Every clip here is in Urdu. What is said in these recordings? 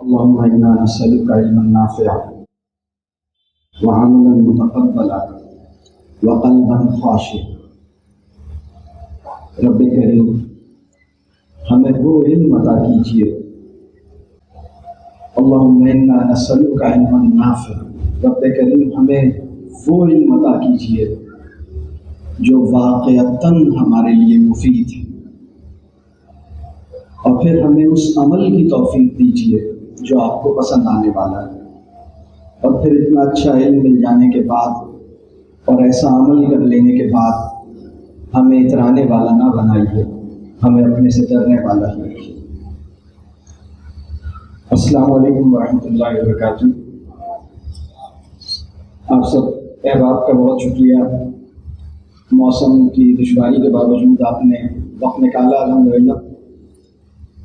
اللهم إنا نسألك علما نافعا وعملا متقبلا وقلبا خاشعا۔ رب کریم ہمیں وہ علم عطا کیجیے۔ اللهم إنا نسألك علما نافعا، رب کریم ہمیں وہ علم عطا کیجیے جو واقعتاً ہمارے لیے مفید ہے، اور پھر ہمیں اس عمل کی توفیق دیجیے جو آپ کو پسند آنے والا ہے، اور پھر اتنا اچھا علم مل جانے کے بعد اور ایسا عمل کر لینے کے بعد ہمیں اترانے والا نہ بنائیے، ہمیں اپنے سے ڈرنے والا ہی رکھیے۔ السلام علیکم ورحمۃ اللہ وبرکاتہ۔ آپ سب احباب کا بہت شکریہ، موسم کی دشواری کے باوجود آپ نے وقت نکالا۔ الحمدللہ،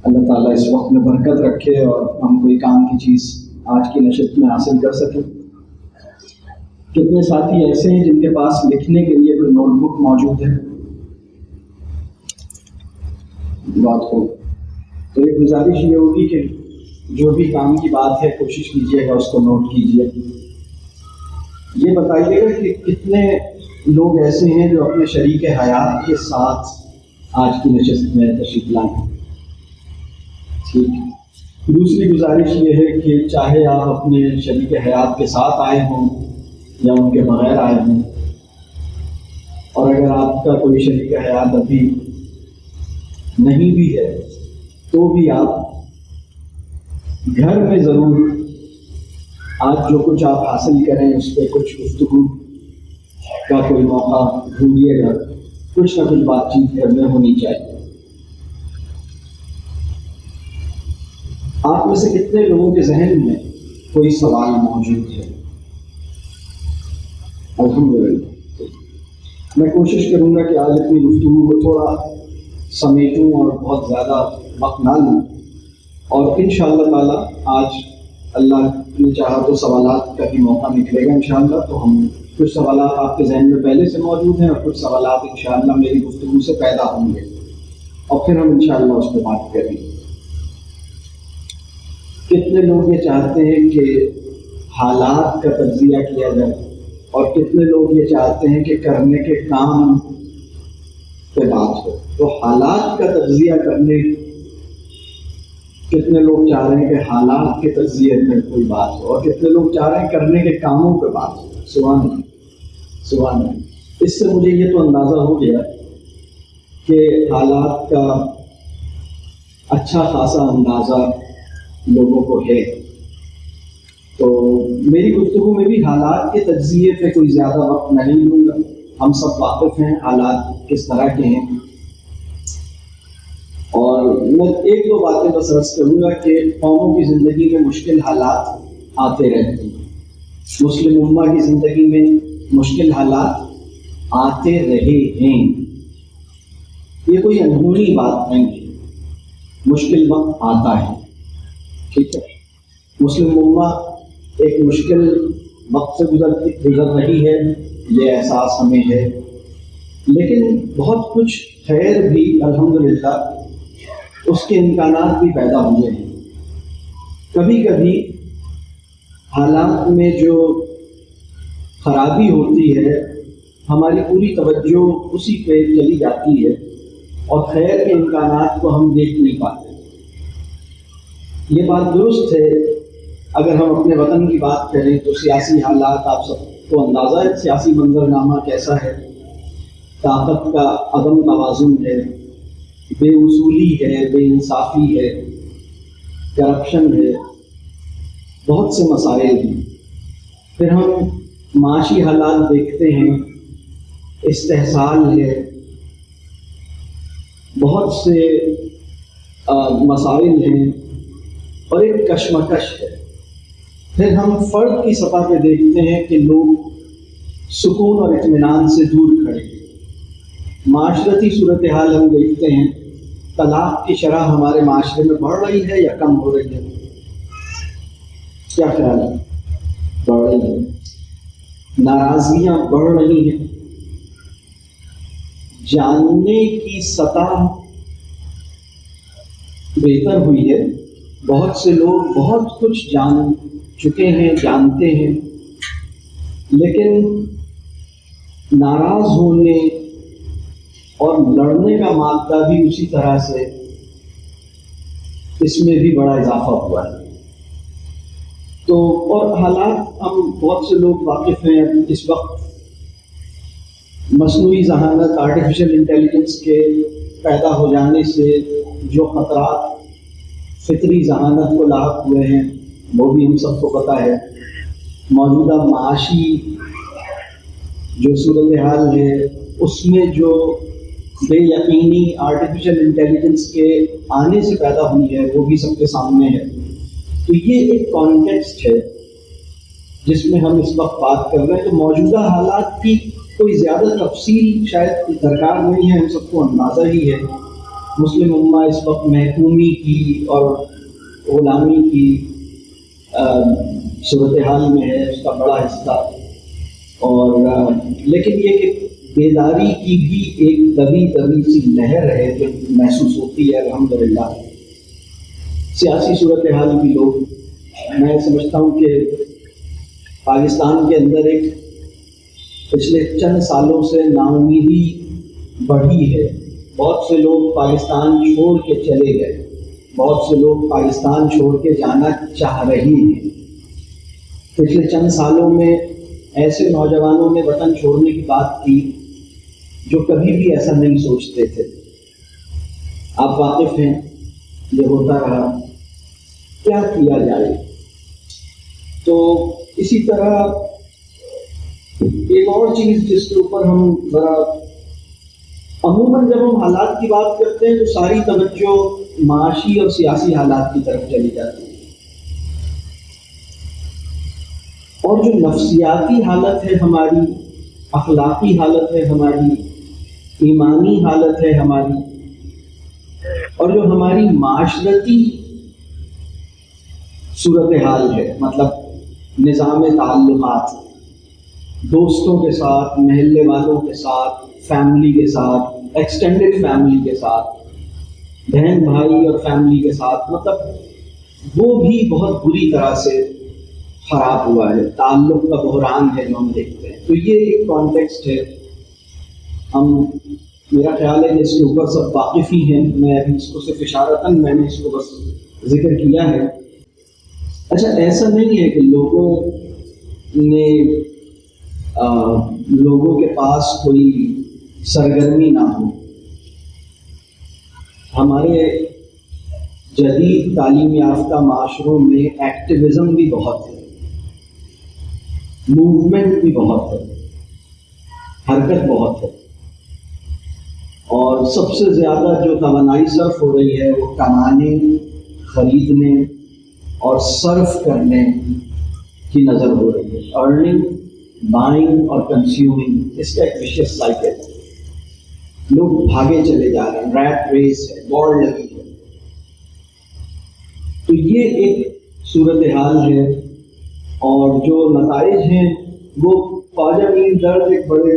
اللہ تعالیٰ اس وقت میں برکت رکھے اور ہم کوئی کام کی چیز آج کی نشست میں حاصل کر سکیں۔ کتنے ساتھی ایسے ہیں جن کے پاس لکھنے کے لیے کوئی نوٹ بک موجود ہے؟ بات ہو تو ایک گزارش یہ ہوگی کہ جو بھی کام کی بات ہے کوشش کیجیے گا اس کو نوٹ کیجیے۔ یہ بتائیے گا کہ کتنے لوگ ایسے ہیں جو اپنے شریک حیات کے ساتھ آج کی نشست میں تشریف لائیں۔ ٹھیک ہے۔ دوسری گزارش یہ ہے کہ چاہے آپ اپنے شریک حیات کے ساتھ آئے ہوں یا ان کے بغیر آئے ہوں، اور اگر آپ کا کوئی شریک حیات ابھی نہیں بھی ہے تو بھی آپ گھر میں ضرور آج جو کچھ آپ حاصل کریں اس پہ کچھ گفتگو کا کوئی موقع ڈھونڈیے گا، کچھ نہ کچھ بات چیت گھر میں ہونی چاہیے۔ آپ میں سے کتنے لوگوں کے ذہن میں کوئی سوال موجود ہے؟ الحمدللہ، میں کوشش کروں گا کہ آج اپنی گفتگو کو تھوڑا سمیٹوں اور بہت زیادہ وقت نہ لوں، اور انشاءاللہ تعالیٰ آج اللہ نے چاہا تو سوالات کا بھی موقع نکلے گا انشاءاللہ۔ تو ہم کچھ سوالات آپ کے ذہن میں پہلے سے موجود ہیں اور کچھ سوالات انشاءاللہ میری گفتگو سے پیدا ہوں گے، اور پھر ہم انشاءاللہ اس پہ بات کریں گے۔ کتنے لوگ یہ چاہتے ہیں کہ حالات کا تجزیہ کیا جائے، اور کتنے لوگ یہ چاہتے ہیں کہ کرنے کے کام پہ بات ہو؟ تو حالات کا تجزیہ کرنے کتنے لوگ چاہ رہے ہیں کہ حالات کے تجزیے میں کوئی بات ہو، اور کتنے لوگ چاہ رہے ہیں کرنے کے کاموں پہ بات ہو؟ سبحان اللہ، سبحان اللہ۔ اس سے مجھے یہ تو اندازہ ہو گیا کہ حالات کا اچھا خاصا اندازہ لوگوں کو ہے۔ تو میری گفتگو میں بھی حالات کے تجزیے پہ کوئی زیادہ وقت نہیں لوں گا، ہم سب واقف ہیں حالات کس طرح کے ہیں، اور میں ایک دو باتیں بس عرض کروں گا کہ قوموں کی زندگی میں مشکل حالات آتے رہتے ہیں، مسلم امہ کی زندگی میں مشکل حالات آتے رہے ہیں، یہ کوئی انہونی بات نہیں ہے، مشکل وقت آتا ہے، ٹھیک ہے۔ مسلم امہ ایک مشکل وقت سے گزر رہی ہے، یہ احساس ہمیں ہے، لیکن بہت کچھ خیر بھی الحمدللہ اس کے امکانات بھی پیدا ہوئے ہیں۔ کبھی کبھی حالات میں جو خرابی ہوتی ہے ہماری پوری توجہ اسی پہ چلی جاتی ہے، اور خیر کے امکانات کو ہم دیکھ نہیں پاتے۔ یہ بات درست ہے۔ اگر ہم اپنے وطن کی بات کریں تو سیاسی حالات آپ سب کو اندازہ ہے، سیاسی منظرنامہ کیسا ہے، طاقت کا عدم توازن ہے، بے اصولی ہے، بے انصافی ہے، کرپشن ہے، بہت سے مسائل ہیں۔ پھر ہم معاشی حالات دیکھتے ہیں، استحصال ہے، بہت سے مسائل ہیں، اور ایک کشمکش ہے۔ پھر ہم فرد کی سطح پہ دیکھتے ہیں کہ لوگ سکون اور اطمینان سے دور کھڑے ہیں۔ معاشرتی صورتحال ہم دیکھتے ہیں، طلاق کی شرح ہمارے معاشرے میں بڑھ رہی ہے یا کم ہو رہی ہے؟ کیا خیال ہے؟ بڑھ رہی ہے۔ ناراضگیاں بڑھ رہی ہیں، جاننے کی سطح بہتر ہوئی ہے بہت سے لوگ بہت کچھ جان چکے ہیں، جانتے ہیں، لیکن ناراض ہونے اور لڑنے کا مادہ بھی اسی طرح سے اس میں بھی بڑا اضافہ ہوا ہے۔ تو اور حالات ہم بہت سے لوگ واقف ہیں اس وقت مصنوعی ذہانت، آرٹیفیشل انٹیلیجنس کے پیدا ہو جانے سے جو خطرات فطری ذہانت کو لاحق ہوئے ہیں وہ بھی ہم سب کو پتہ ہے۔ موجودہ معاشی جو صورتحال ہے اس میں جو بے یقینی آرٹیفیشل انٹیلیجنس کے آنے سے پیدا ہوئی ہے وہ بھی سب کے سامنے ہے۔ تو یہ ایک کانٹیکسٹ ہے جس میں ہم اس وقت بات کر رہے ہیں۔ تو موجودہ حالات کی کوئی زیادہ تفصیل شاید درکار نہیں ہے، ہم سب کو اندازہ ہی ہے۔ مسلم امہ اس وقت محکومی کی اور غلامی کی صورتحال میں ہے، اس کا بڑا حصہ، اور لیکن یہ کہ بیداری کی بھی ایک دبی دبی سی لہر ہے جو محسوس ہوتی ہے الحمدللہ۔ سیاسی صورتحال بھی لوگ، میں سمجھتا ہوں کہ پاکستان کے اندر ایک پچھلے چند سالوں سے ناامیدی بڑھی ہے۔ بہت سے لوگ پاکستان چھوڑ کے چلے گئے، بہت سے لوگ پاکستان چھوڑ کے جانا چاہ رہے ہیں۔ پچھلے چند سالوں میں ایسے نوجوانوں نے وطن چھوڑنے کی بات کی جو کبھی بھی ایسا نہیں سوچتے تھے۔ آپ واقف ہیں یہ ہوتا رہا، کیا کیا جائے؟ تو اسی طرح ایک اور چیز جس کے اوپر ہم ذرا عموماً جب ہم حالات کی بات کرتے ہیں تو ساری توجہ معاشی اور سیاسی حالات کی طرف چلی جاتی ہے، اور جو نفسیاتی حالت ہے ہماری، اخلاقی حالت ہے ہماری، ایمانی حالت ہے ہماری، اور جو ہماری معاشرتی صورتحال ہے، مطلب نظام تعلقات، دوستوں کے ساتھ، محلے والوں کے ساتھ، فیملی کے ساتھ، ایکسٹینڈڈ فیملی کے ساتھ، بہن بھائی اور فیملی کے ساتھ، مطلب وہ بھی بہت بری طرح سے خراب ہوا ہے۔ تعلق کا بحران ہے جو ہم دیکھتے ہیں۔ تو یہ ایک کانٹیکسٹ ہے، میرا خیال ہے کہ اس کے اوپر سب واقف ہی ہیں، میں ابھی اس کو صرف اشارتاً میں نے اس کو بس ذکر کیا ہے۔ اچھا، ایسا نہیں ہے کہ لوگوں کے پاس کوئی سرگرمی نہ ہو۔ ہمارے جدید تعلیم یافتہ معاشروں میں ایکٹیویزم بھی بہت ہے، موومنٹ بھی بہت ہے، حرکت بہت ہے، اور سب سے زیادہ جو توانائی صرف ہو رہی ہے وہ کمانے، خریدنے اور صرف کرنے کی نظر ہو رہی ہے۔ ارننگ، بائنگ اور کنزیومنگ، اس کا ایک ویشیس سائیکل ہے۔ لوگ بھاگے چلے جا رہے ہیں، ریٹ ریس ہے، دوڑ لگی ہے۔ تو یہ ایک صورتحال ہے، اور جو نتائج ہیں وہ خواجہ میر درد ایک بڑے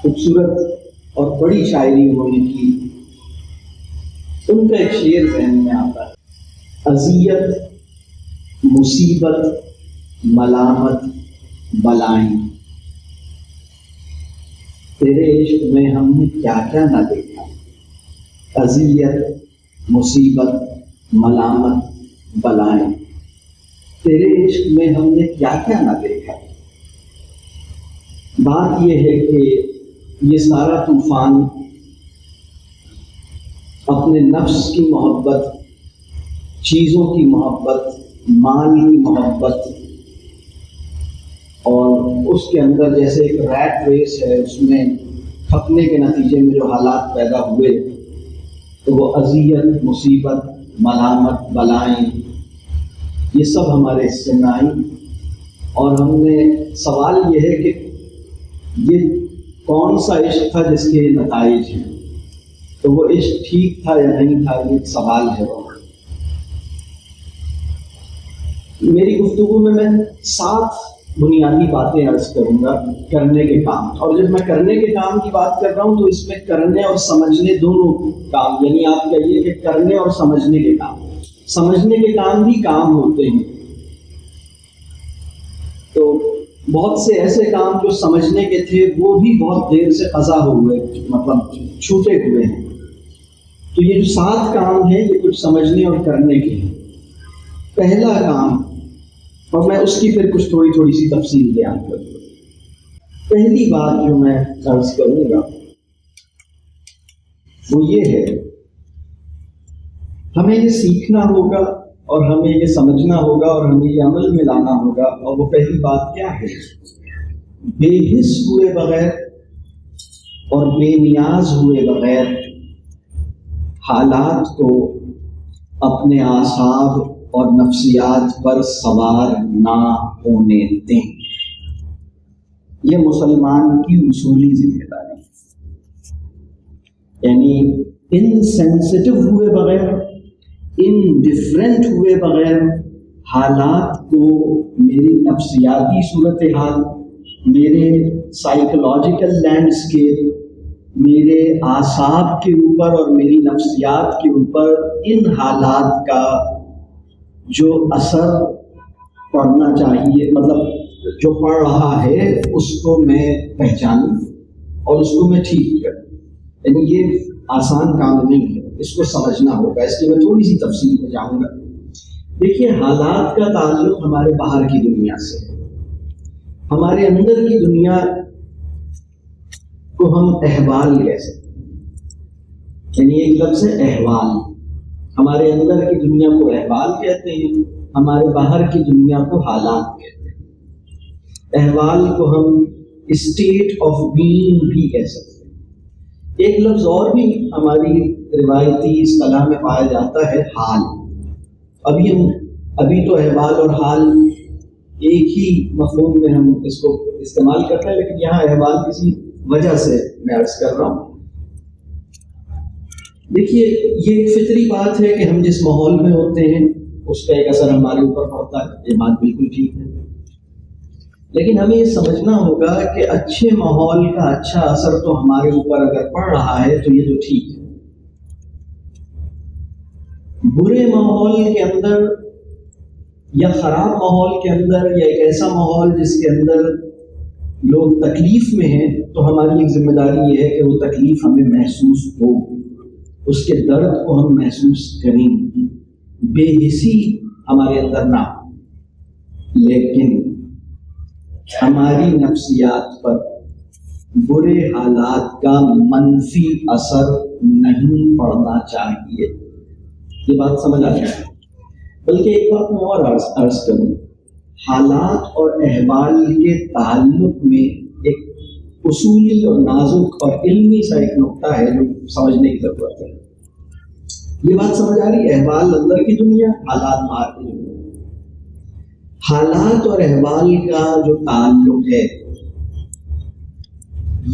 خوبصورت اور بڑی شاعری انہوں نے کی، ان کا ایک شعر ذہن میں آتا ہے: اذیت، مصیبت، ملامت، بلائیں، تیرے عشق میں ہم نے کیا کیا نہ دیکھا۔ اذیت، مصیبت، ملامت، بلائیں، تیرے عشق میں ہم نے کیا کیا نہ دیکھا۔ بات یہ ہے کہ یہ سارا طوفان اپنے نفس کی محبت، چیزوں کی محبت، مال کی محبت، اور اس کے اندر جیسے ایک ریٹ ریس ہے، اس میں کھپنے کے نتیجے میں جو حالات پیدا ہوئے، تو وہ اذیت، مصیبت، ملامت، بلائیں، یہ سب ہمارے حصے میں آئیں۔ اور ہم نے سوال یہ ہے کہ یہ کون سا عشق تھا جس کے نتائج ہیں؟ تو وہ عشق ٹھیک تھا یا نہیں تھا، یہ ایک سوال ہے۔ میری گفتگو میں 7 بنیادی باتیں عرض کروں گا کرنے کے کام. اور جب میں کرنے کے کام کی بات کر رہا ہوں تو اس میں کرنے اور سمجھنے دونوں کام، یعنی آپ کہیے کہ کرنے اور سمجھنے کے کام. سمجھنے کے کام بھی کام ہوتے ہیں، تو بہت سے ایسے کام جو سمجھنے کے تھے وہ بھی بہت دیر سے قضا ہوئے، مطلب چھوٹے ہوئے ہیں. تو یہ جو 7 کام ہیں یہ کچھ سمجھنے اور کرنے کے ہیں. پہلا کام، اور میں اس کی پھر کچھ تھوڑی سی تفصیل بیان کروں گا. پہلی بات جو میں عرض کروں گا وہ یہ ہے، ہمیں یہ سیکھنا ہوگا اور ہمیں یہ سمجھنا ہوگا اور ہمیں یہ عمل میں لانا ہوگا. اور وہ پہلی بات کیا ہے؟ بے حس ہوئے بغیر اور بے نیاز ہوئے بغیر حالات کو اپنے اعصاب اور نفسیات پر سوار نہ ہونے دیں. یہ مسلمان کی اصولی ذمہ داری ہے. یعنی انسینسٹیو ہوئے بغیر، انڈیفرنٹ ہوئے بغیر حالات کو، میری نفسیاتی صورتحال، میرے سائیکولوجیکل لینڈسکیپ، میرے اعصاب کے اوپر اور میری نفسیات کے اوپر ان حالات کا جو اثر پڑنا چاہیے، مطلب جو پڑ رہا ہے اس کو میں پہچانوں اور اس کو میں ٹھیک کروں. یعنی یہ آسان کام نہیں ہے، اس کو سمجھنا ہوگا. اس کی میں تھوڑی سی تفصیل میں جاؤں گا. دیکھیے، حالات کا تعلق ہمارے باہر کی دنیا سے ہے. ہمارے اندر کی دنیا کو ہم احوال کہہ سکتے ہیں. یعنی ایک لفظ ہے احوال. ہمارے اندر کی دنیا کو احوال کہتے ہیں، ہمارے باہر کی دنیا کو حالات کہتے ہیں. احوال کو ہم اسٹیٹ آف بینگ بھی کہہ سکتے ہیں. ایک لفظ اور بھی ہماری روایتی اصطلاح میں پایا جاتا ہے، حال. ابھی تو احوال اور حال ایک ہی مفہوم میں ہم اس کو استعمال کرتے ہیں، لیکن یہاں احوال کسی وجہ سے میں عرض کر رہا ہوں. دیکھیے، یہ ایک فطری بات ہے کہ ہم جس ماحول میں ہوتے ہیں اس کا ایک اثر ہمارے اوپر پڑتا ہے. یہ بات بالکل ٹھیک ہے، لیکن ہمیں یہ سمجھنا ہوگا کہ اچھے ماحول کا اچھا اثر تو ہمارے اوپر اگر پڑ رہا ہے تو یہ تو ٹھیک ہے. برے ماحول کے اندر یا خراب ماحول کے اندر یا ایک ایسا ماحول جس کے اندر لوگ تکلیف میں ہیں، تو ہماری ایک ذمہ داری یہ ہے کہ وہ تکلیف ہمیں محسوس ہو، اس کے درد کو ہم محسوس کریں. بے حسی ہمارے اندر نہ، لیکن ہماری نفسیات پر برے حالات کا منفی اثر نہیں پڑنا چاہیے. یہ بات سمجھ آ جائے. بلکہ ایک بات میں اور عرض کروں، حالات اور احوال کے تعلق میں ایک اصولی اور نازک اور علمی سا ایک نقطہ ہے جو سمجھنے کی ضرورت ہے. یہ بات سمجھ آ رہی؟ احوال اندر کی دنیا، حالات باہر کی دنیا. حالات اور احوال کا جو تعلق ہے،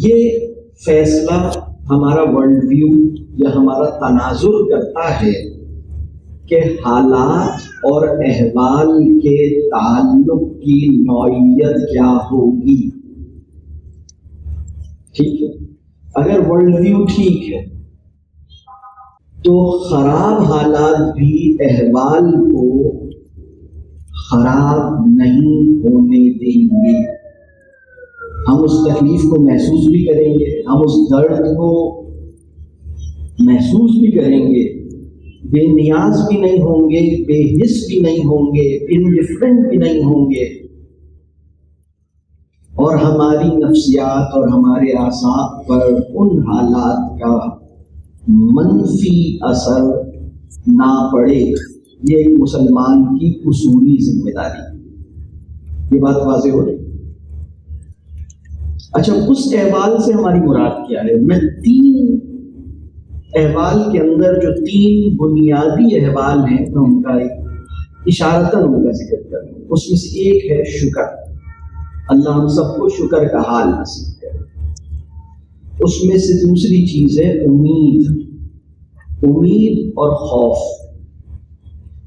یہ فیصلہ ہمارا ورلڈ ویو یا ہمارا تناظر کرتا ہے کہ حالات اور احوال کے تعلق کی نوعیت کیا ہوگی. ٹھیک ہے، اگر ورلڈ ویو ٹھیک ہے تو خراب حالات بھی احوال کو خراب نہیں ہونے دیں گے. ہم اس تکلیف کو محسوس بھی کریں گے، ہم اس درد کو محسوس بھی کریں گے، بے نیاز بھی نہیں ہوں گے، بے حس بھی نہیں ہوں گے، انڈیفرنٹ بھی نہیں ہوں گے، اور ہماری نفسیات اور ہمارے اعصاب پر ان حالات کا منفی اثر نہ پڑے. یہ ایک مسلمان کی اصولی ذمہ داری. یہ بات واضح ہو رہی. اچھا، اس احوال سے ہماری مراد کیا ہے؟ میں 3 احوال کے اندر جو 3 بنیادی احوال ہیں میں ان کا اشارتاً ان کا ذکر کروں. اس میں سے ایک ہے شکر. اللہ ہم سب کو شکر کا حال نصیب کرے. اس میں سے دوسری چیز ہے امید اور خوف.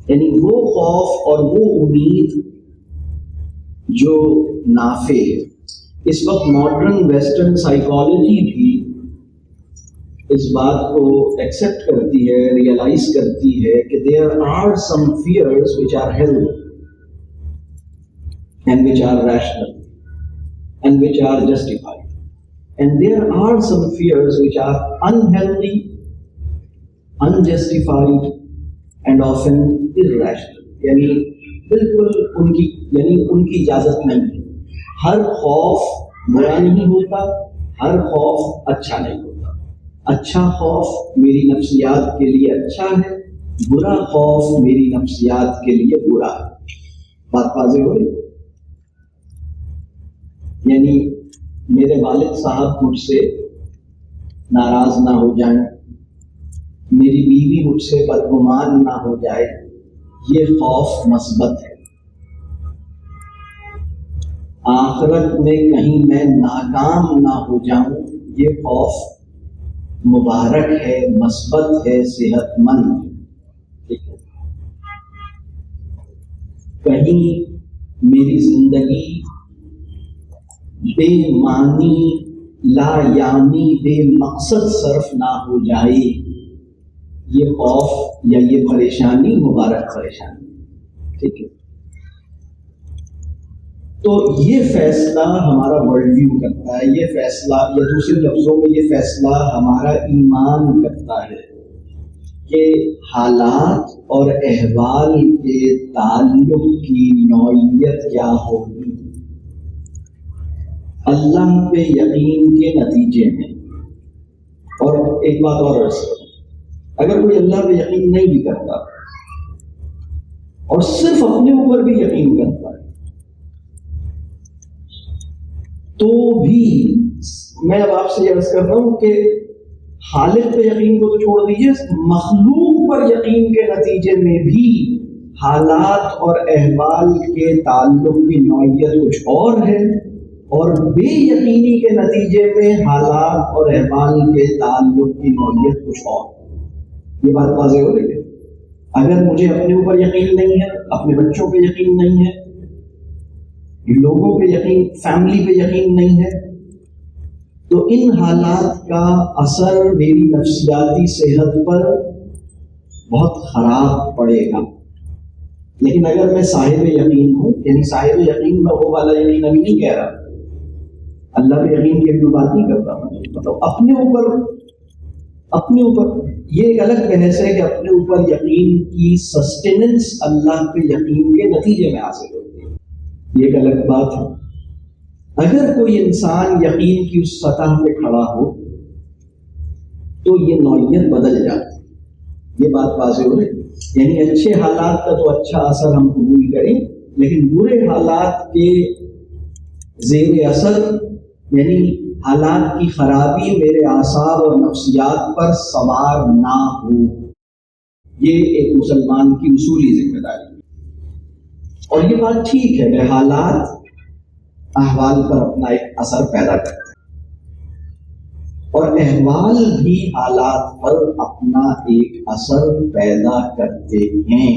یعنی وہ خوف اور وہ امید جو نافع ہے. اس وقت ماڈرن ویسٹرن سائیکالوجی بھی اس بات کو ایکسیپٹ کرتی ہے, ریئلائز کرتی ہے کہ there are some fears which are healthy and which are rational and which are justified, and there are some fears which are unhealthy, unjustified and often irrational. یعنی بالکل ان کی اجازت نہیں ہے. ہر خوف برا نہیں ہوتا, ہر خوف اچھا نہیں ہوتا. اچھا خوف میری نفسیات کے لیے اچھا ہے, برا خوف میری نفسیات کے لیے برا ہے. بات واضح ہو رہی ہے؟ یعنی میرے والد صاحب مجھ سے ناراض نہ ہو جائیں, میری بیوی مجھ سے بدگمان نہ ہو جائے, یہ خوف مثبت ہے. آخرت میں کہیں میں ناکام نہ ہو جاؤں, یہ خوف مبارک ہے, مثبت ہے, صحت مند ہے. ٹھیک ہے. کہیں میری زندگی بے معنی, لا یعنی, بے مقصد صرف نہ ہو جائے, یہ خوف یا یہ پریشانی مبارک پریشانی. ٹھیک ہے. تو یہ فیصلہ ہمارا ورلڈ ویو کرتا ہے, یہ فیصلہ یا دوسرے لفظوں میں یہ فیصلہ ہمارا ایمان کرتا ہے کہ حالات اور احوال کے تعلق کی نوعیت کیا ہوگی اللہ پہ یقین کے نتیجے میں. اور ایک بات اور عرض کروں, اگر کوئی اللہ پہ یقین نہیں بھی کرتا اور صرف اپنے اوپر بھی یقین کرتا ہے تو بھی میں اب آپ سے یہ عرض کر رہا ہوں کہ خالق پہ یقین کو تو چھوڑ دیجیے, مخلوق پر یقین کے نتیجے میں بھی حالات اور احوال کے تعلق کی نوعیت کچھ اور ہے, اور بے یقینی کے نتیجے میں حالات اور احوال کے تعلق کی نوعیت کچھ اور. یہ بات واضح ہو رہی ہے. اگر مجھے اپنے اوپر یقین نہیں ہے, اپنے بچوں پہ یقین نہیں ہے, لوگوں پہ یقین, فیملی پہ یقین نہیں ہے, تو ان حالات کا اثر میری نفسیاتی صحت پر بہت خراب پڑے گا. لیکن اگر میں صاحب یقین ہوں, یعنی صاحب یقین میں وہ والا یقین ابھی نہیں کہہ رہا, اللہ پہ یقین کی ابھی بات نہیں کرتا ہوں, مطلب اپنے اوپر یہ ایک الگ بحث ہے کہ اپنے اوپر یقین کی سسٹیننس اللہ پہ یقین کے نتیجے میں حاصل ہوتی ہے, یہ ایک الگ بات ہے. اگر کوئی انسان یقین کی اس سطح پہ کھڑا ہو تو یہ نوعیت بدل جاتی ہے. یہ بات واضح ہو رہی ہے. یعنی اچھے حالات کا تو اچھا اثر ہم قبول کریں, لیکن برے حالات کے زیر اثر, یعنی حالات کی خرابی میرے اعصاب اور نفسیات پر سوار نہ ہو, یہ ایک مسلمان کی اصولی ذمہ داری ہے. اور یہ بات ٹھیک ہے کہ حالات احوال پر اپنا ایک اثر پیدا کرتے ہیں, اور احوال بھی حالات پر اپنا ایک اثر پیدا کرتے ہیں.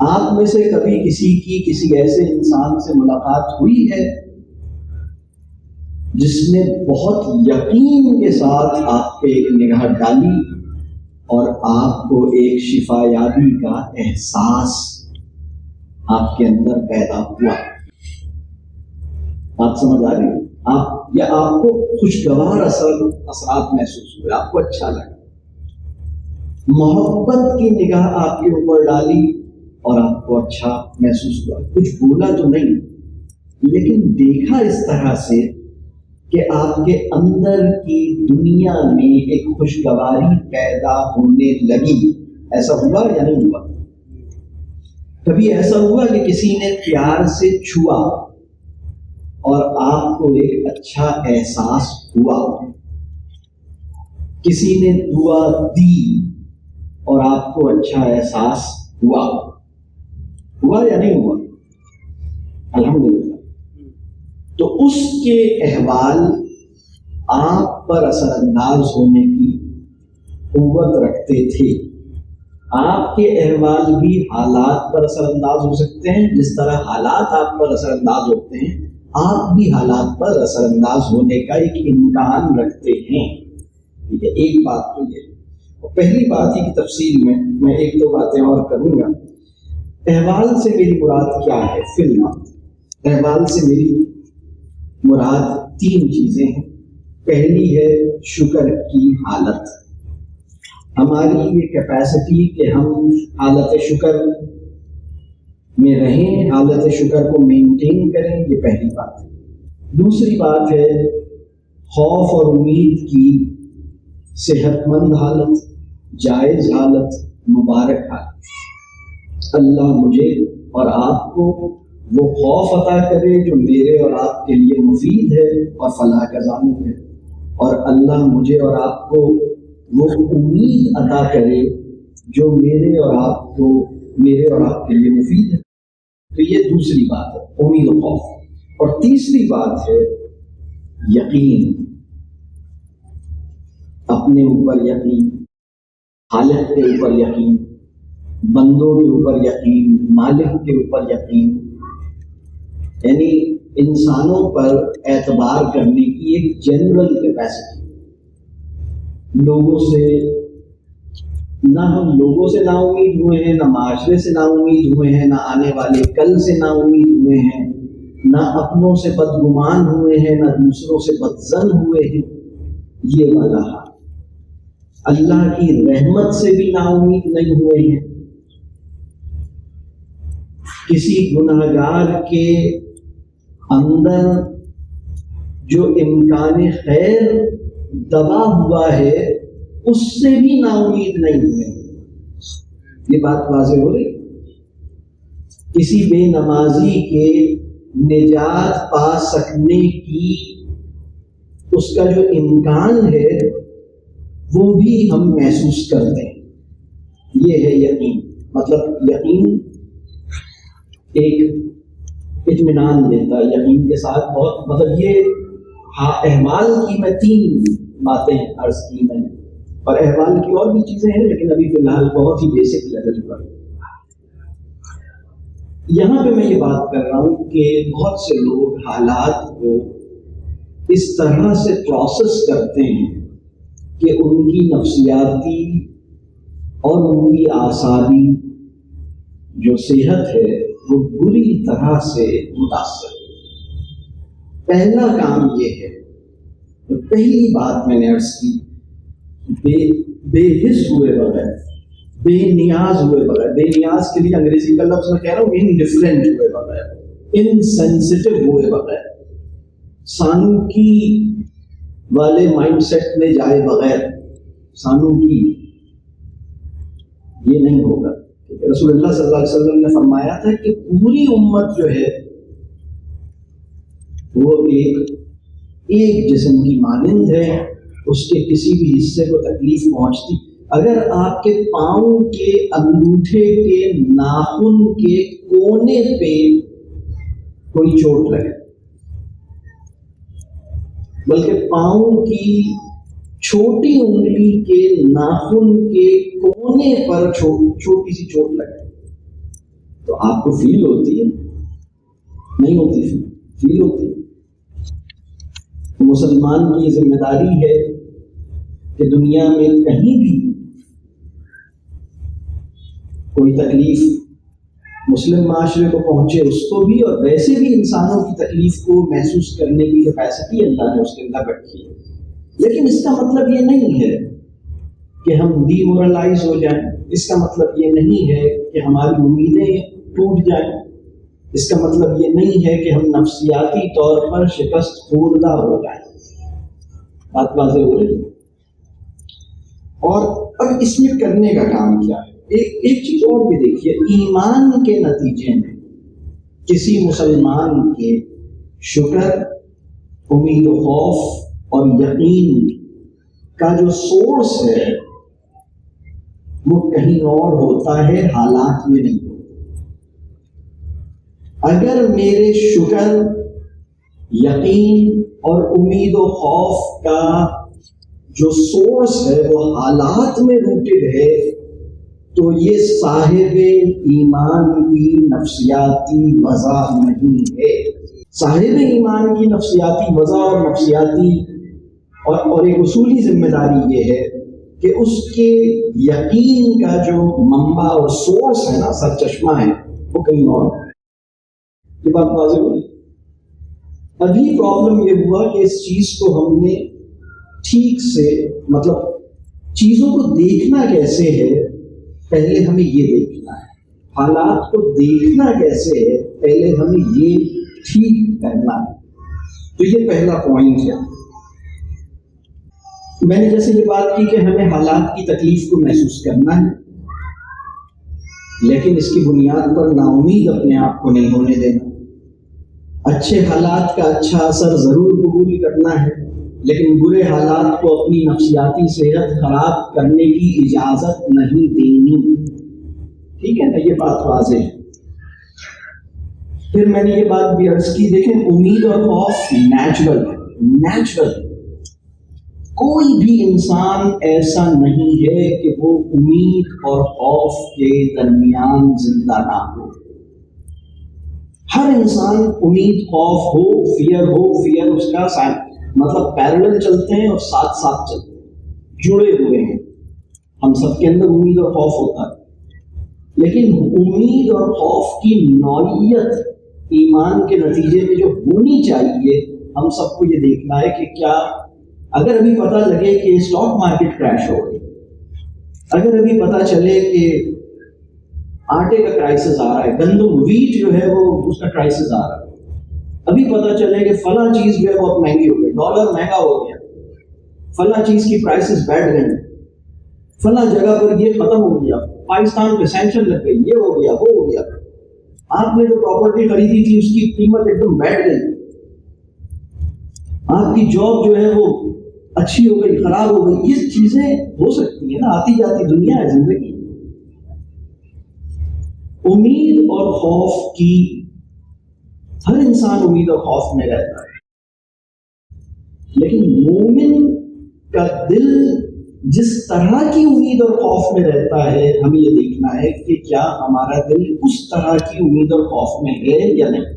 آپ میں سے کبھی کسی ایسے انسان سے ملاقات ہوئی ہے جس نے بہت یقین کے ساتھ آپ پہ ایک نگاہ ڈالی اور آپ کو ایک شفا یابی کا احساس آپ کے اندر پیدا ہوا؟ بات سمجھ آ رہی ہے؟ آپ کو خوشگوار اثرات محسوس ہوئے, آپ کو اچھا لگا, محبت کی نگاہ آپ کے اوپر ڈالی اور آپ کو اچھا محسوس ہوا. کچھ بولا تو نہیں, لیکن دیکھا اس طرح سے کہ آپ کے اندر کی دنیا میں ایک خوشگواری پیدا ہونے لگی. ایسا ہوا یا نہیں ہوا؟ کبھی ایسا ہوا کہ کسی نے پیار سے چھوا اور آپ کو ایک اچھا احساس ہوا؟ کسی نے دعا دی اور آپ کو اچھا احساس ہوا یا نہیں ہوا؟ الحمدللہ. تو اس کے احوال آپ پر اثر انداز ہونے کی قوت رکھتے تھے. آپ کے احوال بھی حالات پر اثر انداز ہو سکتے ہیں، جس طرح حالات آپ پر اثر انداز ہوتے ہیں آپ بھی حالات پر اثر انداز ہونے کا ایک امکان رکھتے ہیں. ٹھیک ہے، ایک بات تو یہ. پہلی بات ہی کی تفصیل میں ایک دو باتیں اور کروں گا. احوال سے میری مراد کیا ہے؟ فلم احوال سے میری مراد تین چیزیں ہیں. پہلی ہے شکر کی حالت. ہماری یہ کیپیسٹی کہ ہم حالت شکر میں رہیں، حالت شکر کو مینٹین کریں، یہ پہلی بات ہے. دوسری بات ہے خوف اور امید کی صحت مند حالت، جائز حالت، مبارک حالت. اللہ مجھے اور آپ کو وہ خوف عطا کرے جو میرے اور آپ کے لیے مفید ہے اور فلاح کا ضامن ہے، اور اللہ مجھے اور آپ کو وہ امید عطا کرے جو میرے اور آپ کے لیے مفید ہے. تو یہ دوسری بات ہے، امید و خوف. اور تیسری بات ہے یقین، اپنے اوپر یقین، حالت کے اوپر یقین، بندوں کے اوپر یقین، مالک کے اوپر یقین. یعنی انسانوں پر اعتبار کرنے کی ایک جنرل کیپیسٹی. ہم لوگوں سے نا امید ہوئے ہیں، نہ معاشرے سے نا امید ہوئے ہیں، نہ آنے والے کل سے نا امید ہوئے ہیں، نہ اپنوں سے بدگمان ہوئے ہیں، نہ دوسروں سے بدظن ہوئے ہیں. یہ والا حال. اللہ کی رحمت سے بھی نا امید نہیں ہوئے ہیں. کسی گنہگار کے اندر جو امکان خیر دبا ہوا ہے اس سے بھی نا امید نہیں ہوئے. یہ بات واضح ہو رہی. کسی بے نمازی کے نجات پا سکنے کی اس کا جو امکان ہے وہ بھی ہم محسوس کرتے ہیں. یہ ہے یقین. مطلب یقین ایک اطمینان دیتا ہے. یقین کے ساتھ بہت مطلب یہ احوال کی میں تین باتیں عرض کی میں نے، اور احوال کی اور بھی چیزیں ہیں لیکن ابھی فی الحال بہت ہی بیسک لیول پر. یہاں پہ میں یہ بات کر رہا ہوں کہ بہت سے لوگ حالات کو اس طرح سے پروسیس کرتے ہیں کہ ان کی نفسیاتی اور ان کی اعصابی جو صحت ہے وہ بری طرح سے متاثر. پہلا کام یہ ہے، پہلی بات میں نے عرض کی، بے حس ہوئے بغیر، بے نیاز ہوئے بغیر. بے نیاز کے لیے انگریزی کا لفظ میں کہہ رہا ہوں انڈیفرنٹ ہوئے بغیر، انسینسٹیو ہوئے بغیر، سانوکی والے مائنڈ سیٹ میں جائے بغیر. سانوکی یہ نہیں ہوگا. رسول اللہ صلی اللہ علیہ وسلم نے فرمایا تھا کہ پوری امت جو ہے وہ ایک جسم کی مانند ہے، اس کے کسی بھی حصے کو تکلیف پہنچتی. اگر آپ کے پاؤں کے انگوٹھے کے ناخن کے کونے پہ کوئی چوٹ لگے، بلکہ پاؤں کی چھوٹی انگلی کے ناخن کے کونے پر چھوٹی سی چوٹ لگے تو آپ کو فیل ہوتی ہے؟ نہیں ہوتی. فیل ہوتی ہے. مسلمان کی ذمہ داری ہے کہ دنیا میں کہیں بھی کوئی تکلیف مسلم معاشرے کو پہنچے اس کو بھی، اور ویسے بھی انسانوں کی تکلیف کو محسوس کرنے کی کیپیسٹی اللہ نے اس کے اندر رکھی ہے. لیکن اس کا مطلب یہ نہیں ہے کہ ہم ڈی مورلائز ہو جائیں. اس کا مطلب یہ نہیں ہے کہ ہماری امیدیں ٹوٹ جائیں. اس کا مطلب یہ نہیں ہے کہ ہم نفسیاتی طور پر شکست خوردہ ہو جائیں. بات واضح ہو رہی ہے. اور اب اس میں کرنے کا کام کیا ہے؟ ایک چیز اور بھی دیکھیے. ایمان کے نتیجے میں کسی مسلمان کے شکر، امید و خوف اور یقین کا جو سورس ہے وہ کہیں اور ہوتا ہے، حالات میں نہیں ہوتا. اگر میرے شکر، یقین اور امید و خوف کا جو سورس ہے وہ حالات میں روٹڈ ہے تو یہ صاحب ایمان کی نفسیاتی وضع نہیں ہے. صاحب ایمان کی نفسیاتی وضع اور نفسیاتی اور ایک اصولی ذمہ داری یہ ہے کہ اس کے یقین کا جو منبع اور سورس ہے نا، سرچشمہ ہے، وہ کہیں اور. یہ بات واضح ہوئی. ابھی پرابلم یہ ہوا کہ اس چیز کو ہم نے ٹھیک سے، مطلب چیزوں کو دیکھنا کیسے ہے، پہلے ہمیں یہ دیکھنا ہے. حالات کو دیکھنا کیسے ہے، پہلے ہمیں یہ ٹھیک کرنا ہے. تو یہ پہلا پوائنٹ ہے. میں نے جیسے یہ بات کی کہ ہمیں حالات کی تکلیف کو محسوس کرنا ہے، لیکن اس کی بنیاد پر نا امید اپنے آپ کو نہیں ہونے دینا. اچھے حالات کا اچھا اثر ضرور قبول کرنا ہے، لیکن برے حالات کو اپنی نفسیاتی صحت خراب کرنے کی اجازت نہیں دینی. ٹھیک ہے نا، یہ بات واضح ہے. پھر میں نے یہ بات بھی عرض کی، دیکھیں امید اور خوف نیچرل ہے. نیچرل کوئی بھی انسان ایسا نہیں ہے کہ وہ امید اور خوف کے درمیان زندہ نہ ہو. ہر انسان امید خوف ہو، فیئر اس کا مطلب پیرلل چلتے ہیں اور ساتھ ساتھ چلتے ہیں، جڑے ہوئے ہیں. ہم سب کے اندر امید اور خوف ہوتا ہے، لیکن امید اور خوف کی نوعیت ایمان کے نتیجے میں جو ہونی چاہیے، ہم سب کو یہ دیکھنا ہے کہ کیا اگر ابھی پتہ لگے کہ اسٹاک مارکیٹ کریش ہو گئی، اگر ابھی پتہ چلے کہ آٹے کا کرائسس آ رہا ہے، گندم ویٹ جو ہے وہ اس کا کرائسس آ رہا ہے، ابھی پتہ چلے کہ فلاں چیز جو ہے بہت مہنگی ہو گئی، ڈالر مہنگا ہو گیا، فلاں چیز کی پرائسز بیٹھ گئی، فلاں جگہ پر یہ ختم ہو گیا، پاکستان پہ سینکشن لگ گئی، یہ ہو گیا، وہ ہو گیا، آپ نے جو پراپرٹی خریدی تھی اس کی قیمت ایک دم بیٹھ گئی، آپ کی جاب جو ہے وہ اچھی ہو گئی، خراب ہو گئی. یہ چیزیں ہو سکتی ہیں نا، آتی جاتی دنیا ہے زندگی. امید اور خوف کی، ہر انسان امید اور خوف میں رہتا ہے، لیکن مومن کا دل جس طرح کی امید اور خوف میں رہتا ہے، ہمیں یہ دیکھنا ہے کہ کیا ہمارا دل اس طرح کی امید اور خوف میں ہے یا نہیں.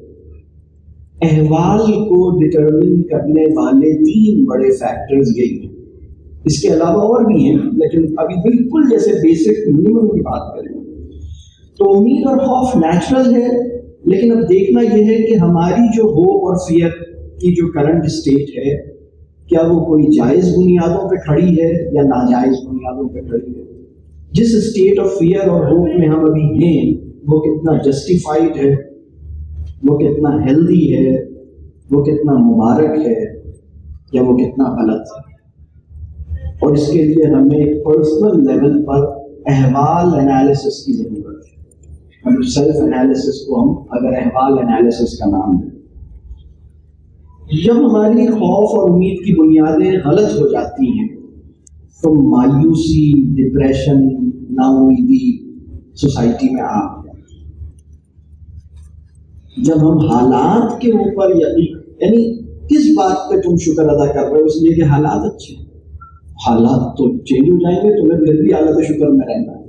احوال کو ڈٹرمن کرنے والے 3 بڑے فیکٹرز یہی ہیں. اس کے علاوہ اور بھی ہیں، لیکن ابھی بالکل جیسے بیسک منیمم کی بات کریں تو امید اور خوف نیچرل ہے، لیکن اب دیکھنا یہ ہے کہ ہماری جو ہوپ اور فیئر کی جو کرنٹ اسٹیٹ ہے، کیا وہ کوئی جائز بنیادوں پہ کھڑی ہے یا ناجائز بنیادوں پہ کھڑی ہے. جس اسٹیٹ آف فیئر اور ہوپ میں ہم ابھی ہیں، وہ کتنا جسٹیفائڈ ہے، وہ کتنا ہیلدی ہے، وہ کتنا مبارک ہے، یا وہ کتنا غلط ہے. اور اس کے لیے ہمیں پرسنل لیول پر احوال انالیسس کی ضرورت ہے. سیلف انالیسس کو ہم اگر احوال انالیسس کا نام دیں، جب ہماری خوف اور امید کی بنیادیں غلط ہو جاتی ہیں تو مایوسی، ڈپریشن، نا امیدی سوسائٹی میں عام ہے. جب ہم حالات کے اوپر یعنی کس بات پہ تم شکر ادا کر رہے ہو؟ اس لیے کہ حالات اچھے ہیں. حالات تو چینج ہو جائیں گے، تمہیں پھر بھی حالت شکر میں رہنا ہے.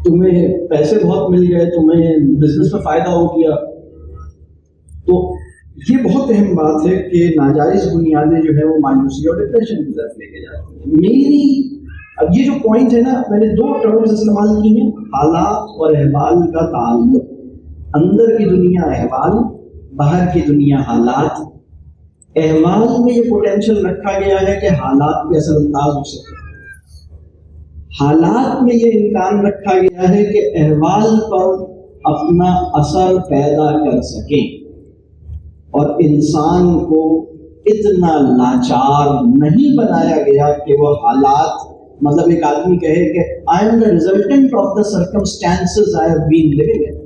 تمہیں پیسے بہت مل گئے، تمہیں بزنس میں فائدہ ہو گیا، تو یہ بہت اہم بات ہے کہ ناجائز بنیادیں جو ہے وہ مایوسی اور ڈپریشن کی طرف لے کے جاتی ہیں. میری اب یہ جو پوائنٹ ہے نا، میں نے 2 ٹرمز استعمال کی ہیں، حالات اور احوال کا تعلق. اندر کی دنیا احوال، باہر کی دنیا حالات. احوال میں یہ پوٹینشیل رکھا گیا ہے کہ حالات پہ اثر انداز ہو سکے، حالات میں یہ امکان رکھا گیا ہے کہ احوال پر اپنا اثر پیدا کر سکیں. اور انسان کو اتنا لاچار نہیں بنایا گیا کہ وہ حالات، مطلب ایک آدمی کہے کہ I am the resultant of the circumstances I have been living in.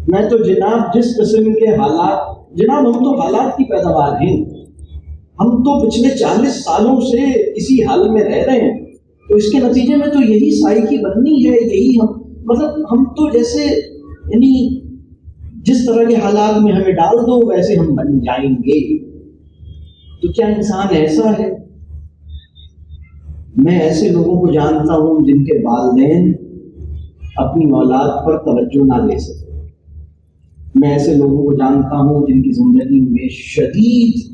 میں تو جناب جس قسم کے حالات، جناب ہم تو حالات کی پیداوار ہیں، ہم تو پچھلے 40 سالوں سے اسی حال میں رہ رہے ہیں، تو اس کے نتیجے میں تو یہی سائیکی بننی ہے، یہی ہم تو جیسے یعنی جس طرح کے حالات میں ہمیں ڈال دو ویسے ہم بن جائیں گے. تو کیا انسان ایسا ہے؟ میں ایسے لوگوں کو جانتا ہوں جن کے والدین اپنی اولاد پر توجہ نہ دے سکے. میں ایسے لوگوں کو جانتا ہوں جن کی زندگی میں شدید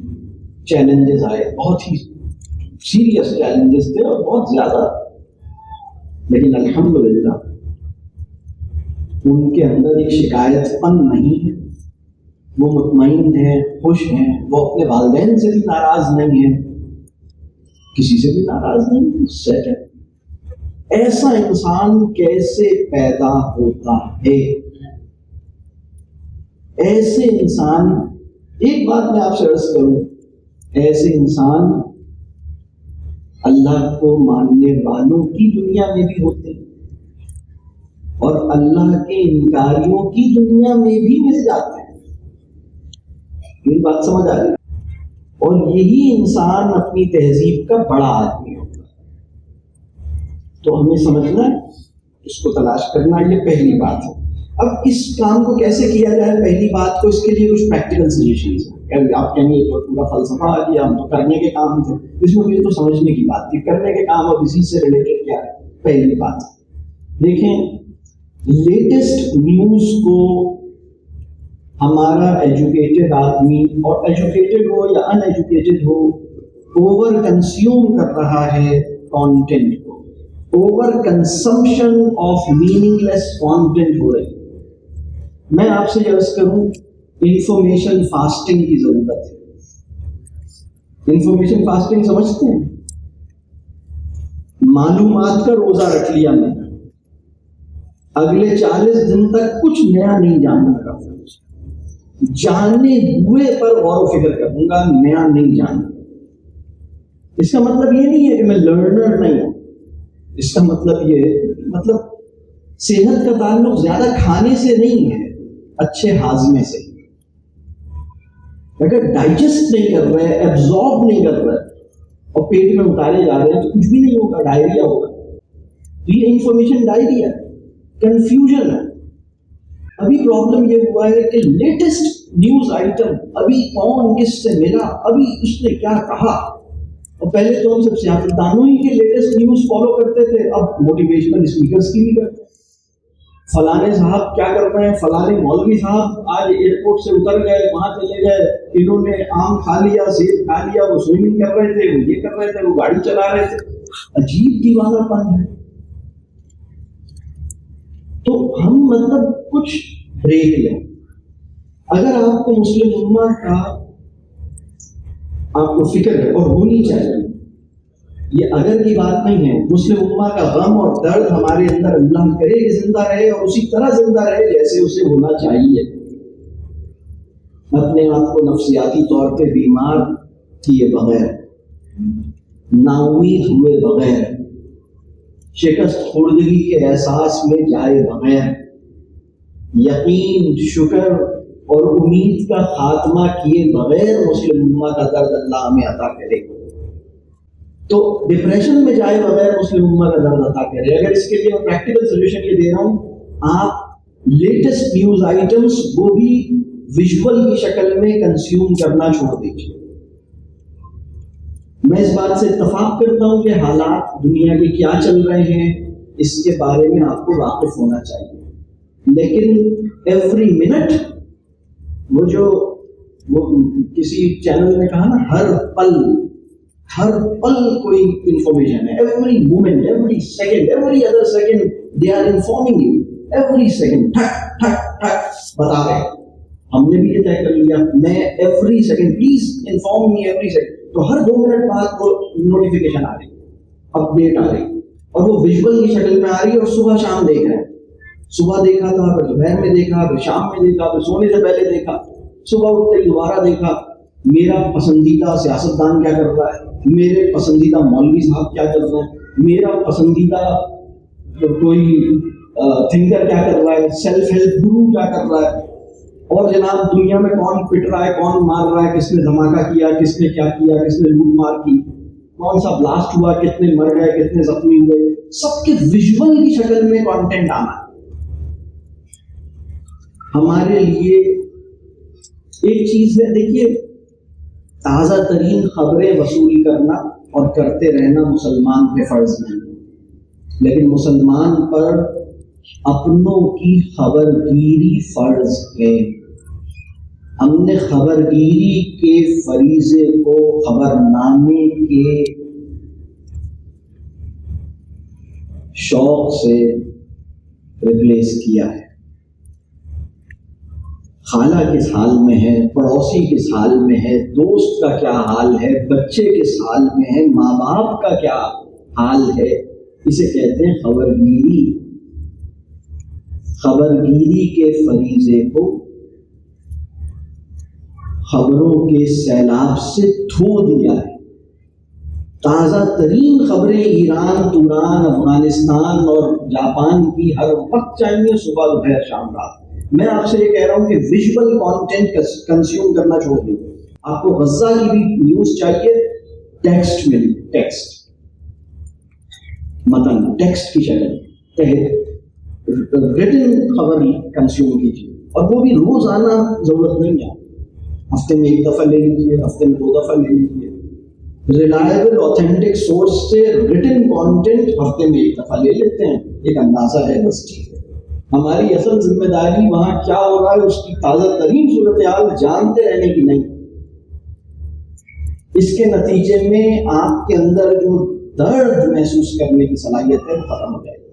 چیلنجز آئے, بہت ہی سیریس چیلنجز تھے اور بہت زیادہ, لیکن الحمدللہ ان کے اندر ایک شکایت پن نہیں ہے. وہ مطمئن ہیں, خوش ہیں, وہ اپنے والدین سے بھی ناراض نہیں ہیں, کسی سے بھی ناراض نہیں. سیٹ ہے. ایسا انسان کیسے پیدا ہوتا ہے؟ ایسے انسان, ایک بات میں آپ سے عرض کروں, ایسے انسان اللہ کو ماننے والوں کی دنیا میں بھی ہوتے ہیں اور اللہ کے انکاریوں کی دنیا میں بھی مل جاتے ہیں. یہ بات سمجھ آ رہی ہے؟ اور یہی انسان اپنی تہذیب کا بڑا آدمی ہوتا ہے. تو ہمیں سمجھنا ہے, اس کو تلاش کرنا, یہ پہلی بات ہے. اب اس کام کو کیسے کیا جائے, پہلی بات کو اس کے لیے کچھ پریکٹیکل سجیشنز ہیں. آپ کہیں گے تو پورا فلسفہ آ گیا, ہم تو کرنے کے کام تھے. اس میں مجھے تو سمجھنے کی بات تھی, کرنے کے کام اور اسی سے ریلیٹڈ کیا ہے. پہلی بات دیکھیں, لیٹسٹ نیوز کو ہمارا ایجوکیٹڈ آدمی, اور ایجوکیٹڈ ہو یا ان ایجوکیٹڈ ہو, اوور کنزیوم کر رہا ہے کانٹینٹ کو. Overconsumption of meaningless content ہو رہی ہے. میں آپ سے عرض کروں, انفارمیشن فاسٹنگ کی ضرورت ہے. انفارمیشن فاسٹنگ سمجھتے ہیں؟ معلومات کا روزہ رکھ لیا میں, اگلے 40 دن تک کچھ نیا نہیں جاننا کا, جاننے ہوئے پر غور و فکر کروں گا, نیا نہیں جاننا. اس کا مطلب یہ نہیں ہے کہ میں لرنر نہیں ہوں. اس کا مطلب یہ, مطلب صحت کا تعلق زیادہ کھانے سے نہیں ہے, اچھے ہاضمے سے. اگر ڈائجسٹ نہیں کر رہے, ایبزارب نہیں کر رہے اور پیٹ میں اتارے جا رہے ہیں تو کچھ بھی نہیں ہوگا, ڈائریا ہوگا. تو یہ انفارمیشن ڈائریا, کنفیوژن ہے. ابھی پرابلم یہ ہوا ہے کہ لیٹسٹ نیوز آئٹم, ابھی کون کس سے ملا, ابھی اس نے کیا کہا. اور پہلے تو ہم سب سیاستدانوں ہی کے لیٹسٹ نیوز فالو کرتے تھے, اب موٹیویشنل اسپیکرس کی بھی کرتے ہیں. فلانے صاحب کیا کر رہے ہیں, فلانے مولوی صاحب آج ایئرپورٹ سے اتر گئے, وہاں چلے گئے, انہوں نے آم کھا لیا, سیب کھا لیا, وہ سوئمنگ کر رہے تھے, وہ یہ کر رہے تھے, وہ گاڑی چلا رہے تھے. عجیب دیوانہ پن ہے. تو ہم مطلب کچھ بریک لیں. اگر آپ کو مسلم امہ کا آپ کو فکر ہے, اور ہونی چاہیے, یہ اگر کی بات نہیں ہے, مسلم امہ کا غم اور درد ہمارے اندر اللہ کرے کہ زندہ رہے, اور اسی طرح زندہ رہے جیسے اسے ہونا چاہیے. اپنے آپ کو نفسیاتی طور پہ بیمار کیے بغیر, نا امید ہوئے بغیر, شکست خوردگی کے احساس میں جائے بغیر, یقین, شکر اور امید کا خاتمہ کیے بغیر مسلم امہ کا درد اللہ ہمیں عطا کرے. تو ڈپریشن میں جائے بغیر مسلم امہ کا درد عطا کرے. اگر اس کے لیے میں پریکٹیکل سولوشن یہ دے رہا ہوں, آپ لیٹسٹ نیوز آئٹمس وہ بھی ویژول کی شکل میں کنزیوم کرنا چھوڑ دیجیے. میں اس بات سے اتفاق کرتا ہوں کہ حالات دنیا کے کیا چل رہے ہیں اس کے بارے میں آپ کو واقف ہونا چاہیے, لیکن ایوری منٹ, وہ کسی چینل نے کہا نا, ہر پل کوئی انفارمیشن ہے. Every moment, every second, every other second they are informing you. Every second ٹھک ٹھک ٹھک بتا رہے ہیں. ہم نے بھی یہ طے کر لیا, میں every second, please inform me every second. تو ہر 2 منٹ بعد وہ نوٹیفیکیشن آ رہی, اپڈیٹ آ رہی, اور وہ ویژول کی شکل میں آ رہی ہے, اور صبح شام دیکھ رہے ہیں. صبح دیکھا تھا, پھر دوپہر میں دیکھا, پھر شام میں دیکھا, پھر سونے سے پہلے دیکھا, صبح اٹھتے ہی دوبارہ دیکھا. میرا پسندیدہ سیاستدان کیا کر رہا ہے, میرے پسندیدہ مولوی صاحب کیا کر رہے ہیں, میرا پسندیدہ کوئی تھنکر کیا کر رہا ہے, سیلف ہیلپ گرو کیا کر رہا ہے, اور جناب دنیا میں کون پٹ رہا ہے, کون مار رہا ہے, کس نے دھماکہ کیا, کس نے کیا کیا, کس نے لوٹ مار کی, کون سا بلاسٹ ہوا, کتنے مر گئے, کتنے زخمی ہوئے, سب کے ویژول کی شکل میں کانٹینٹ آنا. ہمارے لیے ایک چیز ہے, دیکھیے, تازہ ترین خبریں وصول کرنا اور کرتے رہنا مسلمان پہ فرض نہیں، لیکن مسلمان پر اپنوں کی خبرگیری فرض ہے۔ ہم نے خبرگیری کے فریضے کو خبرنامے کے شوق سے ریپلیس کیا ہے۔ خالہ کس حال میں ہے، پڑوسی کس حال میں ہے، دوست کا کیا حال ہے، بچے کس حال میں ہے، ماں باپ کا کیا حال ہے، اسے کہتے ہیں خبرگیری۔ خبرگیری کے فریضے کو خبروں کے سیلاب سے دھو دیا ہے۔ تازہ ترین خبریں ایران، توران، افغانستان اور جاپان کی ہر وقت چاہیے، صبح دوپہر شام رات۔ میں آپ سے یہ کہہ رہا ہوں کہ ویژول کانٹینٹ کنزیوم کرنا چھوڑ دیں۔ آپ کو غزہ کی بھی نیوز چاہیے، ٹیکسٹ میں، ٹیکسٹ متن، ٹیکسٹ کی شکل تحت ریٹن خبر کنزیوم کیجیے، اور وہ بھی روزانہ ضرورت نہیں ہے، ہفتے میں ایک دفعہ لے لیجیے، ہفتے میں 2 دفعہ لے لیجیے۔ ریلائبل اوتھینٹک سورس سے ریٹن کانٹینٹ ہفتے میں 1 دفعہ لے لیتے ہیں، ایک اندازہ ہے، بس ٹھیک ہے۔ ہماری اصل ذمہ داری وہاں کیا ہو رہا ہے اس کی تازہ ترین صورتحال جانتے رہنے کی نہیں۔ اس کے نتیجے میں آپ کے اندر جو درد محسوس کرنے کی صلاحیت ہے وہ ختم ہو جائے گی۔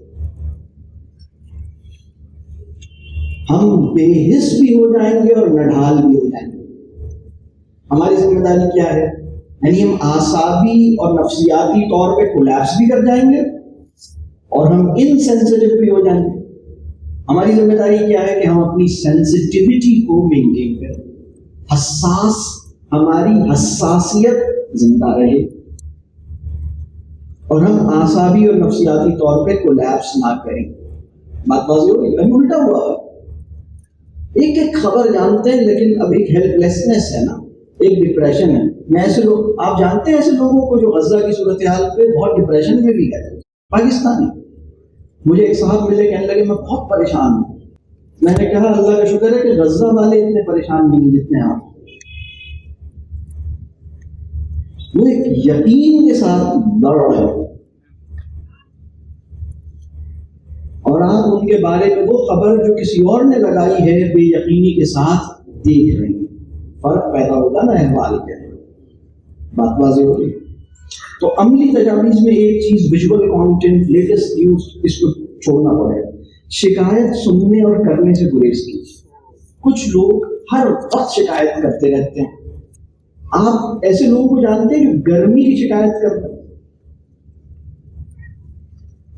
ہم بے حس بھی ہو جائیں گے اور نڈھال بھی ہو جائیں گے۔ ہماری ذمہ داری کیا ہے؟ یعنی ہم اعصابی اور نفسیاتی طور پہ کولیپس بھی کر جائیں گے اور ہم انسینسٹیو بھی ہو جائیں گے۔ ہماری ذمہ داری کیا ہے کہ ہم اپنی سینسٹیوٹی کو مینٹین کریں، ہماری حساسیت زندہ رہے اور ہم اعصابی اور نفسیاتی طور پہ کولیپس نہ کریں۔ بات واضح ہو گئی؟ ابھی الٹا ہوا ہے، ایک ایک خبر جانتے ہیں لیکن اب ایک ہیلپ لیسنس ہے نا، ایک ڈپریشن ہے۔ میں ایسے لوگ، آپ جانتے ہیں ایسے لوگوں کو جو غزہ کی صورتحال پہ بہت ڈپریشن میں بھی گئے، پاکستانی۔ مجھے ایک صاحب ملے، کہنے لگے میں بہت پریشان ہوں۔ میں نے کہا اللہ کا شکر ہے کہ غزہ والے اتنے پریشان نہیں جتنے آپ۔ وہ ایک یقین کے ساتھ لڑ رہے ہیں اور آپ ان کے بارے میں وہ خبر جو کسی اور نے لگائی ہے بے یقینی کے ساتھ دیکھ رہے ہیں۔ فرق پیدا ہوگا نا احوال کے۔ بات واضح ہوگی؟ تو عملی تجاویز میں ایک چیز ویژول کانٹینٹ، لیٹسٹ نیوز، اس کو چھوڑنا پڑے گا۔ شکایت سننے اور کرنے سے گریز کی۔ کچھ لوگ ہر وقت شکایت کرتے رہتے ہیں۔ آپ ایسے لوگوں کو جانتے ہیں جو گرمی کی شکایت کرتے ہیں؟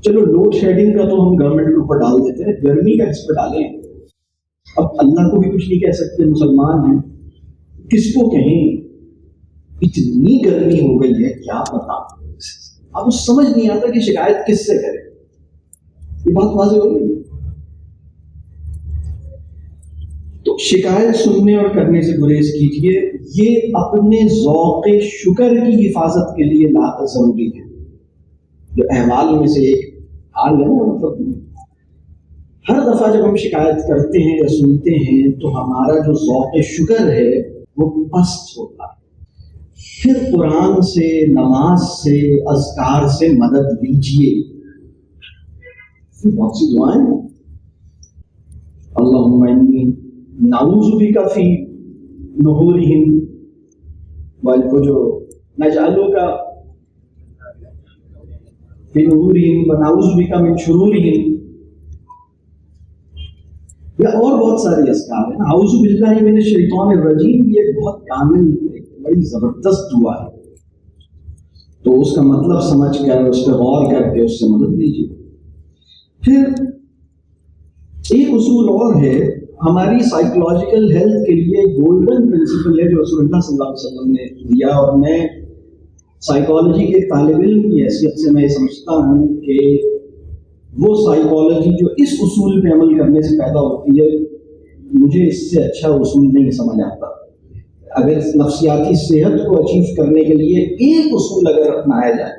چلو لوڈ شیڈنگ کا تو ہم گورنمنٹ کے اوپر ڈال دیتے ہیں، گرمی کا کس پہ ڈالیں؟ اب اللہ کو بھی کچھ نہیں کہہ سکتے، مسلمان ہیں، کس کو کہیں؟ اتنی گرمی ہو گئی ہے کیا پتا۔ اب وہ سمجھ نہیں آتا کہ شکایت کس سے کرے۔ یہ بات واضح ہو گئی؟ تو شکایت سننے اور کرنے سے گریز کیجیے، یہ اپنے ذوق شکر کی حفاظت کے لیے ضروری ہے۔ جو احوال میں سے ایک حال ہے نا، مطلب ہر دفعہ جب ہم شکایت کرتے ہیں یا سنتے ہیں تو ہمارا جو ذوق شکر ہے وہ پست ہوتا ہے۔ پھر قرآن سے، نماز سے، اذکار سے مدد لیجیے۔ بہت سی دعائیں ہیں، اللہم انی نعوذ بک فی نحورہم والفجور نجعلک فی نحورہم ونعوذ بک من شرورہم، یا اور بہت سارے اذکار ہیں۔ اعوذ باللہ من الشیطان الرجیم، یہ بہت کامل، بڑی زبردست دعا ہے، تو اس کا مطلب سمجھ کر اس پہ غور کر کے اس سے مدد لیجیے۔ پھر ایک اصول اور ہے ہماری سائیکولوجیکل ہیلتھ کے لیے، گولڈن پرنسپل ہے جو رسول اللہ صلی اللہ علیہ وسلم نے دیا، اور میں سائیکالوجی کے ایک طالب علم کی حیثیت سے میں یہ سمجھتا ہوں کہ وہ سائیکالوجی جو اس اصول پہ عمل کرنے سے پیدا ہوتی ہے، مجھے اس سے اچھا اصول نہیں سمجھ آتا۔ اگر نفسیاتی صحت کو اچیو کرنے کے لیے ایک اصول اگر اپنایا جائے،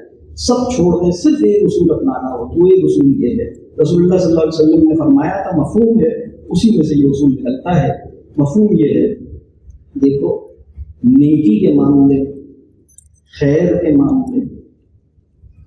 سب چھوڑ دیں، صرف ایک اصول اپنانا ہو تو ایک اصول یہ ہے، رسول اللہ صلی اللہ علیہ وسلم نے فرمایا تھا، مفہوم ہے، اسی میں سے یہ اصول نکلتا ہے۔ مفہوم یہ ہے، دیکھو نیکی کے معاملے، خیر کے معاملے،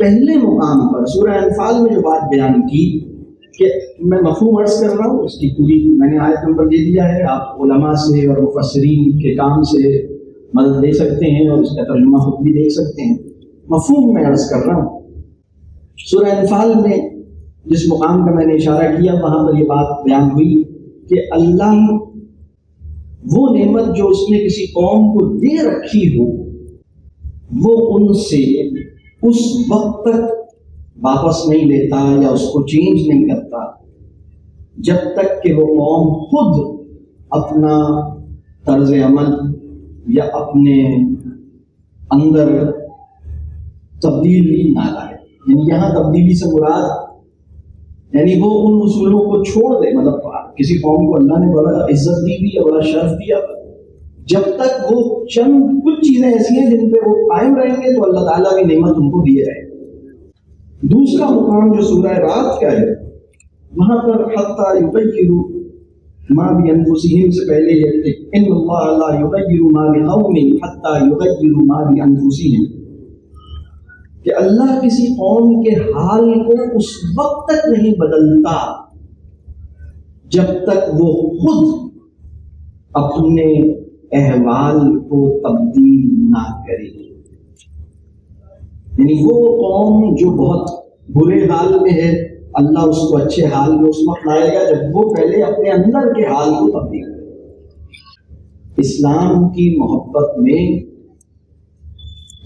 پہلے مقام پر سورہ انفال میں جو بات بیان کی کہ میں مفہوم عرض کر رہا ہوں، اس کی پوری میں نے آیت نمبر دے دیا ہے، آپ علماء سے اور مفسرین کے کام سے مدد لے سکتے ہیں اور اس کا ترجمہ خود بھی دیکھ سکتے ہیں۔ مفہوم میں عرض کر رہا ہوں، سورہ انفال میں جس مقام کا میں نے اشارہ کیا وہاں پر یہ بات بیان ہوئی کہ اللہ وہ نعمت جو اس نے کسی قوم کو دے رکھی ہو وہ ان سے اس وقت تک واپس نہیں لیتا یا اس کو چینج نہیں کرتا جب تک کہ وہ قوم خود اپنا طرز عمل یا اپنے اندر تبدیلی نہ لائے۔ یعنی یہاں تبدیلی سے مراد یعنی وہ ان اصولوں کو چھوڑ دے، مطلب کسی قوم کو اللہ نے بڑا عزت دی بھی یا بڑا شرف دیا، جب تک وہ چند کچھ چیزیں ایسی ہیں جن پہ وہ قائم رہیں گے تو اللہ تعالیٰ کی نعمت ان کو دیے رہے گی۔ دوسرا مقام جو سورہ رات کا ہے وہاں پر حتی یغیروا ما بانفسہم سے پہلے یہ ان اللہ لا یغیر ما بقوم حتی یغیروا ما بانفسہم، کہ اللہ کسی قوم کے حال کو اس وقت تک نہیں بدلتا جب تک وہ خود اپنے احوال کو تبدیل نہ کرے۔ یعنی وہ قوم جو بہت برے حال میں ہے اللہ اس کو اچھے حال میں اس وقت لائے گا جب وہ پہلے اپنے اندر کے حال کو تبدیل کرے۔ اسلام کی محبت میں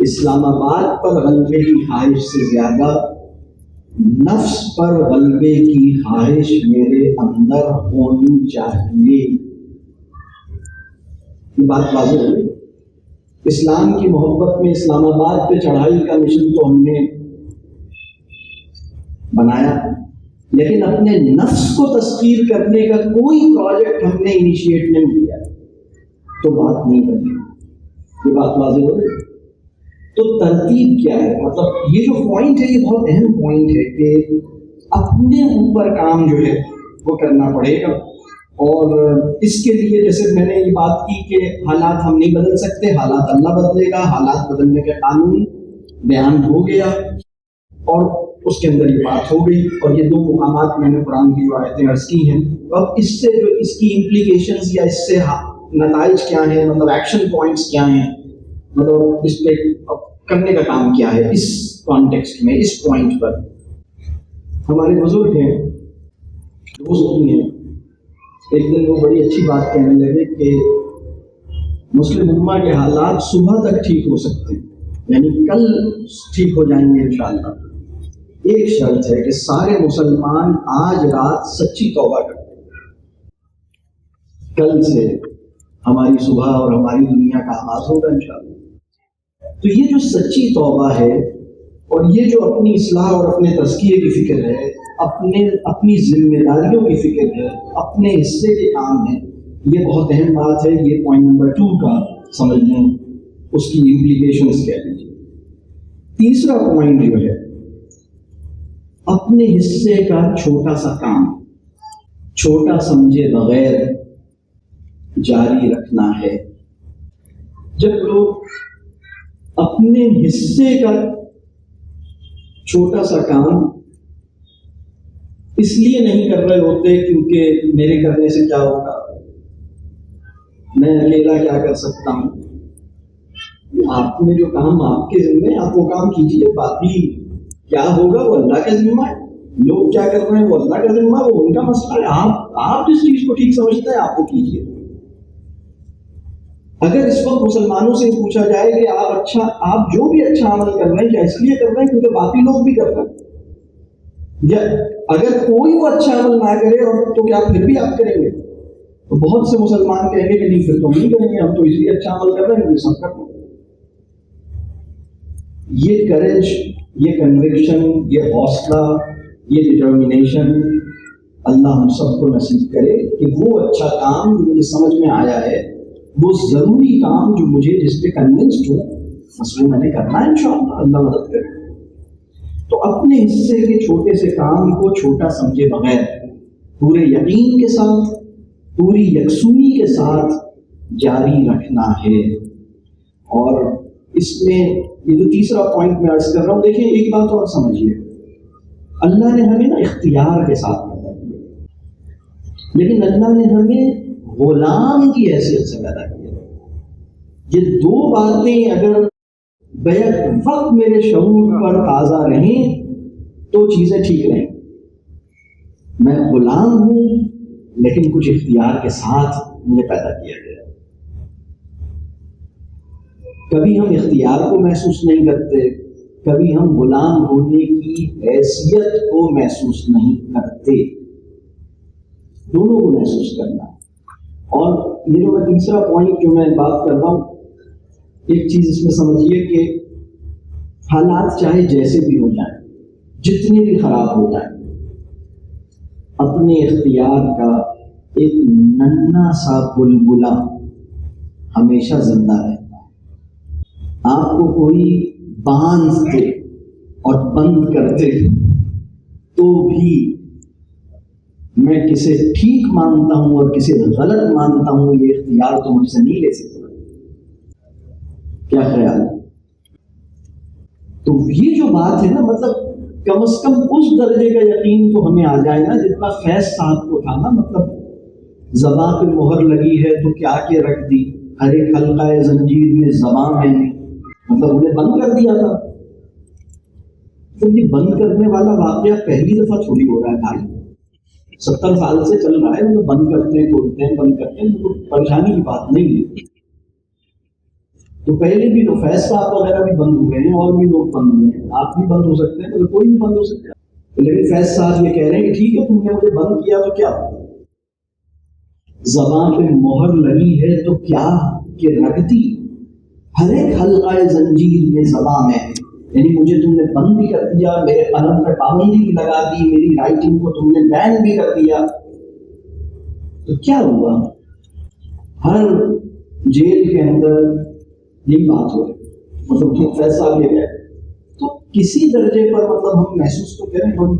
اسلام آباد پر غلبے کی خواہش سے زیادہ نفس پر غلبے کی خواہش میرے اندر ہونی چاہیے۔ یہ بات واضح ہوئی۔ اسلام کی محبت میں اسلام آباد پہ چڑھائی کا مشن تو ہم نے بنایا، لیکن اپنے نفس کو تسخیر کرنے کا کوئی پروجیکٹ ہم نے انیشیٹ نہیں کیا تو بات نہیں بنی۔ یہ بات واضح ہو رہی ہے۔ تو ترتیب کیا ہے؟ مطلب یہ جو پوائنٹ ہے یہ بہت اہم پوائنٹ ہے کہ اپنے اوپر کام جو ہے وہ کرنا پڑے گا، اور اس کے لیے جیسے میں نے یہ بات کی کہ حالات ہم نہیں بدل سکتے، حالات اللہ بدلے گا، حالات بدلنے کے قانون بیان ہو گیا اور اس کے اندر یہ بات ہو گئی، اور یہ دو مقامات میں نے قرآن کی جو آیتیں عرض کی ہیں، اب اس سے جو اس کی امپلیکیشنز یا اس سے نتائج کیا ہیں، مطلب ایکشن پوائنٹس کیا ہیں، مطلب اس پہ کرنے کا کام کیا ہے اس کانٹیکسٹ میں، اس پوائنٹ پر۔ ہمارے بزرگ ہیں دوست بھی ہیں، ایک دن وہ بڑی اچھی بات کہنے لگے کہ مسلم امہ کے حالات صبح تک ٹھیک ہو سکتے ہیں، یعنی کل ٹھیک ہو جائیں گے انشاءاللہ، ایک شرط ہے کہ سارے مسلمان آج رات سچی توبہ کریں، کل سے ہماری صبح اور ہماری دنیا کا آغاز ہوگا انشاءاللہ۔ تو یہ جو سچی توبہ ہے اور یہ جو اپنی اصلاح اور اپنے تزکیے کی فکر ہے، اپنی ذمہ داریوں کی فکر ہے، اپنے حصے کے کام ہے، یہ بہت اہم بات ہے۔ یہ پوائنٹ نمبر 2 کا سمجھ لیں، اس کی امپلیکیشنز کہہ لیجیے۔ تیسرا پوائنٹ جو ہے اپنے حصے کا چھوٹا سا کام چھوٹا سمجھے بغیر جاری رکھنا ہے۔ جب لوگ اپنے حصے کا چھوٹا سا کام اس لیے نہیں کر رہے ہوتے کیونکہ میرے کرنے سے کیا ہوگا، میں اکیلا کیا کر سکتا ہوں، آپ نے جو کام آپ کے ذمہ آپ وہ کام کیجیے، باقی کیا ہوگا وہ اللہ کا ذمہ ہے، لوگ کیا کر رہے ہیں وہ اللہ کا ذمہ ہے، وہ ان کا مسئلہ ہے، آپ جس چیز کو ٹھیک سمجھتے ہیں آپ وہ کیجیے۔ اگر اس وقت مسلمانوں سے پوچھا جائے کہ آپ جو بھی اچھا عمل کر رہے ہیں کیا اس لیے کر رہے ہیں کیونکہ باقی لوگ بھی کر رہے ہیں، یا اگر کوئی وہ اچھا عمل نہ کرے اور تو کیا پھر بھی آپ کریں گے؟ تو بہت سے مسلمان کہیں گے کہ نہیں پھر تو نہیں کریں گے، ہم تو اس لیے اچھا عمل کر رہے ہیں کیونکہ سب کر رہے ہیں۔ یہ کریج، یہ کنوکشن، یہ حوصلہ، یہ ڈٹرمنیشن اللہ ہم سب کو نصیب کرے کہ وہ اچھا کام جو مجھے سمجھ میں آیا ہے، وہ ضروری کام جو مجھے جس پہ کنونسڈ ہوں، بس وہ میں نے کرنا ہے انشاءاللہ، اللہ مدد کرے۔ تو اپنے حصے کے چھوٹے سے کام کو چھوٹا سمجھے بغیر پورے یقین کے ساتھ، پوری یکسوئی کے ساتھ جاری رکھنا ہے، اور اس میں یہ جو تیسرا پوائنٹ میں عرض کر رہا ہوں، دیکھیں ایک بات اور سمجھیے، اللہ نے ہمیں نا اختیار کے ساتھ پیدا کیا، لیکن اللہ نے ہمیں غلام کی حیثیت سے پیدا کیا۔ یہ دو باتیں اگر بیک وقت میرے شعور پر تازہ رہیں تو چیزیں ٹھیک رہیں۔ میں غلام ہوں لیکن کچھ اختیار کے ساتھ مجھے پیدا کیا گیا۔ کبھی ہم اختیار کو محسوس نہیں کرتے، کبھی ہم غلام ہونے کی حیثیت کو محسوس نہیں کرتے، دونوں کو محسوس کرنا۔ اور یہ جو میں تیسرا پوائنٹ جو میں بات کر رہا ہوں، ایک چیز اس میں سمجھیے کہ حالات چاہے جیسے بھی ہو جائیں، جتنے بھی خراب ہو جائیں، اپنے اختیار کا ایک ننھا سا بلبلا ہمیشہ زندہ رہتا ہے۔ آپ کو کوئی باندھتے اور بند کرتے تو بھی میں کسے ٹھیک مانتا ہوں اور کسے غلط مانتا ہوں، یہ اختیار تو مجھ سے نہیں لے سکتا۔ کیا خیال ہے؟ تو یہ جو بات ہے نا، مطلب کم از کم اس درجے کا یقین تو ہمیں آ جائے نا جتنا فیض صاحب کو تھا نا، مطلب زباں پہ مہر لگی ہے تو کیا کہ رکھ دی، ہر ایک حلقہ زنجیر میں زباں ہے نہیں، مطلب انہیں بند کر دیا تھا۔ تو یہ بند کرنے والا واقعہ پہلی دفعہ تھوڑی ہو رہا ہے بھائی، 70 سال سے چل رہا ہے، وہ بند کرتے ہیں کھولتے ہیں بند کرتے ہیں، تو پریشانی کی بات نہیں ہے۔ تو پہلے بھی تو فیض صاحب وغیرہ بھی بند ہوئے ہیں، اور بھی لوگ بند ہوئے ہیں، آپ بھی بند ہو سکتے ہیں، تو کوئی بھی بند ہو سکتا ہے۔ لیکن فیض صاحب یہ کہہ رہے ہیں کہ ٹھیک ہے تم نے مجھے بند کیا تو کیا، زبان پہ مہر لگی ہے تو کیا کہ رکھ دی، ہر ایک حلقہ زنجیر میں زباں میں، یعنی مجھے تم نے بند بھی کر دیا، میرے قلم پہ پابندی بھی لگا دی، میری رائٹنگ کو تم نے بین بھی کر دیا، تو کیا ہوا؟ ہر جیل کے اندر یہی بات ہو رہی، مطلب فیض صاحب یہ کہہ، تو کسی درجے پر مطلب ہم محسوس تو کریں ہم۔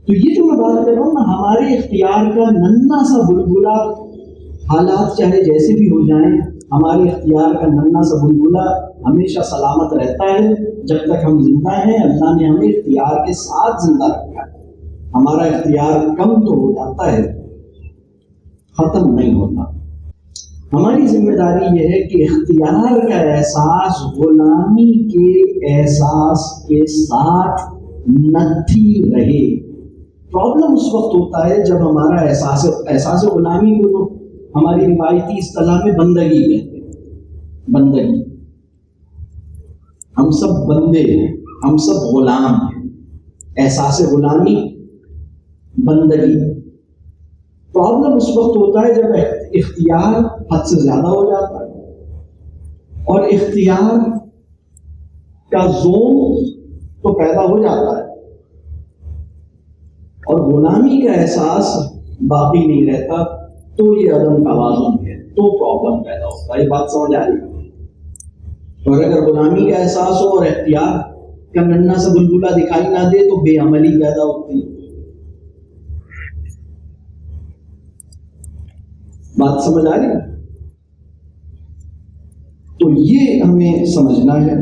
تو یہ جو میں بات کر رہا ہوں نا، ہمارے اختیار کا ننھا سا بلبلا، حالات چاہے جیسے بھی ہو جائیں، ہمارے اختیار کا ننھا سا بلبلا ہمیشہ سلامت رہتا ہے جب تک ہم زندہ ہیں۔ اللہ نے ہمیں اختیار کے ساتھ زندہ رکھا ہے۔ ہمارا اختیار کم تو ہو جاتا ہے، ختم نہیں ہوتا۔ ہماری ذمہ داری یہ ہے کہ اختیار کا احساس غلامی کے احساس کے ساتھ نتھی رہے۔ پرابلم اس وقت ہوتا ہے جب ہمارا احساس غلامی کو جو ہماری روایتی اصطلاح میں بندگی کہتے ہیں، بندگی، ہم سب بندے ہیں، ہم سب غلام ہیں، احساس غلامی، بندگی۔ پرابلم اس وقت ہوتا ہے جب اختیار حد سے زیادہ ہو جاتا ہے اور اختیار کا زوم تو پیدا ہو جاتا ہے اور غلامی کا احساس باقی نہیں رہتا، تو یہ عدم توازن ہے، تو پرابلم پیدا ہوتا ہے۔ یہ بات سمجھ آ رہی ہے؟ اور اگر غلامی کا احساس ہو اور اختیار کا ننھا سا بلبلا دکھائی نہ دے تو بے عملی پیدا ہوتی ہے۔ بات سمجھ آ رہی ہے؟ تو یہ ہمیں سمجھنا ہے۔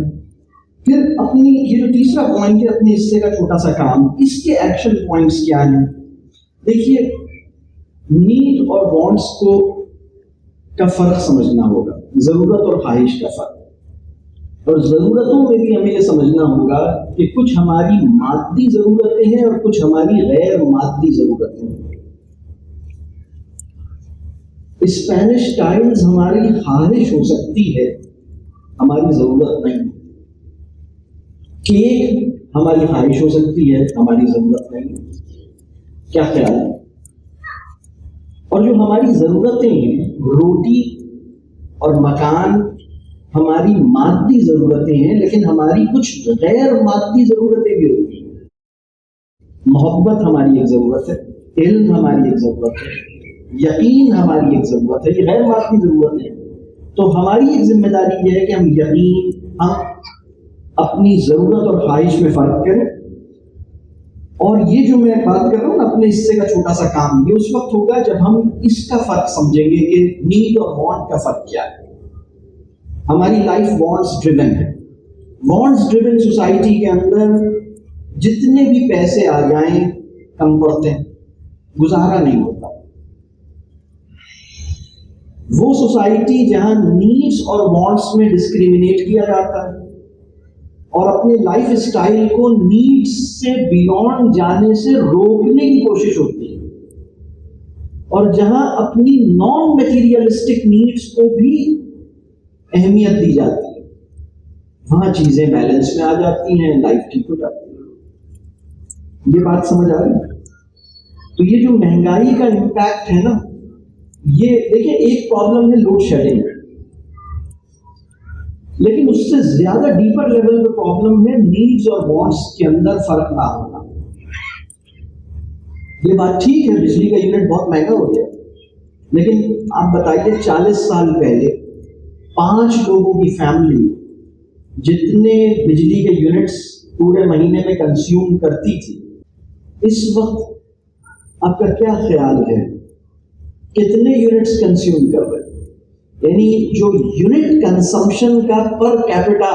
پھر اپنی یہ جو تیسرا پوائنٹ ہے، اپنے حصے کا چھوٹا سا کام، اس کے ایکشن پوائنٹس کیا ہیں؟ دیکھیے، نیڈ اور وانٹس کا فرق سمجھنا ہوگا، ضرورت اور خواہش کا فرق۔ اور ضرورتوں میں بھی ہمیں یہ سمجھنا ہوگا کہ کچھ ہماری مادی ضرورتیں ہیں اور کچھ ہماری غیر مادی ضرورتیں ہیں۔ اسپینش ٹائلز ہماری خواہش ہو سکتی ہے، ہماری ضرورت نہیں۔ کیک ہماری خواہش ہو سکتی ہے، ہماری ضرورت نہیں۔ کیا خیال ہے؟ اور جو ہماری ضرورتیں ہیں، روٹی اور مکان ہماری مادی ضرورتیں ہیں، لیکن ہماری کچھ غیر مادی ضرورتیں بھی ہوتی ہیں۔ محبت ہماری ایک ضرورت ہے، علم ہماری ایک ضرورت ہے، یقین ہماری ایک ضرورت ہے، یہ غیر مادی ضرورت ہے۔ تو ہماری ایک ذمہ داری یہ ہے کہ ہم یقین، ہم اپنی ضرورت اور خواہش میں فرق کریں۔ اور یہ جو میں بات کر رہا ہوں نا، اپنے حصے کا چھوٹا سا کام، یہ اس وقت ہوگا جب ہم اس کا فرق سمجھیں گے کہ نیڈ اور وانٹ کا فرق کیا ہے۔ ہماری لائف وانٹس ڈریون ہے، وانٹس ڈریون سوسائٹی کے اندر جتنے بھی پیسے آ جائیں کم پڑتے ہیں, گزارا نہیں ہوتا. وہ سوسائٹی جہاں نیڈس اور وانٹس میں ڈسکریمنیٹ کیا جاتا ہے اور اپنے لائف اسٹائل کو نیڈس سے بیونڈ جانے سے روکنے کی کوشش ہوتی ہے, اور جہاں اپنی نان میٹیریلسٹک نیڈس کو بھی اہمیت دی جاتی ہے, وہاں چیزیں بیلنس میں آ جاتی ہیں, لائف ٹھیک ہو جاتی ہے. یہ بات سمجھ آ رہی ہے؟ تو یہ جو مہنگائی کا امپیکٹ ہے نا, یہ دیکھیں ایک پرابلم ہے لوڈ شیڈنگ, لیکن اس سے زیادہ ڈیپر لیول پہ پرابلم ہے نیڈز اور وانٹس کے اندر فرق نہ ہونا. یہ بات ٹھیک ہے بجلی کا یونٹ بہت مہنگا ہو گیا, لیکن آپ بتائیے 40 سال پہلے 5 لوگوں کی فیملی جتنے بجلی کے یونٹس پورے مہینے میں کنزیوم کرتی تھی, اس وقت آپ کا کیا خیال ہے کتنے یونٹس کنزیوم کر رہے ہیں؟ یعنی جو یونٹ کنزمپشن کا پر کیپٹا,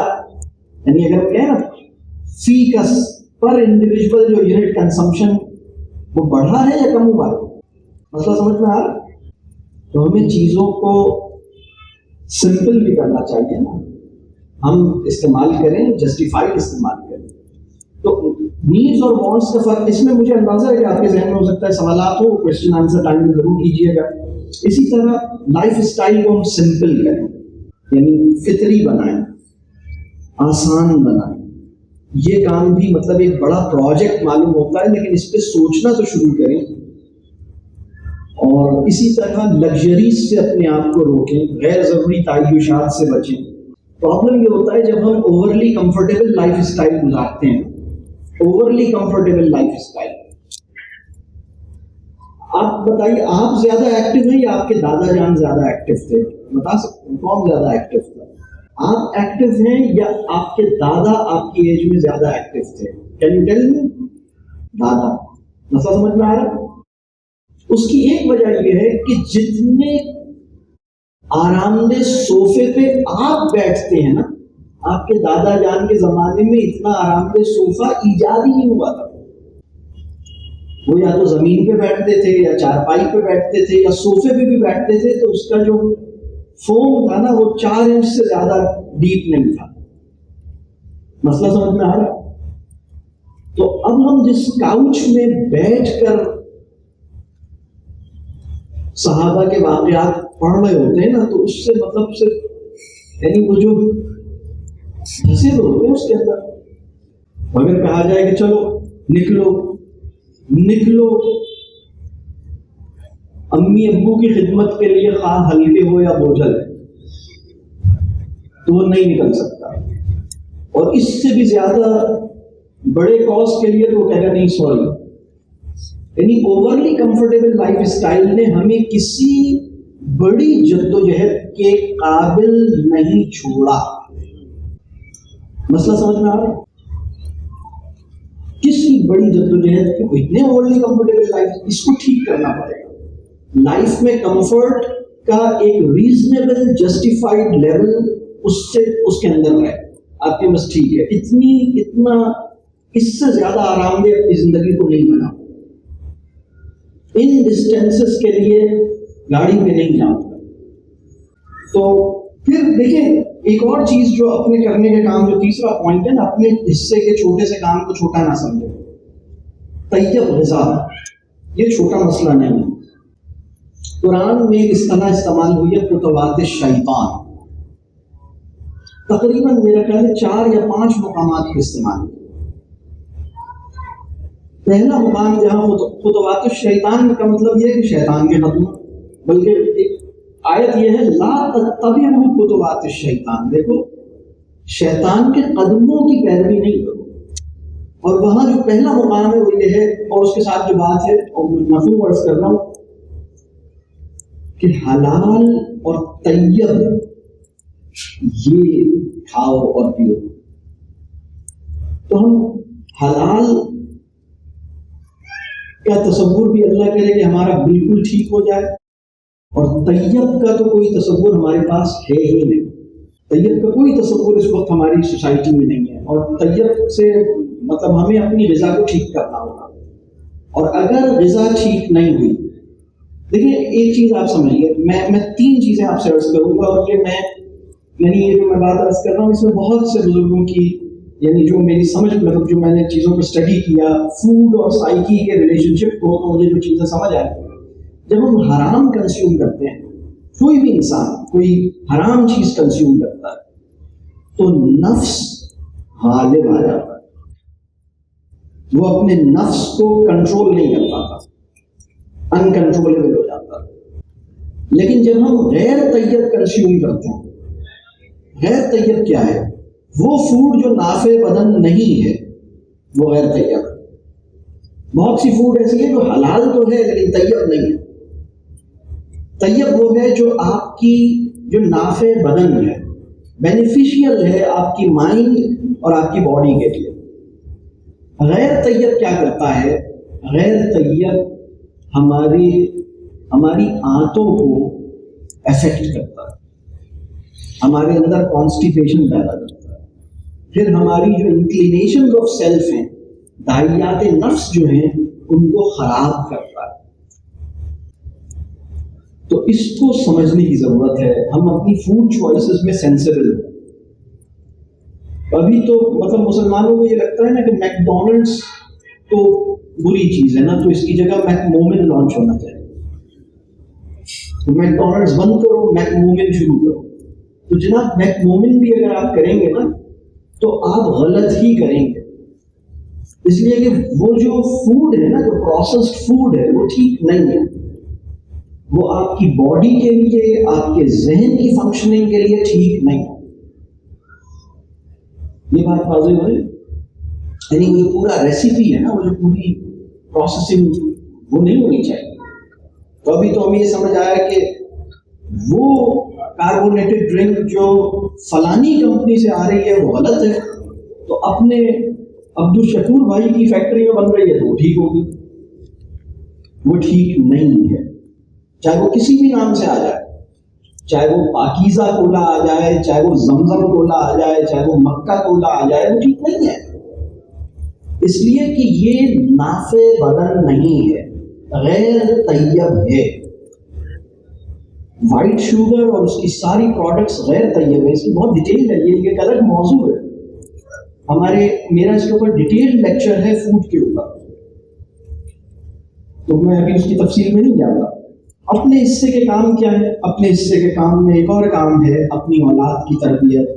یعنی اگر کہیں نا فی کس پر انڈیویجول جو یونٹ کنزمپشن وہ بڑھا ہے یا کم ہوا ہے؟ مسئلہ سمجھ میں آ رہا ہے؟ تو ہمیں چیزوں کو سمپل بھی کرنا چاہیے نا, ہم استعمال کریں, جسٹیفائڈ استعمال کریں. تو نیڈز اور وانٹس کا فرق, اس میں مجھے اندازہ ہے کہ آپ کے ذہن میں ہو سکتا ہے سوالات ہو, کوشچن آنسر ٹائم میں ضرور کیجیے گا. اسی طرح لائف اسٹائل کو ہم سمپل کریں, یعنی فطری بنائیں, آسان بنائیں. یہ کام بھی مطلب ایک بڑا پروجیکٹ معلوم ہوتا ہے, لیکن اس پہ سوچنا تو شروع کریں. اور اسی طرح لگژریز سے اپنے آپ کو روکیں, غیر ضروری تعیشات سے بچیں. پرابلم یہ ہوتا ہے جب ہم اوورلی کمفرٹیبل لائف اسٹائل گزارتے ہیں, اوورلی کمفرٹیبل لائف اسٹائل. آپ بتائیے آپ زیادہ ایکٹیو ہیں یا آپ کے دادا جان زیادہ ایکٹیو تھے؟ بتا سکتے ہیں کون زیادہ ایکٹیو تھا؟ آپ ایکٹیو ہیں یا آپ کے دادا آپ کی ایج میں زیادہ ایکٹیو تھے؟ Can you tell me? دادا. مسئلہ سمجھ میں آ رہا ہے؟ اس کی ایک وجہ یہ ہے کہ جتنے آرام دہ صوفے پہ آپ بیٹھتے ہیں نا, آپ کے دادا جان کے زمانے میں اتنا آرام دہ صوفہ ایجاد ہی نہیں ہوا تھا. وہ یا تو زمین پہ بیٹھتے تھے یا چارپائی پہ بیٹھتے تھے یا صوفے پہ بھی بیٹھتے تھے, تو اس کا جو فوم تھا نا وہ 4 انچ سے زیادہ ڈیپ نہیں تھا. مسئلہ سمجھ میں آ رہا؟ تو اب ہم جس کاؤچ میں بیٹھ کر صحابہ کے واقعات پڑھ رہے ہوتے ہیں نا, تو اس سے مطلب صرف یعنی وہ جو دھسے ہوتے ہیں اس کے اندر, اگر کہا جائے کہ چلو نکلو امی ابو کی خدمت کے لیے, خواہ ہلکے ہو یا بوجھل, تو وہ نہیں نکل سکتا. اور اس سے بھی زیادہ بڑے کاز کے لیے تو وہ کہے گا نہیں سوری. یعنی اوورلی کمفرٹیبل لائف اسٹائل نے ہمیں کسی بڑی جدوجہد کے قابل نہیں چھوڑا. مسئلہ سمجھ میں آ رہا ہے؟ کس کی بڑی جدوجہد کہ اتنے اوورلی کمفرٹیبل لائف, اس کو ٹھیک کرنا پڑے گا. لائف میں کمفرٹ کا ایک ریزنیبل جسٹیفائڈ لیول اس کے اندر ہے آپ کے بس ٹھیک ہے, اتنا اس سے زیادہ آرام دہ اپنی زندگی کو نہیں بنا. ان ڈسٹینسز کے لیے گاڑی پہ نہیں جاؤں گا. تو پھر دیکھیں ایک اور چیز جو اپنے کرنے کے کام, جو تیسرا پوائنٹ ہے نا, اپنے حصے کے چھوٹے سے کام کو چھوٹا نہ سمجھے. طیب غذا یہ چھوٹا مسئلہ نہیں ہے. قرآن میں اس طرح استعمال ہوئی ہے خطوات الشیطان, تقریباً میرا خیال ہے 4 یا 5 مقامات پہ استعمال ہوئی. پہلا مقام جہاں خطوات الشیطان کا مطلب یہ ہے کہ شیطان کے قدم, بلکہ ایک آیت یہ ہے لا تتبعوا خطوات الشیطان, دیکھو شیطان کے قدموں کی پیروی نہیں کرو. اور وہاں جو پہلا مقام ہے وہ یہ ہے, اور اس کے ساتھ جو بات ہے اور مفہوم عرض کر رہا ہوں کہ حلال اور طیب یہ کھاؤ اور پیو. تو ہم حلال کا تصور بھی اللہ کرے کہ ہمارا بالکل ٹھیک ہو جائے, اور طیب کا تو کوئی تصور ہمارے پاس ہے ہی نہیں. طیب کا کوئی تصور اس وقت ہماری سوسائٹی میں نہیں ہے، اور طیب سے مطلب ہمیں اپنی غذا کو ٹھیک کرنا ہوگا. اور اگر غذا ٹھیک نہیں ہوئی، دیکھیں ایک چیز آپ سمجھیے، میں 3 چیزیں آپ سے عرض کروں گا، اور یہ جو میں بات عرض کر رہا ہوں اس میں بہت سے بزرگوں کی یعنی جو میری سمجھ مطلب جو میں نے چیزوں کو اسٹڈی کیا فوڈ اور سائیکی کے ریلیشن شپ کو، تو مجھے جو چیزیں سمجھ آئی، جب ہم حرام کنزیوم کرتے ہیں، کوئی بھی انسان کوئی حرام چیز کنزیوم کرتا ہے تو نفس غالب آ جاتا ہے، وہ اپنے نفس کو کنٹرول نہیں کر پاتا، انکنٹرولبل ہو جاتا ہے. لیکن جب ہم غیر طیب کنزیوم کرتے ہیں، غیر طیب کیا ہے؟ وہ فوڈ جو نافع بدن نہیں ہے وہ غیر طیب ہے. بہت سی فوڈ ایسی ہے جو حلال تو ہے لیکن طیب نہیں ہے. طیب وہ ہے جو آپ کی جو نافع بدن ہے، بینیفیشیل ہے آپ کی مائنڈ اور آپ کی باڈی کے لیے. غیر طیب کیا کرتا ہے؟ غیر طیب ہماری آنتوں کو افیکٹ کرتا ہے، ہمارے اندر کانسٹیپیشن پیدا کرتا ہے، پھر ہماری جو انکلینیشن آف سیلف ہیں، داعیات نفس جو ہیں، ان کو خراب کرتا ہے. تو اس کو سمجھنے کی ضرورت ہے. ہم اپنی فوڈ چوائسز میں سینسیبل ہیں. ابھی تو مطلب مسلمانوں کو یہ لگتا ہے نا کہ میک ڈونلڈس تو بری چیز ہے نا، تو اس کی جگہ میک مومن لانچ ہونا چاہیے. تو میک ڈونلڈس بند کرو، میک مومن شروع کرو. تو جناب میک مومن بھی اگر آپ کریں گے نا تو آپ غلط ہی کریں گے، اس لیے کہ وہ جو فوڈ ہے نا، جو پروسیسڈ فوڈ ہے، وہ ٹھیک نہیں ہے. وہ آپ کی باڈی کے لیے، آپ کے ذہن کی فنکشننگ کے لیے ٹھیک نہیں ہے. یہ بات واضح ہو رہی ہے؟ یعنی وہ پورا ریسیپی ہے نا، وہ جو پوری پروسیسنگ وہ نہیں ہونی چاہیے. تو ابھی تو ہمیں یہ سمجھ آیا کہ وہ کاربونیٹڈ ڈرنک جو فلانی کمپنی سے آ رہی ہے وہ غلط ہے، تو اپنے عبدالشکور بھائی کی فیکٹری میں بن رہی ہے تو وہ ٹھیک ہوگی. وہ ٹھیک نہیں ہے، چاہے وہ کسی بھی نام سے آ جائے، چاہے وہ پاکیزہ کولا آ جائے، چاہے وہ زمزم کولا آ جائے، چاہے وہ مکہ کولا آ جائے، وہ ٹھیک نہیں ہے. اس لیے کہ یہ نافع بدن نہیں ہے، غیر طیب ہے. وائٹ شوگر اور اس کی ساری پروڈکٹس غیر طیب ہے. اس کی بہت ڈیٹیل ہے، یہ ایک الگ موضوع ہے. میرا اس کے اوپر ڈیٹیل لیکچر ہے فوڈ کے اوپر، تو میں ابھی اس کی تفصیل میں نہیں جاتا. اپنے حصے کے کام کیا ہے؟ اپنے حصے کے کام میں ایک اور کام ہے اپنی اولاد کی تربیت،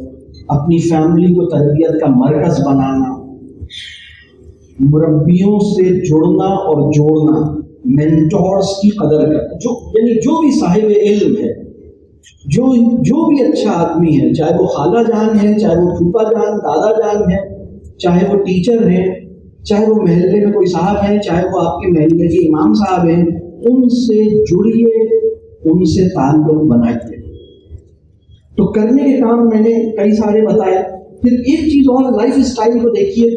اپنی فیملی کو تربیت کا مرکز بنانا، مربیوں سے جڑنا اور جوڑنا، مینٹورز کی قدر کرنا. یعنی جو بھی صاحب علم ہے، جو بھی اچھا آدمی ہے، چاہے وہ خالہ جان ہے، چاہے وہ پھوپھا جان، دادا جان ہے، چاہے وہ ٹیچر ہیں، چاہے وہ محلے میں کوئی صاحب ہیں، چاہے وہ آپ کے محلے کے امام صاحب ہیں، ان سے جڑیے، ان سے تعلق بنائیے. تو کرنے کے کام میں نے کئی سارے بتائے. پھر ایک چیز اور، لائف اسٹائل کو دیکھیے.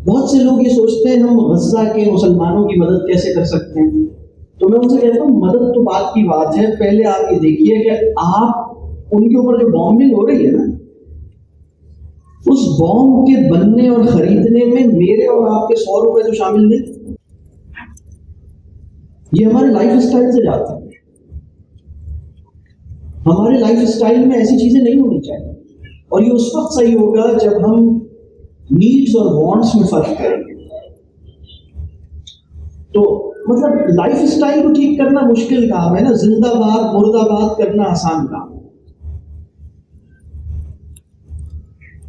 بہت سے لوگ یہ سوچتے ہیں ہم غزہ کے مسلمانوں کی مدد کیسے کر سکتے ہیں. تو میں ان سے کہتا ہوں مدد تو بات کی بات ہے، پہلے آپ یہ دیکھیے کہ آپ ان کے اوپر جو بامبنگ ہو رہی ہے نا، اس بام کے بننے اور خریدنے میں میرے اور آپ کے 100 روپے تو شامل نہیں. یہ ہمارے لائف اسٹائل سے جاتا ہے. ہمارے لائف اسٹائل میں ایسی چیزیں نہیں ہونی چاہیے. اور یہ اس وقت صحیح ہوگا جب ہم نیڈز اور وانٹس میں فرق کریں گے. تو مطلب لائف اسٹائل کو ٹھیک کرنا مشکل کام ہے نا، زندہ باد مردہ باد کرنا آسان کام ہے.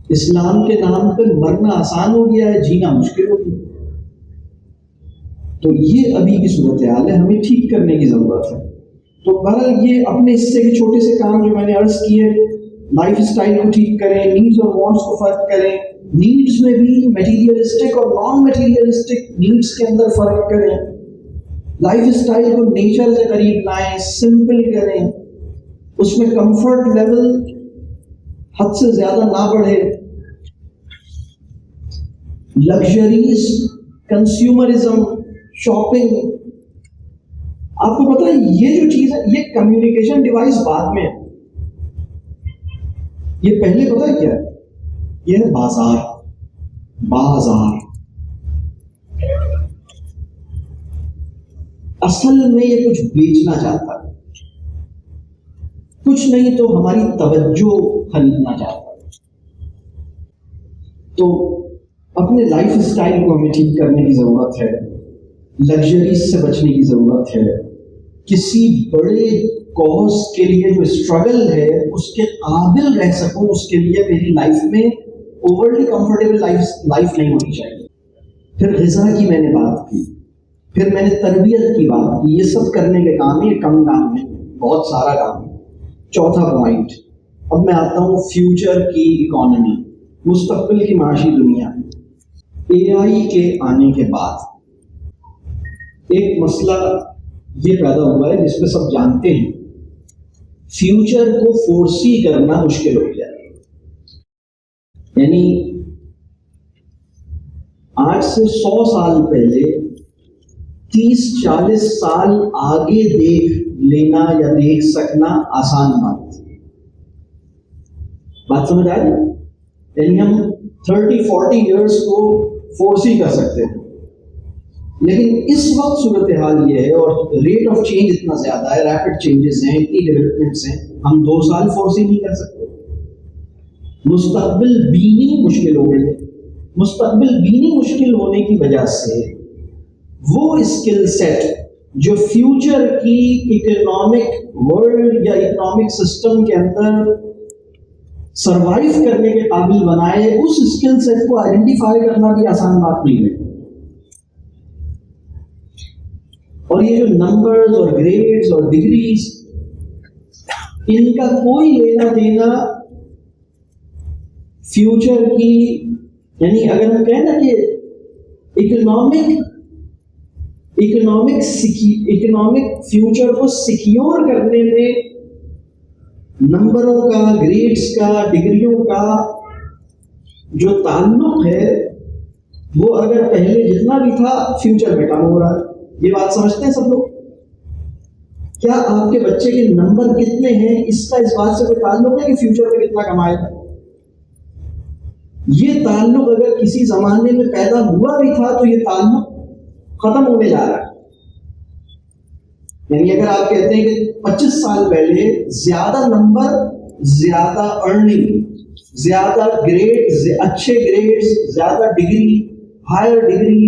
اسلام کے نام پہ مرنا آسان ہو گیا ہے، جینا مشکل ہو گیا. تو یہ ابھی کی صورتحال ہے، ہمیں ٹھیک کرنے کی ضرورت ہے. تو بہرحال یہ اپنے حصے کے چھوٹے سے کام جو میں نے عرض کیے، لائف اسٹائل کو ٹھیک کریں، نیڈز اور وانٹس کو فرق کریں. نیڈز میں بھی میٹیریلسٹک اور نان میٹیریلسٹک نیڈز کے اندر فرق کریں. لائف اسٹائل کو نیچر سے قریب لائیں، سمپل کریں، اس میں کمفرٹ لیول حد سے زیادہ نہ بڑھے. Luxuries, consumerism, shopping. آپ کو پتہ ہے یہ جو چیز ہے، یہ کمیونیکیشن ڈیوائس بعد میں ہے. یہ پہلے پتہ ہے کیا ہے؟ یہ ہے بازار. اصل میں یہ کچھ بیچنا چاہتا ہے, کچھ نہیں تو ہماری توجہ خریدنا چاہتا ہے. تو اپنے لائف اسٹائل کو ہمیں ٹھیک کرنے کی ضرورت ہے, لگژریز سے بچنے کی ضرورت ہے. کسی بڑے کاز کے لیے جو اسٹرگل ہے اس کے قابل رہ سکوں, اس کے لیے میری لائف میں اوورلی کمفرٹیبل لائف نہیں ہونی چاہیے. پھر غذا کی میں نے بات کی, پھر میں نے تربیت کی بات کی. یہ سب کرنے کے کام ہے, یہ کم کام ہے, بہت سارا کام ہے. چوتھا پوائنٹ, اب میں آتا ہوں فیوچر کی اکانومی, مستقبل کی معاشی دنیا. AI کے آنے کے بعد ایک مسئلہ یہ پیدا ہوا ہے جس پہ سب جانتے ہیں, فیوچر کو فورسی کرنا مشکل ہو گیا ہے. یعنی آج سے 100 سال پہلے 30-40 سال آگے دیکھ لینا یا دیکھ سکنا آسان بات تھی. بات سمجھ آ رہی؟ یعنی ہم 30-40 ایئرس کو فورسی کر سکتے ہیں, لیکن اس وقت صورتحال یہ ہے اور ریٹ آف چینج اتنا زیادہ ہے, ریپڈ چینجز ہیں, اتنی ڈیولپمنٹس ہیں, ہم 2 سال فورسی نہیں کر سکتے. مستقبل بینی مشکل ہو گئی ہے. مستقبل بینی مشکل ہونے کی وجہ سے وہ اسکل سیٹ جو فیوچر کی اکنامک ورلڈ یا اکنامک سسٹم کے اندر سروائیو کرنے کے قابل بنائے, اس اسکل سیٹ کو آئیڈینٹیفائی کرنا بھی آسان بات نہیں ہے. اور یہ جو نمبرز اور گریڈز اور ڈگریز, ان کا کوئی لینا دینا فیوچر کی, یعنی اگر ہم کہیں نا کہ اکنامک فیوچر کو سیکیور کرنے میں نمبروں کا, گریڈز کا, ڈگریوں کا جو تعلق ہے وہ اگر پہلے جتنا بھی تھا فیوچر میں کم ہو رہا ہے. یہ بات سمجھتے ہیں سب لوگ؟ کیا آپ کے بچے کے نمبر کتنے ہیں اس کا اس بات سے کوئی تعلق ہے کہ فیوچر میں کتنا کمائے گا؟ یہ تعلق اگر کسی زمانے میں پیدا ہوا بھی تھا تو یہ تعلق ختم ہونے جا رہا ہے. یعنی اگر آپ کہتے ہیں کہ 25 سال پہلے زیادہ نمبر, زیادہ ارننگ, زیادہ گریڈ, اچھے گریڈز, زیادہ degree, higher degree,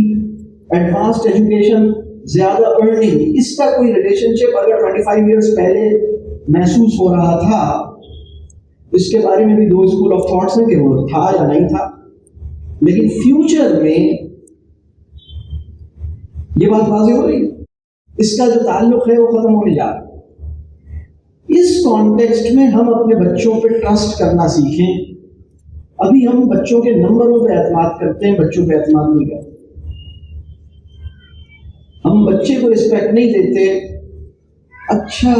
advanced education, زیادہ ارننگ, اس کا کوئی ریلیشن شپ اگر 25 ایئرس پہلے محسوس ہو رہا تھا, اس کے بارے میں بھی 2 اسکول آف تھاٹس ہیں کہ وہ تھا یا نہیں تھا. لیکن فیوچر میں یہ بات واضح ہو رہی ہے, اس کا جو تعلق ہے وہ ختم ہونے جا رہا ہے. اس کانٹیکسٹ میں ہم اپنے بچوں پہ ٹرسٹ کرنا سیکھیں. ابھی ہم بچوں کے نمبروں پہ اعتماد کرتے ہیں, بچوں پہ اعتماد نہیں کرتے. ہم بچے کو رسپیکٹ نہیں دیتے. اچھا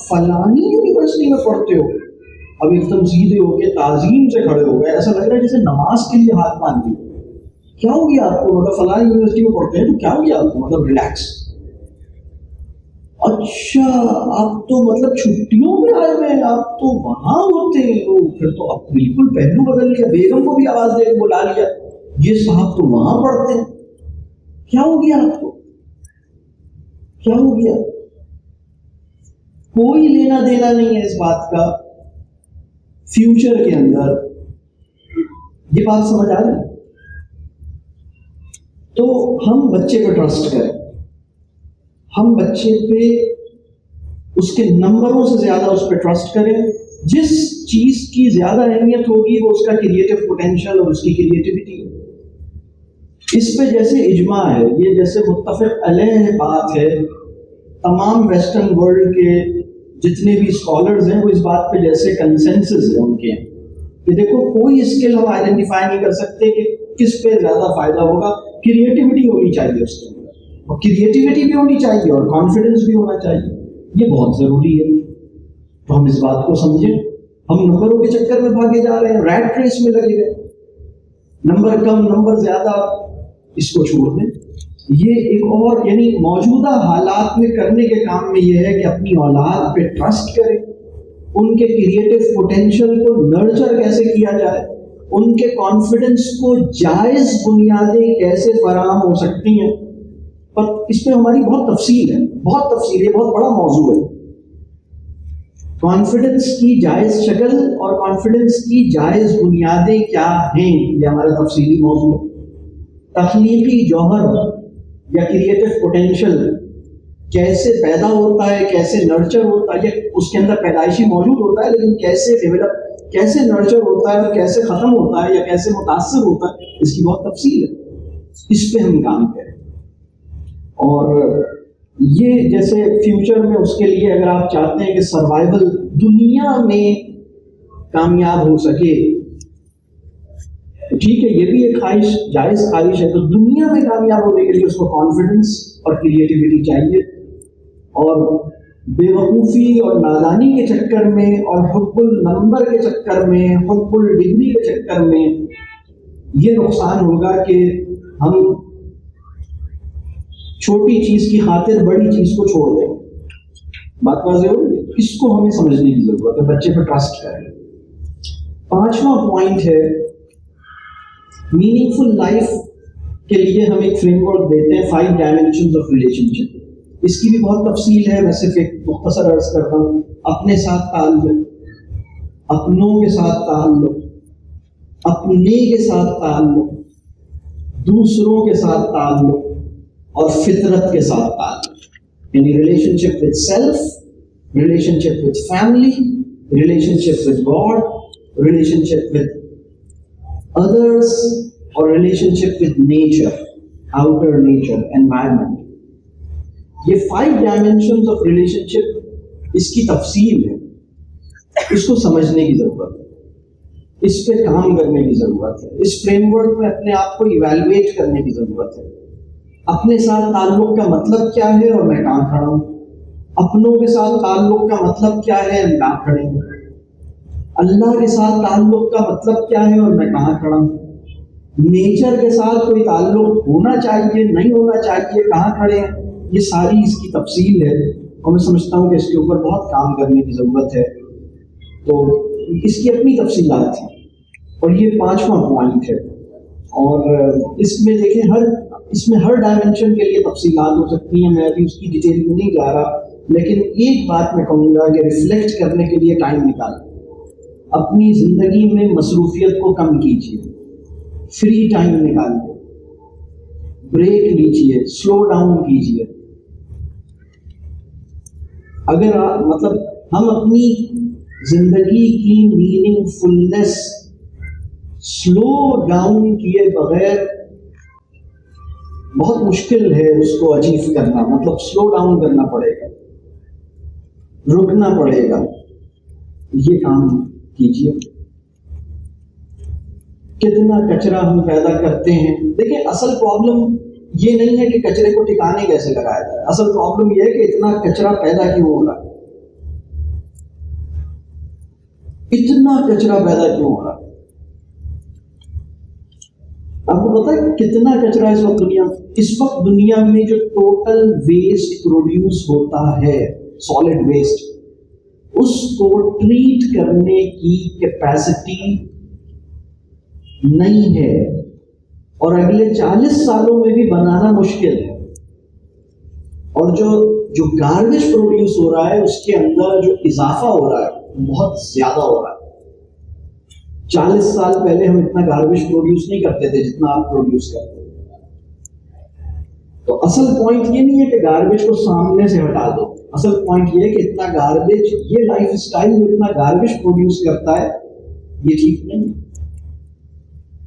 فلانی یونیورسٹی میں پڑھتے ہو, اب ایک دم سیدھے ہو کے تعظیم سے کھڑے ہو گئے, ایسا لگ رہا ہے جیسے نماز کے لیے ہاتھ باندھ دیے. کیا ہو گیا آپ کو؟ مطلب فلانی یونیورسٹی میں پڑھتے ہیں تو کیا ہو گیا آپ کو؟ مطلب ریلیکس. اچھا آپ تو مطلب چھٹیوں میں آئے ہوئے ہیں, آپ تو وہاں ہوتے ہیں. پھر تو اب بالکل پہلو بدل لیا, بیگم کو بھی آواز دے کے بلا لیا, یہ صاحب تو وہاں پڑھتے ہیں. کیا ہو گیا آپ کو؟ کیا ہو گیا؟ کوئی لینا دینا نہیں ہے اس بات کا فیوچر کے اندر. یہ بات سمجھ آ رہی؟ تو ہم بچے پہ ٹرسٹ کریں, ہم بچے پہ اس کے نمبروں سے زیادہ اس پہ ٹرسٹ کریں. جس چیز کی زیادہ اہمیت ہوگی وہ اس کا کریٹو پوٹینشیل اور اس کی کریٹیوٹی ہے. اس پہ جیسے اجماع ہے, یہ جیسے متفق علیہ بات ہے, تمام ویسٹرن ورلڈ کے جتنے بھی اسکالرز ہیں وہ اس بات پہ جیسے کنسنسس ہے ان کے کہ دیکھو کوئی اسکل ہم آئیڈینٹیفائی نہیں کر سکتے کہ کس پہ زیادہ فائدہ ہوگا. کریٹیوٹی ہونی چاہیے اس کے اندر, اور کریٹیوٹی بھی ہونی چاہیے اور کانفیڈنس بھی ہونا چاہیے. یہ بہت ضروری ہے. تو ہم اس بات کو سمجھیں. ہم نمبروں کے چکر میں بھاگے جا رہے ہیں, ریٹ ریس میں لگے گئے, نمبر کم نمبر زیادہ, اس کو چھوڑ دیں. یہ ایک اور یعنی موجودہ حالات میں کرنے کے کام میں یہ ہے کہ اپنی اولاد پہ ٹرسٹ کریں, ان کے کریٹو پوٹینشیل کو نرچر کیسے کیا جائے, ان کے کانفیڈنس کو جائز بنیادیں کیسے فراہم ہو سکتی ہیں. پر اس پہ ہماری بہت تفصیل ہے, بہت بڑا موضوع ہے. کانفیڈنس کی جائز شکل اور کانفیڈنس کی جائز بنیادیں کیا ہیں, یہ ہمارا تفصیلی موضوع ہے. تخلیقی جوہر یا کریٹو پوٹینشیل کیسے پیدا ہوتا ہے, کیسے نرچر ہوتا ہے, یا اس کے اندر پیدائشی موجود ہوتا ہے, لیکن کیسے ڈیولپ, کیسے نرچر ہوتا ہے اور کیسے ختم ہوتا ہے یا کیسے متاثر ہوتا ہے, اس کی بہت تفصیل ہے. اس پہ ہم کام کریں. اور یہ جیسے فیوچر میں اس کے لیے اگر آپ چاہتے ہیں کہ سروائیول دنیا میں کامیاب ہو سکے, ٹھیک ہے, یہ بھی ایک خواہش, جائز خواہش ہے, تو دنیا میں کامیاب ہونے کے لیے اس کو کانفیڈنس اور کریٹیوٹی چاہیے. اور بے وقوفی اور نادانی کے چکر میں اور حب النمبر کے چکر میں, حب الڈگری کے چکر میں یہ نقصان ہوگا کہ ہم چھوٹی چیز کی خاطر بڑی چیز کو چھوڑ دیں. بات واضح ہوگی, اس کو ہمیں سمجھنے کی ضرورت ہے, بچے پہ ٹرسٹ کریں. 5واں پوائنٹ ہے, میننگ فل لائف کے لیے ہم ایک فریم ورک دیتے ہیں, 5 ڈائمینشنز آف ریلیشن شپ. اس کی بھی بہت تفصیل ہے, میں صرف ایک مختصر عرض کرتا ہوں. اپنے ساتھ تعلق, اپنوں کے ساتھ تعلق, اپنے کے ساتھ تعلق, دوسروں کے ساتھ تعلق اور فطرت کے ساتھ تعلق. یعنی relation ship with self, relation ship with family, relation ship with God, relation ship with others, اور relation ship with nature, outer nature, environment. یہ 5 ڈائمینشنز آف ریلیشن شپ, اس کی تفصیل ہے, اس کو سمجھنے کی ضرورت ہے, اس پہ کام کرنے کی ضرورت ہے, اس فریم ورک میں اپنے آپ کو ایویلویٹ کرنے کی ضرورت ہے. اپنے ساتھ تعلق کا مطلب کیا ہے اور میں کہاں کھڑا ہوں, اپنوں کے ساتھ تعلق کا مطلب کیا ہے, ہم کہاں کھڑے ہیں, اللہ کے ساتھ تعلق کا مطلب کیا ہے اور میں کہاں کھڑا ہوں, نیچر کے ساتھ کوئی تعلق ہونا چاہیے, نہیں ہونا چاہیے, کہاں کھڑے ہیں. یہ ساری اس کی تفصیل ہے, اور میں سمجھتا ہوں کہ اس کے اوپر بہت کام کرنے کی ضرورت ہے. تو اس کی اپنی تفصیلات ہیں, اور یہ 5واں پوائنٹ ہے. اور اس میں دیکھیں, اس میں ہر ڈائمینشن کے لیے تفصیلات ہو سکتی ہیں, میں ابھی اس کی ڈیٹیل میں نہیں جا رہا, لیکن ایک بات میں کہوں گا کہ ریفلیکٹ کرنے کے لیے ٹائم نکالیں. اپنی زندگی میں مصروفیت کو کم کیجیے, فری ٹائم نکالیے, بریک لیجیے, سلو ڈاؤن کیجیے. اگر مطلب ہم اپنی زندگی کی میننگ فلنس سلو ڈاؤن کیے بغیر, بہت مشکل ہے اس کو اچیو کرنا. مطلب سلو ڈاؤن کرنا پڑے گا, رکنا پڑے گا. یہ کام کیجیے. کتنا کچرا ہم پیدا کرتے ہیں. دیکھیں, اصل پرابلم یہ نہیں ہے کہ کچرے کو ٹھکانے کیسے لگایا جائے, اصل پرابلم یہ ہے کہ اتنا کچرا پیدا کیوں ہو رہا ہے, اتنا کچرا پیدا کیوں ہو رہا ہے. آپ کو پتا ہے کتنا کچرا اس وقت دنیا میں جو ٹوٹل ویسٹ پروڈیوس ہوتا ہے, سالڈ ویسٹ, اس کو ٹریٹ کرنے کی کیپیسٹی نہیں ہے, اور اگلے 40 سالوں میں بھی بنانا مشکل ہے. اور جو گاربیج پروڈیوس ہو رہا ہے, اس کے اندر جو اضافہ ہو رہا ہے بہت زیادہ ہو رہا ہے. 40 سال پہلے ہم اتنا گاربیج پروڈیوس نہیں کرتے تھے جتنا آپ پروڈیوس کرتے ہیں. تو اصل پوائنٹ یہ نہیں ہے کہ گاربیج کو سامنے سے ہٹا دو, اصل پوائنٹ یہ ہے کہ اتنا گاربیج, یہ لائف اسٹائل جو اتنا گاربیج پروڈیوس کرتا ہے, یہ ٹھیک نہیں.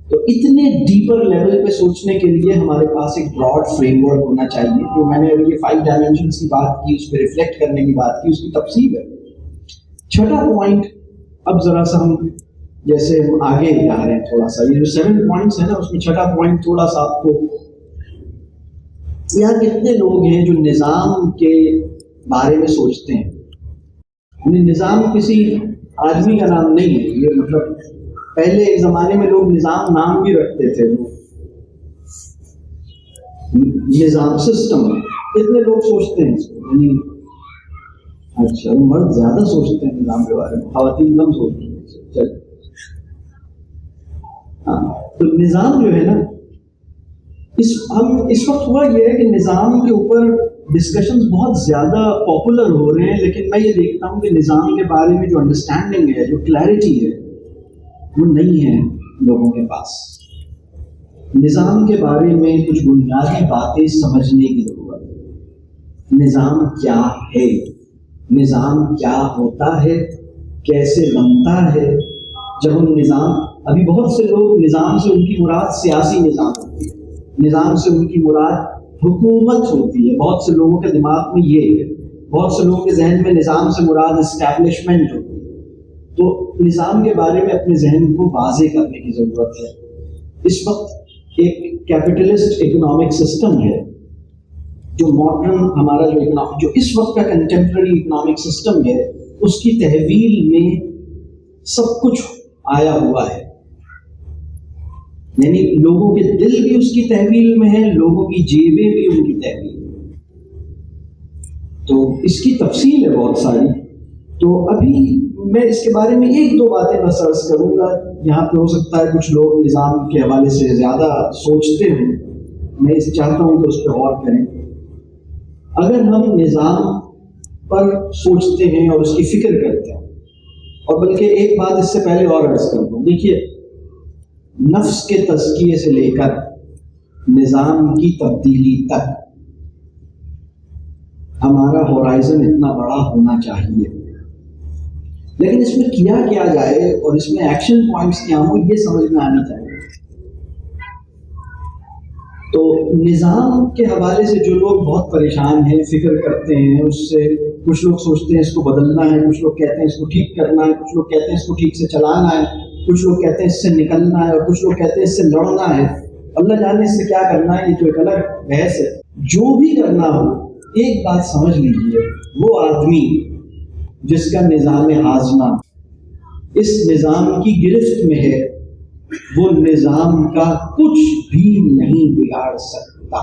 تو اتنے ڈیپر لیول پہ سوچنے کے لیے ہمارے پاس ایک براڈ فریم ورک ہونا چاہیے. جو میں نے ابھی یہ 5 ڈائمینشنس کی بات کی, اس پہ ریفلیکٹ کرنے کی بات کی, اس کی تفصیل ہے. 6واں پوائنٹ, اب ذرا سا ہم جیسے ہم آگے جا رہے ہیں تھوڑا سا, یہ جو 7 پوائنٹس ہیں نا, اس میں 6واں پوائنٹ تھوڑا سا آپ کو, یہاں کتنے لوگ ہیں جو نظام کے بارے میں سوچتے ہیں. نظام کسی آدمی کا نام نہیں ہے, یہ مطلب پہلے ایک زمانے میں لوگ نظام نام بھی رکھتے تھے. نظام, سسٹم, کتنے لوگ سوچتے ہیں اس کو. یعنی اچھا مرد زیادہ سوچتے ہیں نظام کے بارے میں, خواتین کم سوچتی ہیں. چل ہاں, تو نظام جو ہے نا, اس وقت ہوا یہ ہے کہ نظام کے اوپر ڈسکشنز بہت زیادہ پاپولر ہو رہے ہیں, لیکن میں یہ دیکھتا ہوں کہ نظام کے بارے میں جو انڈرسٹینڈنگ ہے, جو کلیئرٹی ہے, وہ نہیں ہے لوگوں کے پاس. نظام کے بارے میں کچھ بنیادی باتیں سمجھنے کی ضرورت ہے. نظام کیا ہے, نظام کیا ہوتا ہے, کیسے بنتا ہے. جب ہم نظام, ابھی بہت سے لوگ نظام سے ان کی مراد سیاسی نظام ہوتی ہے, نظام سے ان کی مراد حکومت ہوتی ہے. بہت سے لوگوں کے دماغ میں یہ ہے, بہت سے لوگوں کے ذہن میں نظام سے مراد اسٹیبلشمنٹ ہوتی ہے. تو نظام کے بارے میں اپنے ذہن کو واضح کرنے کی ضرورت ہے. اس وقت ایک کیپٹلسٹ اکنامک سسٹم ہے, جو ماڈرن ہمارا جو اس وقت کا کنٹمپرری اکنامک سسٹم ہے, اس کی تحویل میں سب کچھ آیا ہوا ہے. یعنی لوگوں کے دل بھی اس کی تحویل میں ہیں, لوگوں کی جیبیں بھی ان کی تحویل میں. تو اس کی تفصیل ہے بہت ساری. تو ابھی میں اس کے بارے میں ایک دو باتیں بس عرض کروں گا. یہاں پہ ہو سکتا ہے کچھ لوگ نظام کے حوالے سے زیادہ سوچتے ہوں, میں چاہتا ہوں کہ اس پہ غور کریں. اگر ہم نظام پر سوچتے ہیں اور اس کی فکر کرتے ہیں, اور بلکہ ایک بات اس سے پہلے اور عرض کر دوں, دیکھیے نفس کے تزکیے سے لے کر نظام کی تبدیلی تک ہمارا ہورائزن اتنا بڑا ہونا چاہیے, لیکن اس میں کیا جائے اور اس میں ایکشن پوائنٹس کیا ہوں, یہ سمجھ میں آنی چاہیے. تو نظام کے حوالے سے جو لوگ بہت پریشان ہیں, فکر کرتے ہیں اس سے, کچھ لوگ سوچتے ہیں اس کو بدلنا ہے, کچھ لوگ کہتے ہیں اس کو ٹھیک کرنا ہے, کچھ لوگ کہتے ہیں اس کو ٹھیک سے چلانا ہے, کچھ لوگ کہتے ہیں اس سے نکلنا ہے, اور کچھ لوگ کہتے ہیں اس سے لڑنا ہے. اللہ جانے اس سے کیا کرنا ہے, یہ تو ایک الگ بحث ہے. جو بھی کرنا ہو, ایک بات سمجھ لیجیے, وہ آدمی جس کا نظام ہاضمہ اس نظام کی گرفت میں ہے, وہ نظام کا کچھ بھی نہیں بگاڑ سکتا.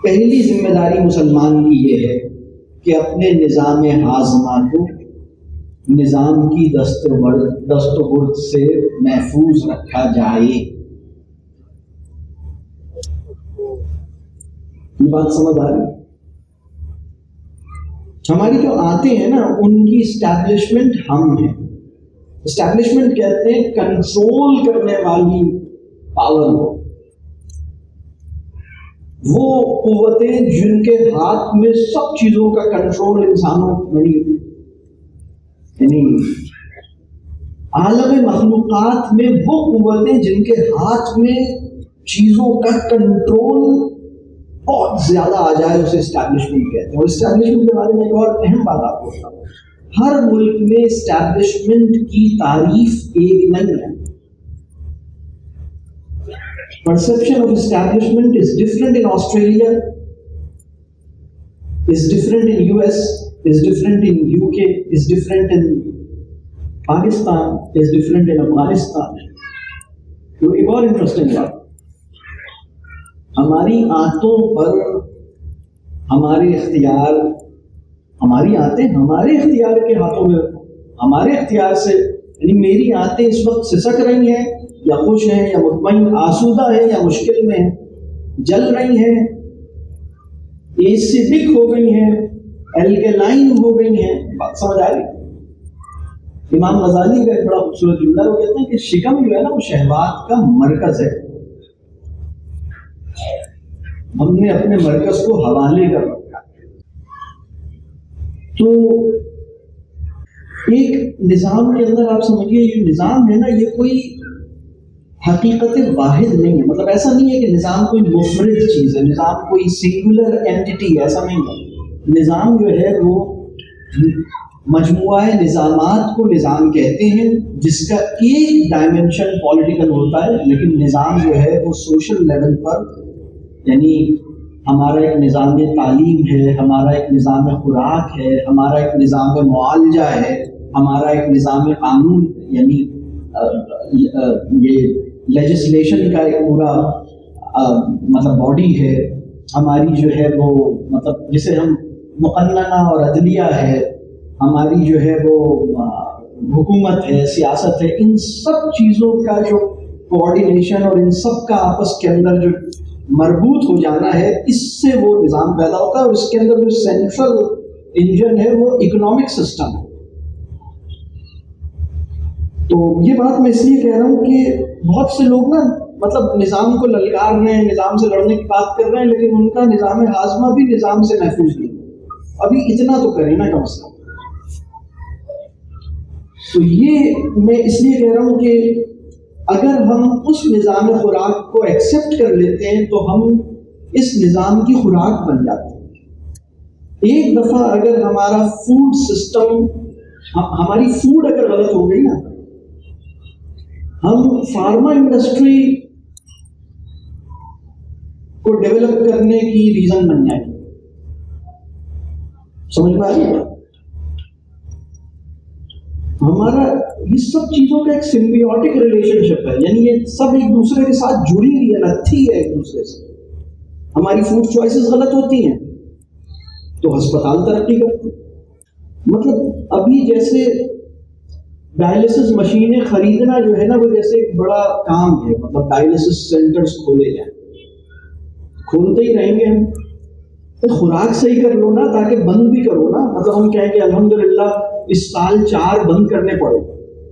پہلی ذمہ داری مسلمان کی یہ ہے کہ اپنے نظام ہاضمہ کو نظام کی دست و برد سے محفوظ رکھا جائے. یہ بات سمجھ آ رہی؟ ہماری جو آتے ہیں نا, ان کی اسٹیبلشمنٹ ہم ہیں. اسٹیبلشمنٹ کہتے ہیں کنٹرول کرنے والی پاور کو, وہ قوتیں جن کے ہاتھ میں سب چیزوں کا کنٹرول انسانوں یعنی عالم مخلوقات میں وہ قوتیں جن کے ہاتھ میں چیزوں کا کنٹرول بہت زیادہ آ جائے, اسے اسٹیبلشمنٹ کہتے ہیں. اور اسٹیبلشمنٹ کے بارے میں ایک اور اہم بات آپ کو بتاؤں, ہر ملک میں اسٹیبلشمنٹ کی تعریف ایک نہیں ہے. Perception of establishment is different in Australia, is different in US, is different in UK, is different in Pakistan, is different in Afghanistan. تو ایک اور انٹرسٹنگ بات, ہماری آنتوں پر ہمارے اختیار, ہماری آنتیں ہمارے اختیار کے ہاتھوں میں, ہمارے اختیار سے, یعنی میری آنتیں اس وقت سسک رہی ہیں یا خوش ہیں یا مطمئن, آسودہ ہیں یا مشکل میں ہیں, جل رہی ہیں, ایسیڈک ہو گئی ہیں, الکلائن ہو گئی ہیں. بات سمجھ آ رہی؟ امام غزالی کا ایک بڑا خوبصورت جملہ, وہ کہتے ہیں کہ شکم جو ہے نا, وہ شہوات کا مرکز ہے. ہم نے اپنے مرکز کو حوالے کر رکھا. تو ایک نظام کے اندر آپ سمجھیے, یہ نظام ہے نا, یہ کوئی حقیقت واحد نہیں ہے. مطلب ایسا نہیں ہے کہ نظام کوئی منفرد چیز ہے, نظام کوئی سنگولر اینٹی, ایسا نہیں ہے. نظام جو ہے وہ مجموعہ نظامات کو نظام کہتے ہیں, جس کا ایک ڈائمنشن پولیٹیکل ہوتا ہے, لیکن نظام جو ہے وہ سوشل لیول پر, یعنی ہمارا ایک نظام تعلیم ہے, ہمارا ایک نظام خوراک ہے, ہمارا ایک نظام معالجہ ہے, ہمارا ایک نظام قانون, یعنی یہ لیجسلیشن کا ایک پورا مطلب باڈی ہے ہماری, جو ہے وہ مطلب جسے ہم مقننہ اور عدلیہ ہے، ہماری جو ہے وہ حکومت ہے، سیاست ہے، ان سب چیزوں کا جو کوآرڈینیشن اور ان سب کا آپس کے اندر جو مربوط ہو جانا ہے، اس سے وہ نظام پیدا ہوتا ہے. اور اس کے اندر جو سینٹرل انجن ہے وہ اکنامک سسٹم ہے. تو یہ بات میں اس لیے کہہ رہا ہوں کہ بہت سے لوگ نا مطلب نظام کو للکار رہے ہیں، نظام سے لڑنے کی بات کر رہے ہیں، لیکن ان کا نظام ہاضمہ بھی نظام سے محفوظ نہیں. ابھی اتنا تو کریں نا کم از کم. تو یہ میں اس لیے کہہ رہا ہوں کہ اگر ہم اس نظام خوراک کو ایکسیپٹ کر لیتے ہیں تو ہم اس نظام کی خوراک بن جاتے ہیں. ایک دفعہ اگر ہمارا فوڈ سسٹم، ہماری فوڈ اگر غلط ہو گئی نا، ہم فارما انڈسٹری کو ڈیولپ کرنے کی ریزن بن جائیں گے. سمجھ میں آ رہی ہے؟ ہمارا یہ سب چیزوں کا ایک سمبیوٹک ریلیشن شپ ہے، یعنی یہ سب ایک دوسرے کے ساتھ جڑی ہوئی ہے، نتھی ہے ایک دوسرے سے. ہماری فوڈ چوائسز غلط ہوتی ہیں تو ہسپتال ترقی کرتے ہیں. مطلب ابھی جیسے ڈائلسس مشینیں خریدنا جو ہے نا وہ جیسے ایک بڑا کام ہے. مطلب ڈائلسس سینٹرز کھولے جائیں، کھولتے ہی رہیں گے ہم. خوراک صحیح کر لو نا، تاکہ بند بھی کرو نا. مطلب ہم کہیں کہ الحمدللہ اس سال 4 بند کرنے پڑے،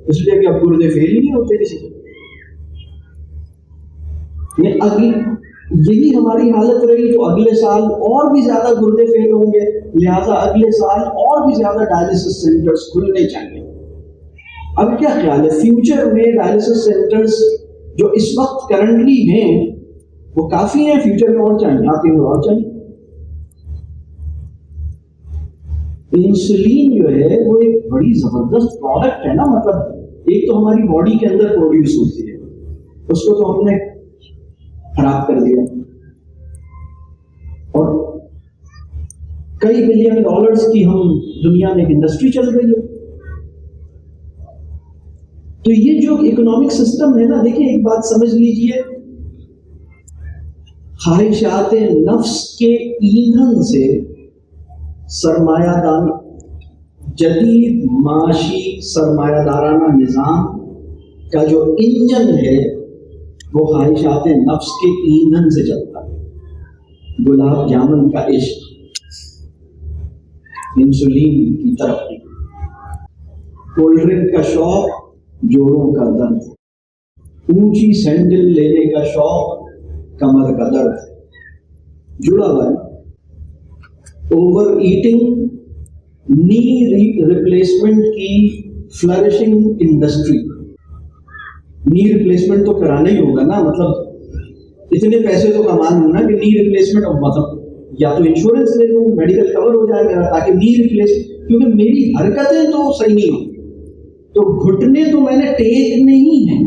اس لیے کہ اب گردے فیل ہی نہیں ہوتے کسی کے. یہی ہماری حالت رہی تو اگلے سال اور بھی زیادہ گردے فیل ہوں گے، لہٰذا اگلے سال اور بھی زیادہ ڈائلسس سینٹرز کھلنے چاہیے. اب کیا خیال ہے فیوچر میں ڈائلسس سینٹرز جو اس وقت کرنٹلی ہیں وہ کافی ہیں؟ فیوچر میں اور چاہیے؟ آپ کو اور چاہیے؟ انسولین جو ہے وہ ایک بڑی زبردست پروڈکٹ ہے نا. مطلب ایک تو ہماری باڈی کے اندر پروڈیوس ہوتی ہے، اس کو تو ہم نے خراب کر دیا، اور کئی بلین ڈالرز کی ہم دنیا میں انڈسٹری چل رہی ہے. تو یہ جو اکنامک سسٹم ہے نا، دیکھیں ایک بات سمجھ لیجئے، خواہشات نفس کے ایندھن سے سرمایہ دار جدید معاشی سرمایہ دارانہ نظام کا جو انجن ہے وہ خواہشات نفس کے ایندھن سے چلتا ہے. گلاب جامن کا عشق، انسولین کی ترقی، کولڈ ڈرنک کا شوق، جوڑوں کا درد، اونچی سینڈل لینے کا شوق، کمر کا درد جڑا ہوا ہے. اوور ایٹنگ، نی ریپلیسمنٹ کی فلرشنگ انڈسٹری. نی ریپلیسمنٹ تو کرانا ہی ہوگا نا. مطلب اتنے پیسے تو کما لوں نا کہ نی ریپلیسمنٹ، مطلب یا تو انشورنس لے لوں، میڈیکل کور ہو جائے میرا، تاکہ نی ریپلیس، کیونکہ میری حرکتیں تو صحیح نہیں ہوں تو گھٹنے تو میں نے ٹیک نہیں ہیں.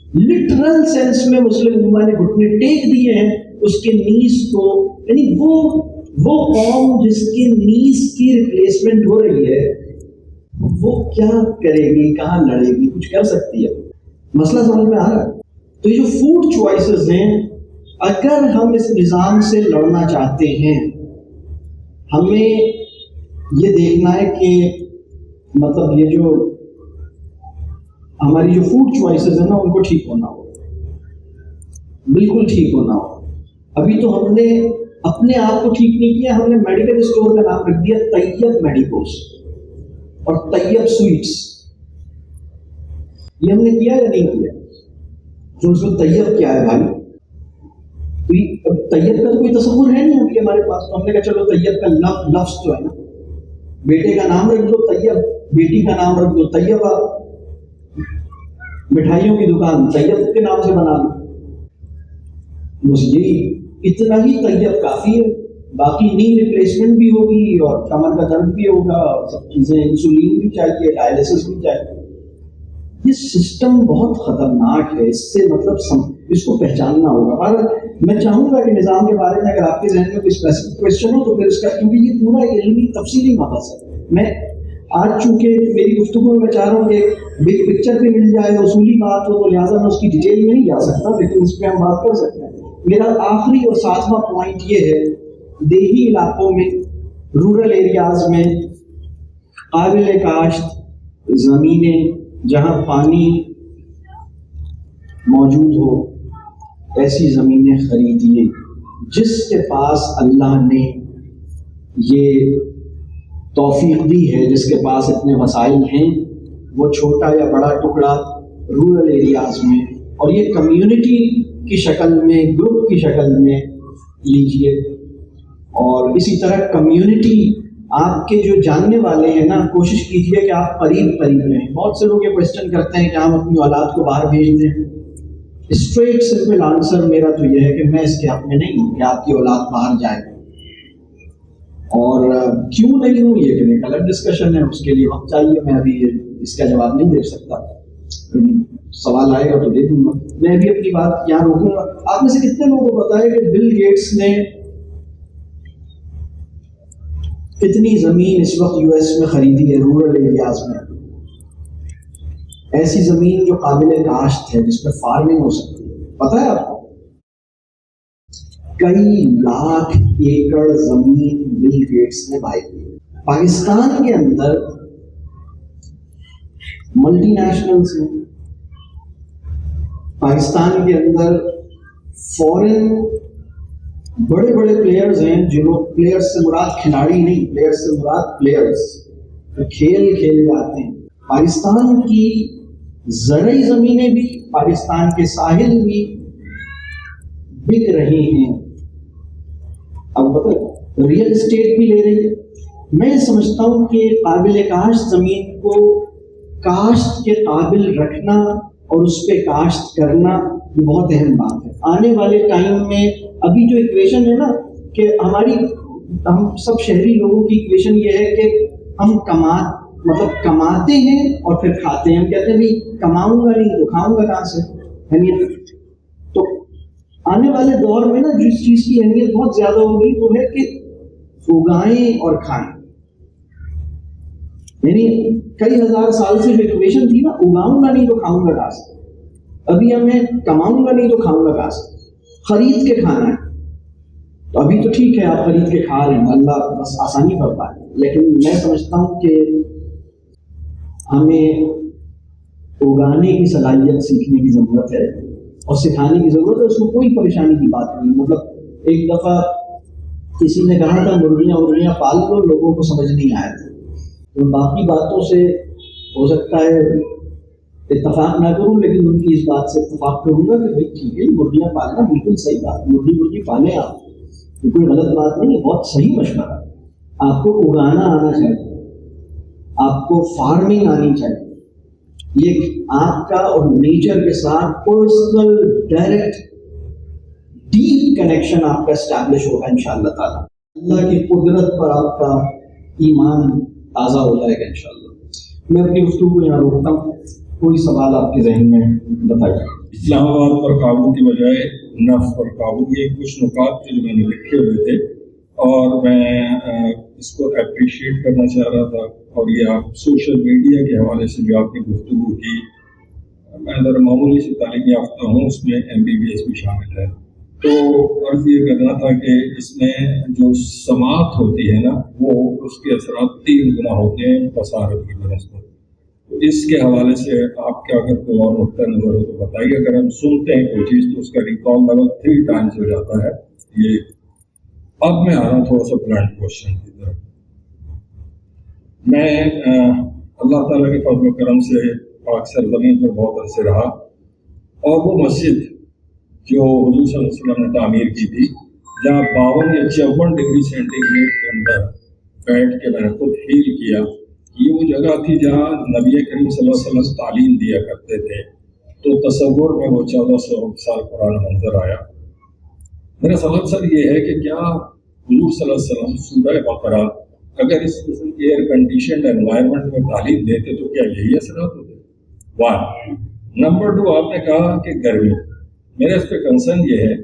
لٹرل سینس میں مسلم امہ نے گھٹنے ٹیک دیے ہیں اس کے نیز کو. یعنی وہ قوم جس کی نیز کی ریپلیسمنٹ ہو رہی ہے وہ کیا کرے گی، کہاں لڑے گی، کچھ کر سکتی ہے؟ مسئلہ سمجھ میں آ رہا ہے؟ تو یہ جو فوڈ چوائسز ہیں، اگر ہم اس نظام سے لڑنا چاہتے ہیں، ہمیں یہ دیکھنا ہے کہ مطلب یہ جو ہماری جو فوڈ چوائسز ہیں نا ان کو ٹھیک ہونا ہو، بالکل ٹھیک ہونا ہو. ابھی تو ہم نے اپنے آپ کو ٹھیک نہیں کیا، ہم نے میڈیکل اسٹور کا نام رکھ دیا طیب میڈیکوز اور طیب سویٹس. یہ ہم نے کیا یا نہیں کیا؟ تو اس میں طیب کیا ہے بھائی؟ طیب کا تو کوئی تصور ہے نہیں ابھی ہمارے پاس. تو ہم نے کہا چلو طیب کا لفظ جو ہے نا، بیٹے کا نام رکھ دو طیب، بیٹی کا نام رکھ دو طیبہ، مٹھائیوں کی دکان طیب کے نام سے بنا دو. بس یہی اتنا ہی طیب کافی ہے. باقی نی ریپلیسمنٹ بھی ہوگی اور کمر کا درد بھی ہوگا اور سب چیزیں، انسولین بھی چاہیے، ڈائلسس بھی چاہیے. یہ سسٹم بہت خطرناک ہے، اس سے مطلب اس کو پہچاننا ہوگا. اور میں چاہوں گا کہ نظام کے بارے میں اگر آپ کے ذہن میں کوئی اسپیسیفک کوشچن ہو تو پھر اس کا، کیونکہ یہ پورا علمی تفصیلی مبحث ہے. میں آج چونکہ میری گفتگو میں چاہ رہا ہوں کہ بگ پکچر پہ مل جائے، اصولی بات ہو، تو لہٰذا میں اس کی ڈیٹیل میں نہیں جا سکتا، لیکن اس پہ ہم بات کر سکتے ہیں. میرا آخری اور 7واں پوائنٹ یہ ہے، دیہی علاقوں میں رورل ایریاز میں قابل کاشت زمینیں جہاں پانی موجود ہو ایسی زمینیں خریدیے. جس کے پاس اللہ نے یہ توفیق دی ہے, جس کے پاس اتنے وسائل ہیں, وہ چھوٹا یا بڑا ٹکڑا رورل ایریاز میں اور یہ کمیونٹی کی شکل میں, گروپ کی شکل میں لیجئے. اور اسی طرح کمیونٹی آپ کے جو جاننے والے ہیں نا, کوشش کیجئے کہ آپ قریب رہیں. بہت سے لوگ یہ کوشچن کرتے ہیں کہ ہم اپنی اولاد کو باہر بھیج دیں. اسٹریٹ سمپل آنسر میرا تو یہ ہے کہ میں اس کے حق میں نہیں ہوں کہ آپ کی اولاد باہر جائے. اور کیوں نہیں ہوں یہ ایک الگ ڈسکشن ہے, اس کے لیے وقت چاہیے. میں ابھی اس کا جواب نہیں دے سکتا, سوال آئے گا تو دے دوں گا. میں ابھی اپنی بات یہاں روکوں گا. آپ میں سے کتنے لوگوں کو پتا ہے کہ بل گیٹس نے کتنی زمین اس وقت یو ایس میں خریدی ہے رورل ایریاز میں؟ ایسی زمین جو قابل کاشت ہے, جس پہ فارمنگ ہو سکتی ہے. پتہ ہے آپ کو کئی لاکھ ایکڑ زمین بل گیٹس نے بائی کی. پاکستان کے اندر ملٹی نیشنلز ہیں, پاکستان کے اندر فورن بڑے بڑے پلیئرز ہیں, جنہوں پلیئرز سے مراد کھلاڑی نہیں, پلیئرز سے مراد پلیئرز کھیل جاتے ہیں. پاکستان کی زرعی زمینیں بھی, پاکستان کے ساحل بھی بک رہی ہیں. اب پتہ ریئل اسٹیٹ بھی لے رہی ہے. میں سمجھتا ہوں کہ قابل کاشت زمین کو کاشت کے قابل رکھنا اور اس پہ کاشت کرنا یہ بہت اہم بات ہے. آنے والے ٹائم میں ابھی جو ایکویشن ہے نا, کہ ہم سب شہری لوگوں کی ایکویشن یہ ہے کہ ہم کماتے ہیں اور پھر کھاتے ہیں. ہم کہتے ہیں بھائی کماؤں گا نہیں تو کھاؤں گا کہاں سے. اہمیت تو آنے والے دور میں نا جس چیز کی اہمیت بہت زیادہ ہوگی وہ ہے کہ اگائیں اور کھائیں. یعنی کئی ہزار سال سے جو ایکویشن تھی نا, اگاؤں گا نہیں تو کھاؤں گا کہاں سے, ابھی ہمیں کماؤں گا نہیں تو کھاؤں گا کہاں سے, خرید کے کھانا ہے. تو ابھی تو ٹھیک ہے آپ خرید کے کھا رہے ہیں, اللہ بس آسانی پر پائے, لیکن میں سمجھتا ہوں کہ ہمیں اگانے کی صلاحیت سیکھنے کی ضرورت ہے اور سکھانے کی ضرورت ہے. اس میں کوئی پریشانی کی بات نہیں. مطلب ایک دفعہ کسی نے کہا تھا مرغیاں پال لو, لوگوں کو سمجھ نہیں آیا تھا. تو باقی باتوں سے ہو سکتا ہے اتفاق نہ کروں, لیکن ان کی اس بات سے اتفاق کروں گا کہ بھائی ٹھیک ہے, مرغیاں پالنا بالکل صحیح بات, مرغی پالیں آپ, یہ کوئی غلط بات نہیں ہے, بہت صحیح مشورہ. آپ کو اگانا آنا چاہیے, آپ کو فارمنگ آنی چاہیے. یہ آپ کا اور نیچر کے ساتھ پرسنل ڈائریکٹ ڈیپ کنیکشن آپ کا اسٹیبلش ہوگا انشاءاللہ تعالیٰ. اللہ کی قدرت پر آپ کا ایمان تازہ ہو جائے گا انشاءاللہ. میں اپنی گفتگو کو یہاں روکتا ہوں. کوئی سوال آپ کے ذہن میں بتائیے. اسلام آباد پر قابو کی بجائے نفس پر قابو, یہ کچھ نکات تھے جو میں نے لکھے ہوئے تھے اور میں اس کو اپریشیٹ کرنا چاہ رہا تھا. اور یہ آپ سوشل میڈیا کے حوالے سے جو آپ نے گفتگو کی, میں ذرا معمولی سے تعلیم یافتہ ہوں, اس میں MBBS بھی شامل ہے. تو عرض یہ کرنا تھا کہ اس میں جو سماعت ہوتی ہے نا, وہ اس کے اثرات 3 گنا ہوتے ہیں بصارت کی بنسبت. اس کے حوالے سے آپ کا اگر کوئی اور نقطہ نظر ہو تو بتائیے. اگر ہم سنتے ہیں کوئی چیز تو اس کا ریکال لیول 3 ٹائمز ہو جاتا ہے. یہ اب میں آ رہا ہوں تھوڑا سا بلائنڈ کوشچن کی طرف. میں اللہ تعالیٰ کے فضل و کرم سے پاک سرزمین پر بہت عرصے رہا, اور وہ مسجد جو حضور صلی اللہ علیہ وسلم نے تعمیر کی تھی, جہاں 52 یا 54 ڈگری سینٹی گریڈ کے اندر بیٹھ کے میں نے خود فیل کیا, یہ وہ جگہ تھی جہاں نبی کریم صلی اللہ علیہ وسلم تعلیم دیا کرتے تھے. تو تصور میں وہ 1400 سال پرانا منظر آیا. میرا سوال سر یہ ہے کہ کیا حضور صلی اللہ علیہ وسلم سورہ بقرہ اگر اس قسم کے ایئر کنڈیشنڈ انوائرمنٹ میں تعلیم دیتے تو کیا یہی اثرات ہوتے؟ 1. نمبر 2, آپ نے کہا کہ گرمی. میرا اس پہ کنسرن یہ ہے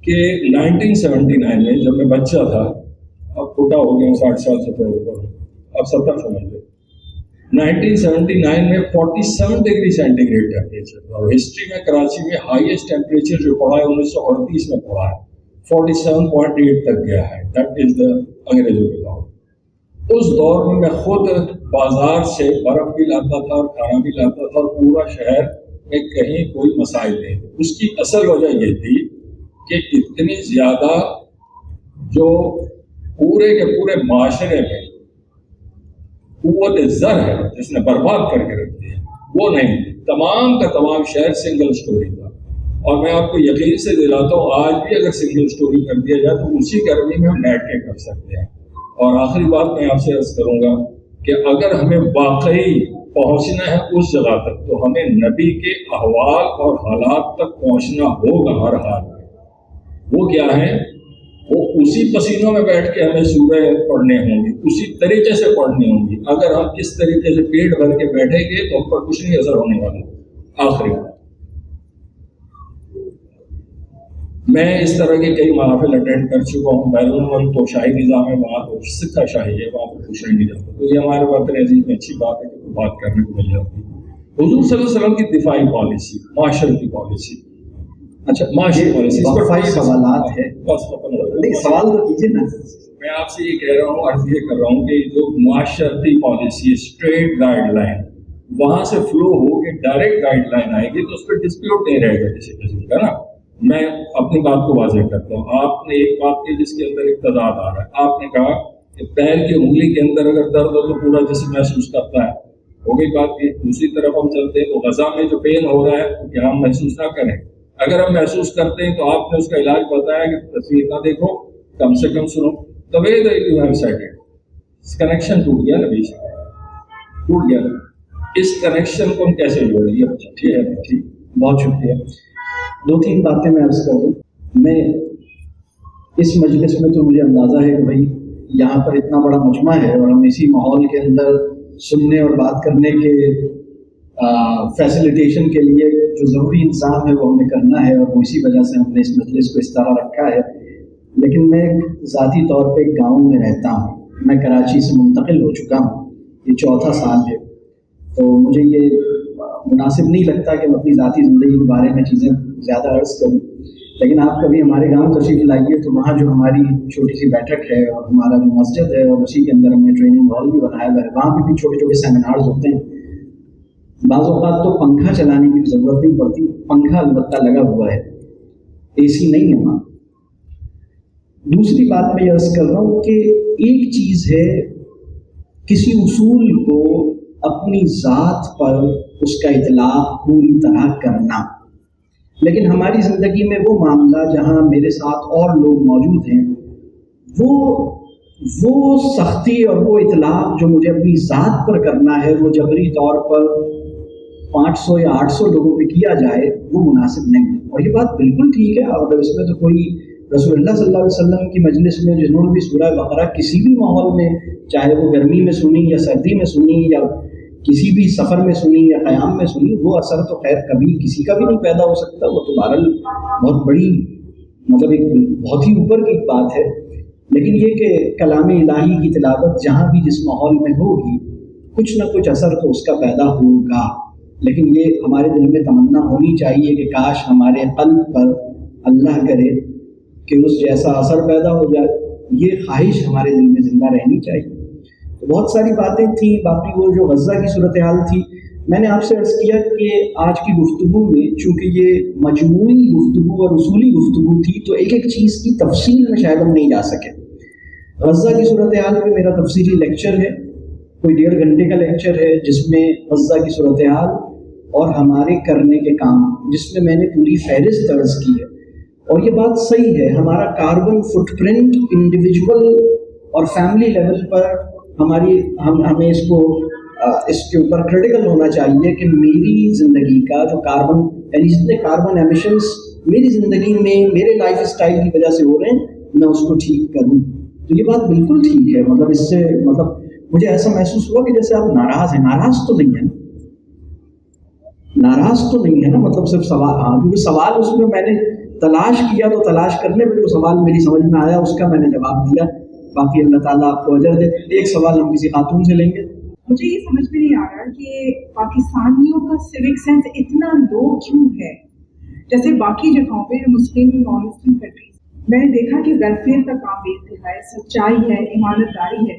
کہ 1979 میں جب میں بچہ تھا, اب بوڑھا ہو گیا ہوں 60 سال سے تھوڑا اوپر, اب 70 سمجھ لیں, 1979 میں 47 ڈگری سینٹی گریڈ ٹیمپریچر تھا. اور ہسٹری میں کراچی میں ہائیسٹ ٹیمپریچر جو پڑا ہے 1938 میں پڑا ہے, 47.8 تک گیا ہے. دیٹ از دا انگریزوں کے دور. اس دور میں خود بازار سے برف بھی لاتا تھا اور کھانا بھی لاتا تھا اور پورا شہر میں کہیں کوئی مسائل نہیں تھے. اس کی اصل وجہ یہ تھی کہ اتنی زیادہ جو پورے کے پورے معاشرے میں قوت زر ہے جس نے برباد کر کے رکھ دیا وہ نہیں تھی. تمام کا تمام شہر سنگل سٹوری تھا. اور میں آپ کو یقین سے دلاتا ہوں آج بھی اگر سنگل سٹوری کر دیا جائے تو اسی گرمی میں ہم بیٹھ کے کر سکتے ہیں. اور آخری بات میں آپ سے عرض کروں گا کہ اگر ہمیں واقعی پہنچنا ہے اس جگہ تک تو ہمیں نبی کے احوال اور حالات تک پہنچنا ہوگا ہر حال میں. وہ کیا ہے؟ وہ اسی پسینوں میں بیٹھ کے ہمیں سورہ پڑھنے ہوں گی, اسی طریقے سے پڑھنی ہوں گی. اگر ہم اس طریقے سے پیٹ بھر کے بیٹھیں گے تو ہم پر کچھ نہیں اثر ہونے والا. آخری بات, میں اس طرح کے کئی محافل اٹینڈ کر چکا ہوں. بیرون ملک تو شاہی نظام ہے, وہاں تو سکہ شاہی ہے, وہاں تو پوچھا نہیں جاتا. تو یہ ہمارے وطن عزیز میں اچھی بات ہے کہ بات کرنے کو مل جاتی ہے. حضور صلی اللہ علیہ وسلم کی دفاعی پالیسی, معاشرتی پالیسی, اچھا معاشی پالیسی, اس پر کئی سوالات ہیں. بس ختم ہو گیا. سوال تو کیجیے نا. میں آپ سے یہ کہہ رہا ہوں, عرض یہ کر رہا ہوں کہ جو معاشرتی پالیسی اسٹریٹ گائیڈ لائن وہاں سے فلو ہو کے ڈائریکٹ گائیڈ لائن آئے گی تو اس پہ ڈسپیوٹ نہیں رہے گا کسی قسم کا نا. میں اپنی بات کو واضح کرتا ہوں. آپ نے ایک بات کی جس کے اندر ایک تضاد آ رہا ہے. آپ نے کہا کہ پیر کی انگلی کے اندر اگر درد ہو تو پورا جسم محسوس کرتا ہے. ہو گئی بات کی. دوسری طرف ہم چلتے ہیں تو غذا میں جو پین ہو رہا ہے تو کیا ہم محسوس نہ کریں؟ اگر ہم محسوس کرتے ہیں تو آپ نے اس کا علاج بتایا کہ تصویر نہ دیکھو, کم سے کم سنو. تو کنیکشن ٹوٹ گیا نا, بیچ ٹوٹ گیا. اس کنیکشن کو ہم کیسے جوڑیں گے؟ ٹھیک ہے, ٹھیک, بہت شکریہ. دو تین باتیں میں عرض کر دوں. میں اس مجلس میں تو مجھے اندازہ ہے کہ بھائی یہاں پر اتنا بڑا مجمع ہے اور ہم اسی ماحول کے اندر سننے اور بات کرنے کے فیسیلیٹیشن کے لیے جو ضروری انتظام ہے وہ ہمیں کرنا ہے, اور وہ اسی وجہ سے ہم نے اس مجلس کو اس طرح رکھا ہے. لیکن میں ذاتی طور پہ ایک گاؤں میں رہتا ہوں. میں کراچی سے منتقل ہو چکا ہوں, یہ 4تھا سال ہے. تو مجھے یہ مناسب نہیں لگتا کہ میں اپنی ذاتی زندگی کے بارے میں چیزیں زیادہ عرض کروں. لیکن آپ کبھی ہمارے گاؤں تشریف لائیے تو وہاں جو ہماری چھوٹی سی بیٹھک ہے اور ہمارا جو مسجد ہے اور اسی کے اندر ہم نے ٹریننگ ہال بھی بنایا ہوا ہے, وہاں پہ بھی چھوٹے چھوٹے سیمینارز ہوتے ہیں. بعض اوقات تو پنکھا چلانے کی ضرورت نہیں پڑتی, پنکھا البتہ لگا ہوا ہے, اے سی نہیں ہے وہاں. دوسری بات میں یہ عرض کر رہا ہوں کہ ایک چیز ہے کسی اصول کو اپنی ذات پر اس کا اطلاق پوری طرح کرنا, لیکن ہماری زندگی میں وہ معاملہ جہاں میرے ساتھ اور لوگ موجود ہیں وہ سختی اور وہ اطلاق جو مجھے اپنی ذات پر کرنا ہے وہ جبری طور پر 500 یا 800 لوگوں پہ کیا جائے وہ مناسب نہیں ہے. اور یہ بات بالکل ٹھیک ہے, اور اس میں تو کوئی رسول اللہ صلی اللہ علیہ وسلم کی مجلس میں جنہوں نے بھی سورہ بقرہ کسی بھی ماحول میں, چاہے وہ گرمی میں سنی یا سردی میں سنی یا کسی بھی سفر میں سنی یا قیام میں سنی, وہ اثر تو خیر کبھی کسی کا بھی نہیں پیدا ہو سکتا. وہ تو بہرحال بہت بڑی مطلب ایک بہت ہی اوپر کی بات ہے. لیکن یہ کہ کلام الہی کی تلاوت جہاں بھی جس ماحول میں ہوگی کچھ نہ کچھ اثر تو اس کا پیدا ہوگا. لیکن یہ ہمارے دل میں تمنا ہونی چاہیے کہ کاش ہمارے قلب پر اللہ کرے کہ اس جیسا اثر پیدا ہو جائے. یہ خواہش ہمارے دل میں زندہ رہنی چاہیے. تو بہت ساری باتیں تھیں. باقی وہ جو غزہ کی صورتحال تھی, میں نے آپ سے عرض کیا کہ آج کی گفتگو میں چونکہ یہ مجموعی گفتگو اور اصولی گفتگو تھی تو ایک ایک چیز کی تفصیل میں شاید ہم نہیں جا سکے. غزہ کی صورتحال میں میرا تفصیلی لیکچر ہے, کوئی 1.5 گھنٹے کا لیکچر ہے جس میں غزہ کی صورتحال اور ہمارے کرنے کے کام, جس میں میں نے پوری فہرست درج کی ہے. اور یہ بات صحیح ہے, ہمارا کاربن فٹ پرنٹ انڈیویجول اور فیملی لیول پر ہمیں اس کے اوپر کریٹیکل ہونا چاہیے کہ میری زندگی کا جو کاربن یعنی جتنے کاربن ایمیشنز میری زندگی میں میرے لائف اسٹائل کی وجہ سے ہو رہے ہیں میں اس کو ٹھیک کروں. تو یہ بات بالکل ٹھیک ہے. مطلب اس سے مجھے ایسا محسوس ہوا کہ جیسے آپ ناراض ہیں. ناراض تو نہیں ہے نا, ناراض تو نہیں ہے نا, مطلب صرف سوال, کیونکہ سوال اس میں نے تلاش کیا تو تلاش کرنے میں جو سوال میری سمجھ میں آیا اس کا میں نے جواب دیا. باقی اللہ تعالیٰ آپ کو اجر دے. ایک سوال ہم کسی خاتون سے لیں گے. مجھے یہ سمجھ میں نہیں آ رہا کہ پاکستانیوں کا سیوک سینس اتنا لو کیوں ہے. جیسے باقی جگہوں پہ مسلم اور نان مسلم کنٹریز میں نے دیکھا کہ ویلفیئر کا کام بھی ہے, سچائی ہے, ایمانداری ہے.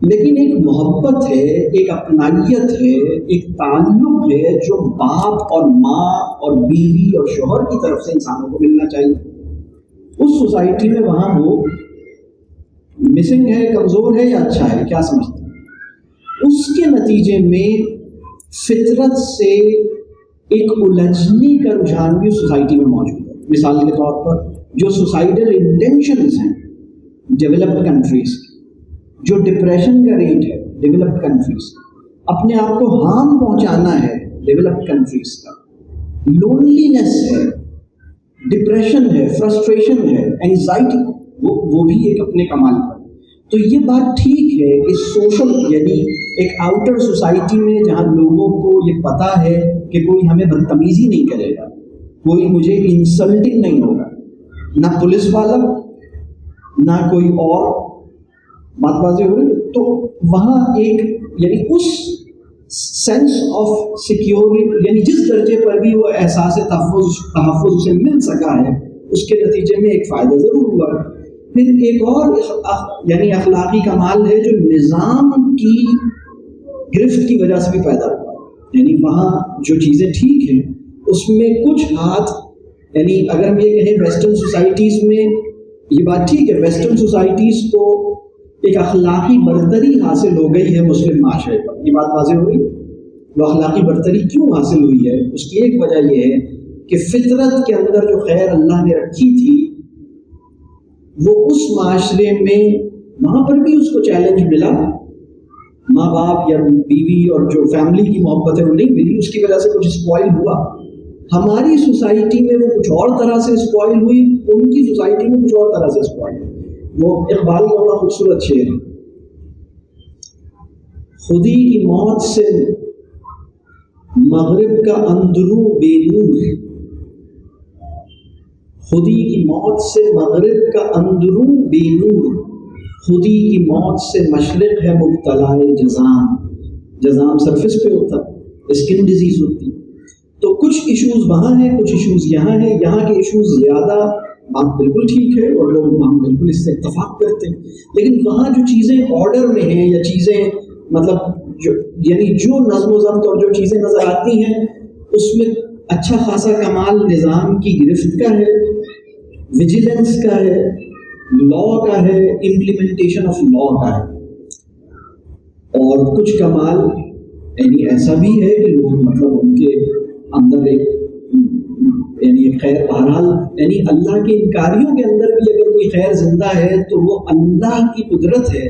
لیکن ایک محبت ہے، ایک اپنائیت ہے، ایک تعلق ہے جو باپ اور ماں اور بیوی اور شوہر کی طرف سے انسانوں کو ملنا چاہیے. اس سوسائٹی میں وہاں وہ مسنگ ہے، کمزور ہے یا اچھا ہے، کیا سمجھتے ہیں؟ اس کے نتیجے میں فطرت سے ایک الجھنے کا رجحان بھی سوسائٹی میں موجود ہے. مثال کے طور پر جو سوسائڈل انٹینشنز ہیں ڈیولپڈ کنٹریز کی، جو ڈپریشن کا ریٹ ہے ڈیولپڈ کنٹریز کا، اپنے آپ کو ہارم پہنچانا ہے ڈیولپڈ کنٹریز کا، لونلینس ہے، ڈپریشن ہے، فرسٹریشن ہے، اینگزائٹی، وہ بھی ایک اپنے کمال پر. تو یہ بات ٹھیک ہے کہ سوشل یعنی ایک آؤٹر سوسائٹی میں جہاں لوگوں کو یہ پتا ہے کہ کوئی ہمیں بدتمیزی نہیں کرے گا، کوئی مجھے انسلٹنگ نہیں ہوگا، نہ پولیس والا نہ کوئی اور، بات واضح ہوئی. تو وہاں ایک یعنی اس سینس آف سیکیورٹی یعنی جس درجے پر بھی وہ احساس تحفظ اسے مل سکا ہے، اس کے نتیجے میں ایک فائدہ ضرور ہوا. پھر ایک اور یعنی اخلاقی کمال ہے جو نظام کی گرفت کی وجہ سے بھی پیدا ہوا. یعنی وہاں جو چیزیں ٹھیک ہیں اس میں کچھ ہاتھ، یعنی اگر ہم یہ کہیں ویسٹرن سوسائٹیز میں یہ بات ٹھیک ہے، ویسٹرن سوسائٹیز کو ایک اخلاقی برتری حاصل ہو گئی ہے مسلم معاشرے پر، یہ بات واضح ہوئی. وہ اخلاقی برتری کیوں حاصل ہوئی ہے؟ اس کی ایک وجہ یہ ہے کہ فطرت کے اندر جو خیر اللہ نے رکھی تھی وہ اس معاشرے میں وہاں پر بھی اس کو چیلنج ملا، ماں باپ یا بیوی اور جو فیملی کی محبت ہے وہ نہیں ملی، اس کی وجہ سے کچھ اسپوائل ہوا. ہماری سوسائٹی میں وہ کچھ اور طرح سے اسپوائل ہوئی، ان کی سوسائٹی میں کچھ اور طرح سے اسپوائل ہوئی. وہ اقبال کا بڑا خوبصورت شعر ہے، خودی کی موت سے مغرب کا اندروں بے نور، خودی کی موت سے مغرب کا اندروں بے نور، خودی کی موت سے مشرق ہے مبتلا جزام. جزام سرفس پہ ہوتا، اسکن ڈیزیز ہوتی. تو کچھ ایشوز وہاں ہیں، کچھ ایشوز یہاں ہیں. یہاں کے ایشوز زیادہ، بات بالکل ٹھیک ہے اور لوگ ہم بالکل اس سے اتفاق کرتے ہیں، لیکن وہاں جو چیزیں آرڈر میں ہیں یا چیزیں مطلب یعنی جو نظم و ضبط اور جو چیزیں نظر آتی ہیں اس میں اچھا خاصا کمال نظام کی گرفت کا ہے، ویجیلنس کا ہے، لا کا ہے، امپلیمنٹیشن آف لا کا ہے. اور کچھ کمال یعنی ایسا بھی ہے کہ لوگ مطلب ان کے اندر ایک یعنی خیر، بہرحال یعنی اللہ کے انکاریوں کے اندر بھی اگر کوئی خیر زندہ ہے تو وہ اللہ کی قدرت ہے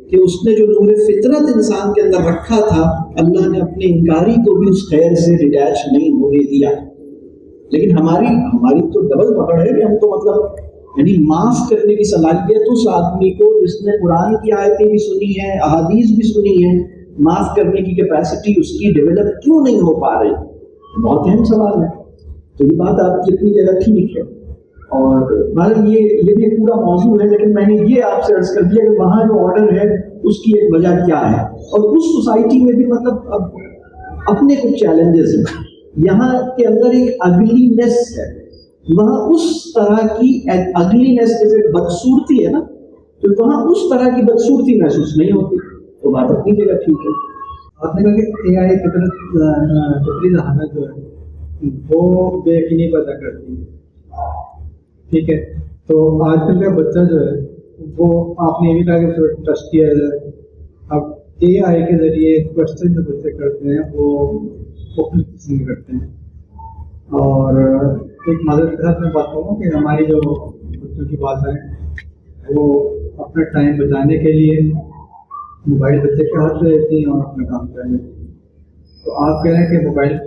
کہ اس نے جو نور فطرت انسان کے اندر رکھا تھا اللہ نے اپنے انکاری کو بھی اس خیر سے ڈیٹیچ نہیں ہونے دیا. لیکن ہماری تو ڈبل پکڑ ہے کہ ہم تو مطلب یعنی معاف کرنے کی صلاحیت اس آدمی کو جس نے قرآن کی آیتیں بھی سنی ہیں، احادیث بھی سنی ہیں، معاف کرنے کی کیپیسٹی اس کی ڈیولپ کیوں نہیں ہو پا رہی؟ بہت اہم سوال ہے. تو یہ بات آپ کی اپنی جگہ ٹھیک ہے، اور مطلب یہ بھی ایک پورا موضوع ہے، لیکن میں نے یہ آپ سے عرض کر دیا کہ وہاں جو آرڈر ہے اس کی ایک وجہ کیا ہے، اور اس سوسائٹی میں بھی مطلب اب اپنے کچھ چیلنجز ہیں. یہاں کے اندر ایک اگلینس ہے، وہاں اس طرح کی اگلینس جیسے بدصورتی ہے نا، تو وہاں اس طرح کی بدصورتی محسوس نہیں ہوتی. تو بات اپنی جگہ ٹھیک ہے. آپ نے کہا کہ اے آئی فطری ذہانت جو ہے وہ بے یقینی پیدا کرتی ہے، ٹھیک ہے. تو آج کل کا بچہ جو ہے وہ آپ نے یہ بھی کہا کہ ٹرسٹ کیا جائے. اب اے آئی کے ذریعے کوشچن جو بچے کرتے ہیں وہ مختلف قسم کے کرتے ہیں، اور ایک معذرت کے ساتھ میں بات کروں کہ ہماری جو بچوں کی بات ہے وہ اپنا ٹائم بچانے کے لیے موبائل بچے کے ہاتھ میں رہتی ہیں اور اپنا کام کر لیتے ہیں. تو آپ کہہ رہے ہیں کہ موبائل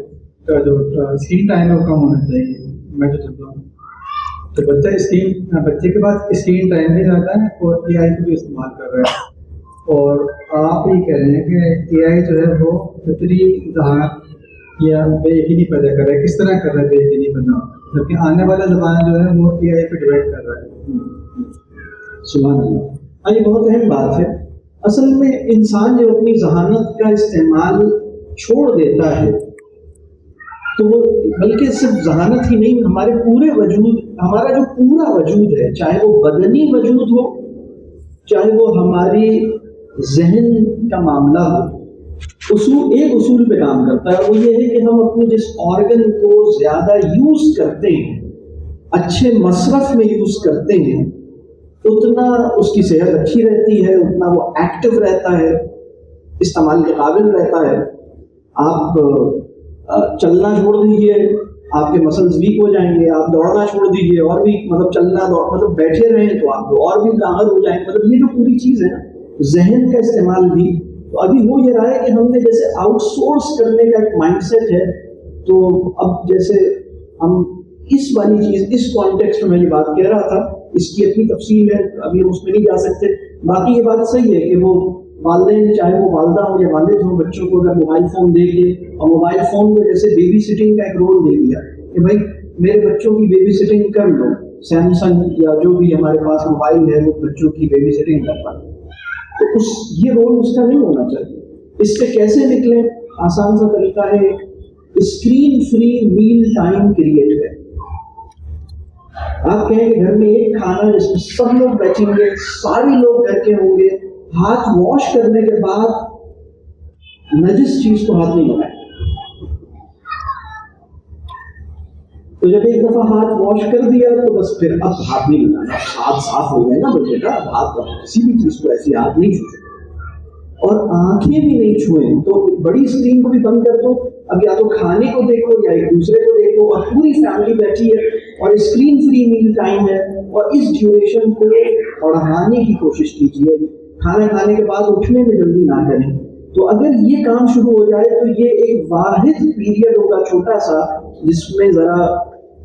کا جو اسکرین ٹائم ہے وہ کم ہونا چاہیے. میں جو چاہتا ہوں تو بچے کے پاس اسکرین ٹائم بھی زیادہ ہے اور اے آئی کو بھی استعمال کر رہے ہیں، اور آپ یہ کہہ رہے ہیں کہ اے آئی جو ہے وہ فطری ذہانت یا بے یقینی پیدا کر رہا ہے. کس طرح کر رہا ہے بے یقینی پیدا؟ جبکہ آنے والا زمانہ جو ہے وہ اے آئی پہ ڈیپینڈ کر رہا ہے. سبحان اللہ. ہاں یہ بہت اہم بات ہے. اصل میں انسان جو اپنی ذہانت کا استعمال چھوڑ دیتا ہے تو وہ بلکہ صرف ذہانت ہی نہیں، ہمارے پورے وجود، ہمارا جو پورا وجود ہے، چاہے وہ بدنی وجود ہو، چاہے وہ ہماری ذہن کا معاملہ ہو، ایک اصول پہ کام کرتا ہے، وہ یہ ہے کہ ہم اپنے جس آرگن کو زیادہ یوز کرتے ہیں، اچھے مصرف میں یوز کرتے ہیں، اتنا اس کی صحت اچھی رہتی ہے، اتنا وہ ایکٹیو رہتا ہے، استعمال کے قابل رہتا ہے. آپ چلنا چھوڑ دیجیے، آپ کے مسلز ویک ہو جائیں گے. آپ دوڑنا چھوڑ دیجیے، اور بھی چلنا مطلب بیٹھے رہیں تو آپ اور بھی لاغر ہو جائیں گے. مطلب یہ جو پوری چیز ہے نا، ذہن کا استعمال بھی، تو ابھی ہو یہ رہا ہے کہ ہم نے جیسے آؤٹ سورس کرنے کا ایک مائنڈ سیٹ ہے. تو اب جیسے ہم اس والی چیز، اس کانٹیکسٹ میں یہ بات کہہ رہا تھا، اس کی اپنی تفصیل ہے، ابھی ہم اس میں نہیں جا سکتے. باقی یہ بات صحیح ہے کہ وہ والدین، چاہے وہ والدہ ہو یا والد ہوں، بچوں کو اگر موبائل فون دے کے، اور موبائل فون کو جیسے بیبی سٹنگ کا ایک رول دے دیا کہ بھائی میرے بچوں کی بیبی سٹنگ کر لو، سیمسنگ یا جو بھی ہمارے پاس موبائل ہے وہ بچوں کی بیبی سٹنگ کرتا ہے، تو یہ رول اس کا نہیں ہونا چاہیے. اس سے کیسے نکلیں؟ آسان سا طریقہ ہے، اسکرین فری میل ٹائم کریٹ کریں. آپ کہیں کہ گھر میں ایک کھانا جس میں سب لوگ بیٹھیں گے، سارے لوگ گھر کے ہوں گے، ہاتھ واش کرنے کے بعد نجس چیز کو ہاتھ نہیں لگائیں. تو جب ایک دفعہ ہاتھ واش کر دیا تو بس پھر اب ہاتھ نہیں لگانا، ہاتھ صاف ہو گئے نا بچے کا، اب ہاتھ کسی بھی چیز کو ایسی ہاتھ نہیں چھوئے، اور آنکھیں بھی نہیں چھوئیں. تو بڑی اسکرین کو بھی بند کر دو. اب یا تو کھانے کو دیکھو یا ایک دوسرے کو دیکھو، اور پوری فیملی بیٹھی ہے اور اسکرین فری میل ٹائم ہے، اور اس ڈیوریشن کو بڑھانے کی کوشش کیجیے. کھانا کھانے کے بعد اٹھنے میں جلدی نہ کریں. تو اگر یہ کام شروع ہو جائے تو یہ ایک واحد پیریڈ ہوگا چھوٹا سا، جس میں ذرا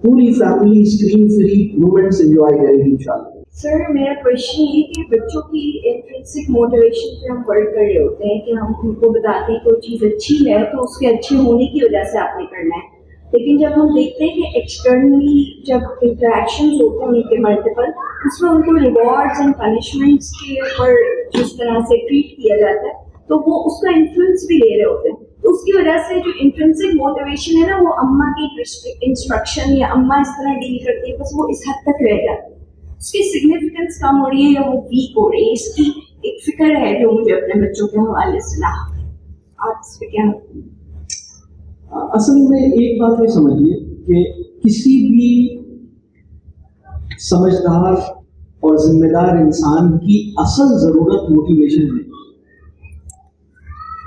پوری family screen free moments enjoy کرے گی انشاءاللہ. سر میرا کوشچن یہ کہ بچوں کی انٹرنسک موٹیویشن پہ ہم ورک کر رہے ہوتے ہیں کہ ہم ان کو بتاتے ہیں کوئی چیز اچھی ہے تو اس کے اچھے ہونے کی وجہ سے آپ نے کرنا ہے، لیکن جب ہم دیکھتے ہیں کہ ایکسٹرنلی جب انٹریکشنز ہوتے ہیں ان کے ملٹیپل، اس میں ان کو ریوارڈز اینڈ پنشمنٹس کے اوپر جس طرح سے ٹریٹ کیا جاتا ہے تو وہ اس کا انفلوئنس بھی لے رہے ہوتے ہیں. تو اس کی وجہ سے جو انٹرنسک موٹیویشن ہے نا، وہ اماں کی انسٹرکشن یا اماں اس طرح ڈیل کرتی ہے، بس وہ اس حد تک رہ جاتی ہے، اس کی سگنیفیکینس کم ہو رہی ہے یا وہ ویک ہو رہی ہے. اس کی ایک فکر ہے جو مجھے اپنے بچوں کے حوالے سے لا. آپ اس پہ کیا؟ اصل میں ایک بات یہ سمجھیے کہ کسی بھی سمجھدار اور ذمہ دار انسان کی اصل ضرورت موٹیویشن نہیں.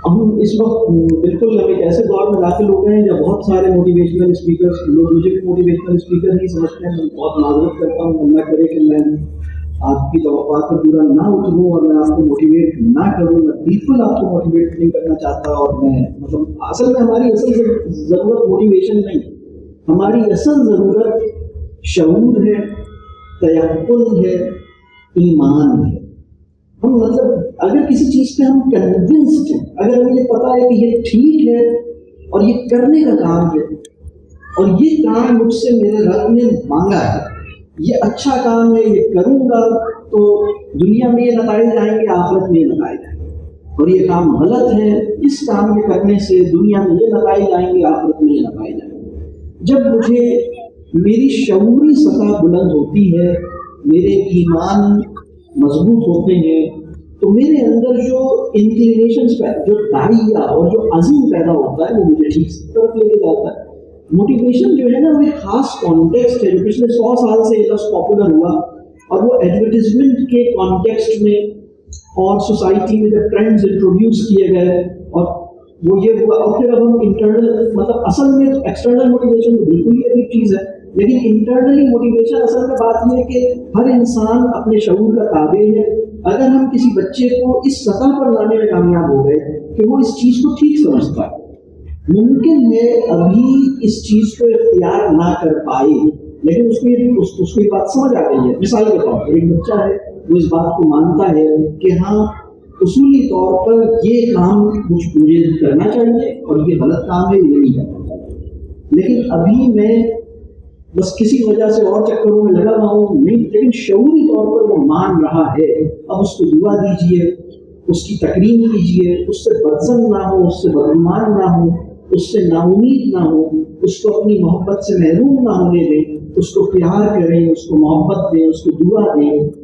ہم اس وقت بالکل ہم ایک ایسے دور میں داخل ہو گئے ہیں جب بہت سارے موٹیویشنل اسپیکرس، لوگ مجھے بھی موٹیویشنل اسپیکر نہیں سمجھتے ہیں. میں بہت معذرت کرتا ہوں، اللہ کرے کہ میں آپ کی توقعات پر پورا نہ اتروں اور میں آپ کو موٹیویٹ نہ کروں. میں بالکل آپ کو موٹیویٹ نہیں کرنا چاہتا، اور میں مطلب اصل میں ہماری اصل ضرورت موٹیویشن نہیں، ہماری اصل ضرورت شعور ہے، تیقن ہے، ایمان ہے. ہم مطلب اگر کسی چیز پہ ہم کنونسڈ ہیں، اگر ہمیں یہ پتا ہے کہ یہ ٹھیک ہے اور یہ کرنے کا کام ہے، اور یہ کام مجھ سے میرے رب نے مانگا ہے، یہ اچھا کام ہے، یہ کروں گا تو دنیا میں یہ نتائج آئیں گے، آخرت میں یہ نتائج آئیں گے. اور یہ کام غلط ہے، اس کام کے کرنے سے دنیا میں یہ نتائج آئیں گے، آخرت میں یہ نتائج آئیں گے. جب مجھے میری شعوری سطح بلند ہوتی ہے، میرے ایمان مضبوط ہوتے ہیں، تو میرے اندر جو انکلینیشنز جو داعیہ اور جو عزم پیدا ہوتا ہے وہ مجھے ٹھیک طرف لے کے جاتا ہے. موٹیویشن جو ہے نا، وہ ایک خاص کانٹیکسٹ ہے جو پچھلے 100 سال سے یہ لفظ پاپولر ہوا، اور وہ ایڈورٹیزمنٹ کے کانٹیکسٹ میں اور سوسائٹی میں جب ٹرینڈز انٹروڈیوس کیے گئے، اور وہ یہ ہوا. اور پھر اب ہم انٹرنل، مطلب اصل میں ایکسٹرنل موٹیویشن تو بالکل ہی عجیب چیز ہے، لیکن انٹرنلی موٹیویشن اصل میں بات یہ ہے کہ ہر انسان اپنے شعور کا تابع ہے. اگر ہم کسی بچے کو اس سطح پر لانے میں کامیاب ہو گئے کہ وہ اس چیز کو ٹھیک سمجھتا ہے، ممکن ہے ابھی اس چیز کو اختیار نہ کر پائے، لیکن اس کو یہ بات سمجھ آ گئی ہے. مثال کے طور پر ایک بچہ ہے، وہ اس بات کو مانتا ہے کہ ہاں اصولی طور پر یہ کام مجھے کرنا چاہیے اور یہ غلط کام ہے، یہ نہیں کرنا چاہیے، لیکن ابھی میں بس کسی وجہ سے اور چکروں میں لگا رہا ہوں نہیں، لیکن شعوری طور پر وہ مان رہا ہے. اب اس کو دعا دیجیے، اس کی تکریم کیجیے، اس سے بدظن نہ ہو، اس سے بدگمان نہ ہو، اس سے نا امید نہ ہو، اس کو اپنی محبت سے محروم نہ ہونے دیں، اس کو پیار کریں، اس کو محبت دیں، اس کو دعا دیں،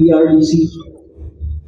ERDC,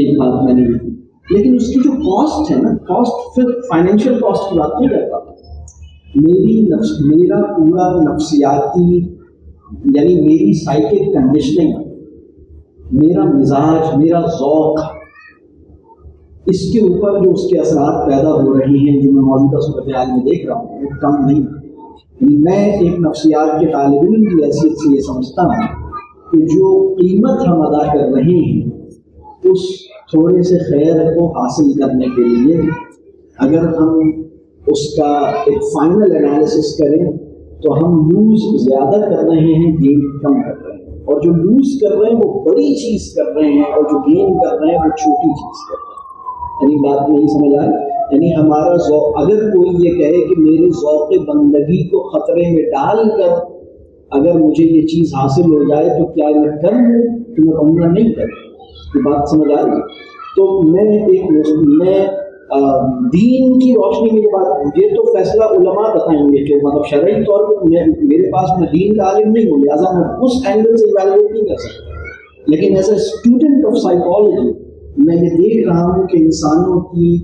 ایک بات میں نے کی، لیکن اس کی جو کاسٹ ہے نا، کاسٹ پھر فائنینشیل کاسٹ کی بات نہیں کرتا، میرا پورا نفسیاتی یعنی میری سائیکک کنڈیشننگ، میرا مزاج، میرا ذوق، اس کے اوپر جو اس کے اثرات پیدا ہو رہے ہیں جو میں موجودہ صورتحال میں دیکھ رہا ہوں وہ کم نہیں۔ یعنی میں ایک نفسیات کے طالب علم کی حیثیت سے یہ سمجھتا ہوں کہ جو قیمت ہم ادا کر رہے ہیں اس تھوڑے سے خیر کو حاصل کرنے کے لیے اگر ہم اس کا ایک فائنل انالیسس کریں تو ہم لوز زیادہ کر رہے ہیں، گین کم کر رہے ہیں، اور جو لوز کر رہے ہیں وہ بڑی چیز کر رہے ہیں اور جو گین کر رہے ہیں وہ چھوٹی چیز کر رہے ہیں۔ یعنی بات نہیں سمجھ آ رہی؟ یعنی ہمارا ذوق، اگر کوئی یہ کہے کہ میرے ذوق بندگی کو خطرے میں ڈال کر اگر مجھے یہ چیز حاصل ہو جائے تو کیا میں کر لوں؟ تو میں کہوں گا نہیں کر، یہ بات سمجھ آ رہی؟ تو میں دین کی روشنی میں یہ بات، یہ تو فیصلہ علماء بتائیں گے کہ مطلب شرعی طور پر میرے پاس میں دین کا عالم نہیں ہوں، لہٰذا میں اس اینگل سے ایویلویٹ نہیں کر سکتا، لیکن as a student of psychology میں یہ دیکھ رہا ہوں کہ انسانوں کی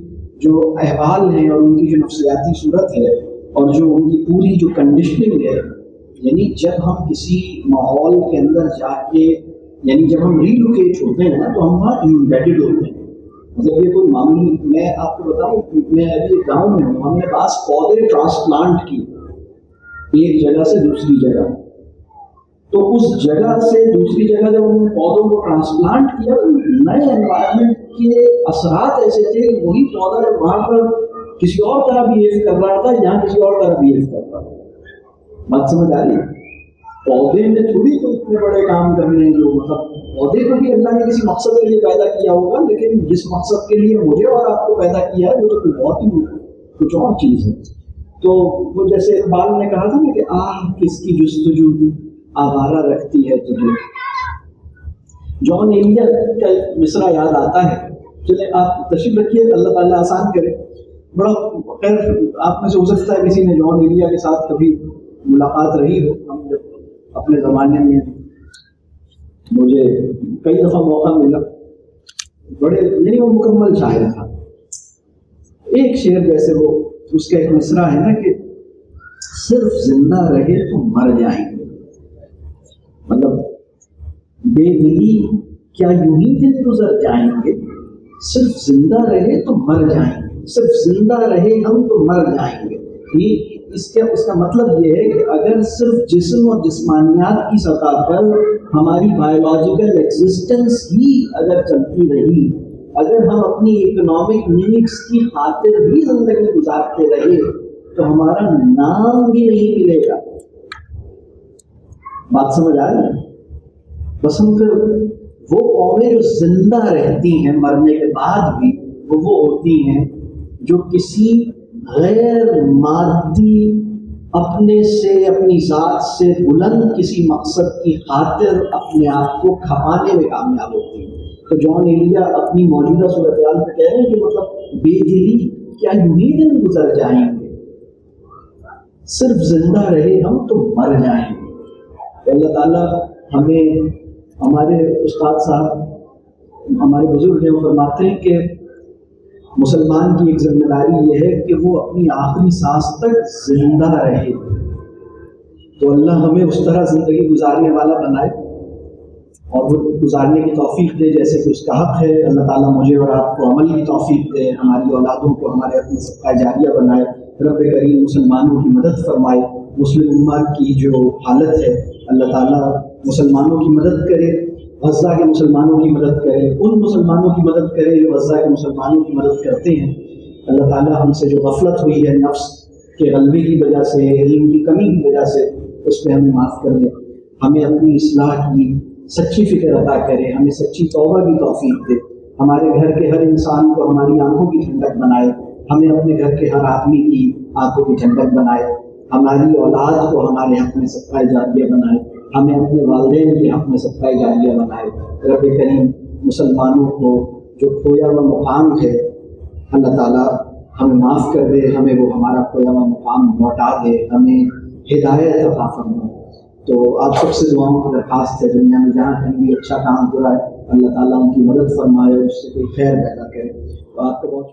جو احوال ہیں اور ان کی جو نفسیاتی صورت ہے اور جو ان کی پوری جو کنڈیشننگ ہے، یعنی جب ہم کسی ماحول کے اندر جا کے، یعنی جب ہم ریلوکیٹ ہوتے ہیں نا تو ہم وہاں امبیڈڈ ہوتے ہیں۔ مطلب یہ کوئی معمولی، میں آپ کو بتاؤں، میں ابھی ایک گاؤں میں ہوں، ہم نے بعض پودے ٹرانسپلانٹ کیے ایک جگہ سے دوسری جگہ، تو اس جگہ سے دوسری جگہ جب ہم نے پودوں کو ٹرانسپلانٹ کیا تو نئے انوائرمنٹ کے اثرات ایسے تھے کہ وہی پودا جب وہاں پر کسی اور طرح بہیو کر رہا تھا، یہاں کسی اور طرح بہیو کر رہا تھا۔ بات سمجھ آ رہی ہے؟ پودے نے تھوڑی کوئی اتنے بڑے کام کرنے ہیں، جو مطلب پودے کو بھی اللہ نے کسی مقصد کے لیے پیدا کیا ہوگا، لیکن جس مقصد کے لیے مجھے اور آپ کو پیدا کیا ہے وہ تو بہت ہی کچھ اور چیز ہے۔ تو وہ جیسے اقبال نے کہا تھا نا کہ آہ کس کی جستجو آوارہ رکھتی ہے تجھے، جان ایلیٹ کا مصرع یاد آتا ہے۔ چلے آپ تشریف رکھیے، اللہ تعالیٰ آسان کرے۔ بڑا خیر آپ میں سے ہو سکتا ہے کسی نے جان ایلیا کے ساتھ کبھی ملاقات رہی ہو۔ ہم جب اپنے زمانے میں مجھے کئی دفعہ موقع ملا، بڑے یعنی وہ مکمل شاعر تھا۔ ایک شعر جیسے وہ اس کا ایک مصرع ہے نا کہ صرف زندہ رہے تو مر جائیں گے، مطلب بے دلی کیا یوں ہی دن گزر جائیں گے، صرف زندہ رہے تو مر جائیں گے، صرف زندہ رہے ہم تو مر جائیں گے۔ اس کا مطلب یہ ہے کہ اگر صرف جسم اور جسمانیات کی سطح پر ہماری بایولوجیکل ایگزسٹنس ہی اگر چلتی رہی، اگر ہم اپنی اکنامک نیڈس کی خاطر بھی زندگی گزارتے رہے تو ہمارا نام بھی نہیں ملے گا۔ بات سمجھ آ رہی ہے؟ بس ہم پھر وہ قومیں جو زندہ رہتی ہیں مرنے کے بعد بھی، وہ ہوتی ہیں جو کسی غیر مادی اپنے سے، اپنی ذات سے بلند کسی مقصد کی خاطر اپنے آپ کو کھپانے میں کامیاب ہوتی ہیں۔ تو جان ایلیا اپنی موجودہ صورتحال میں کہہ رہے ہیں کہ مطلب بے دلی کیا یوں ہی دن گزر جائیں گے، صرف زندہ رہے ہم تو مر جائیں گے۔ اللہ تعالیٰ ہمیں، ہمارے استاد صاحب ہمارے بزرگ ہیں، وہ فرماتے ہیں کہ مسلمان کی ایک ذمہ داری یہ ہے کہ وہ اپنی آخری سانس تک زندہ رہے۔ تو اللہ ہمیں اس طرح زندگی گزارنے والا بنائے اور وہ گزارنے کی توفیق دے جیسے کہ اس کا حق ہے۔ اللہ تعالیٰ مجھے اور آپ کو عمل کی توفیق دے، ہماری اولادوں کو ہمارے اپنے صدقہ جاریہ بنائے۔ رب کریم مسلمانوں کی مدد فرمائے۔ مسلم امت کی جو حالت ہے اللہ تعالیٰ مسلمانوں کی مدد کرے، غزہ کے مسلمانوں کی مدد کرے، ان مسلمانوں کی مدد کرے جو غزہ کے مسلمانوں کی مدد کرتے ہیں۔ اللہ تعالیٰ ہم سے جو غفلت ہوئی ہے نفس کے غلبے کی وجہ سے، علم کی کمی کی وجہ سے، اس پہ ہمیں معاف کر دے، ہمیں اپنی اصلاح کی سچی فکر عطا کرے، ہمیں سچی توبہ کی توفیق دے، ہمارے گھر کے ہر انسان کو ہماری آنکھوں کی ٹھنڈک بنائے، ہمیں اپنے گھر کے ہر آدمی کی آنکھوں کی ٹھنڈک بنائے، ہماری اولاد کو ہمارے حق میں صدقہ جاریہ بنائے، ہمیں اپنے والدین کے حق میں صدقہ جاریہ بنائے۔ رب کریم مسلمانوں کو جو کھویا ہوا مقام ہے اللہ تعالیٰ ہمیں معاف کر دے، ہمیں وہ ہمارا کھویا ہوا مقام لوٹا دے، ہمیں ہدایت عطا فرمائے۔ تو آپ سب سے دعاؤں کی درخواست ہے دنیا میں جہاں کہیں بھی اچھا کام ہو رہا ہے اللہ تعالیٰ ان کی مدد فرمائے اور اس سے کوئی خیر پیدا کرے. تو آپ کا بہت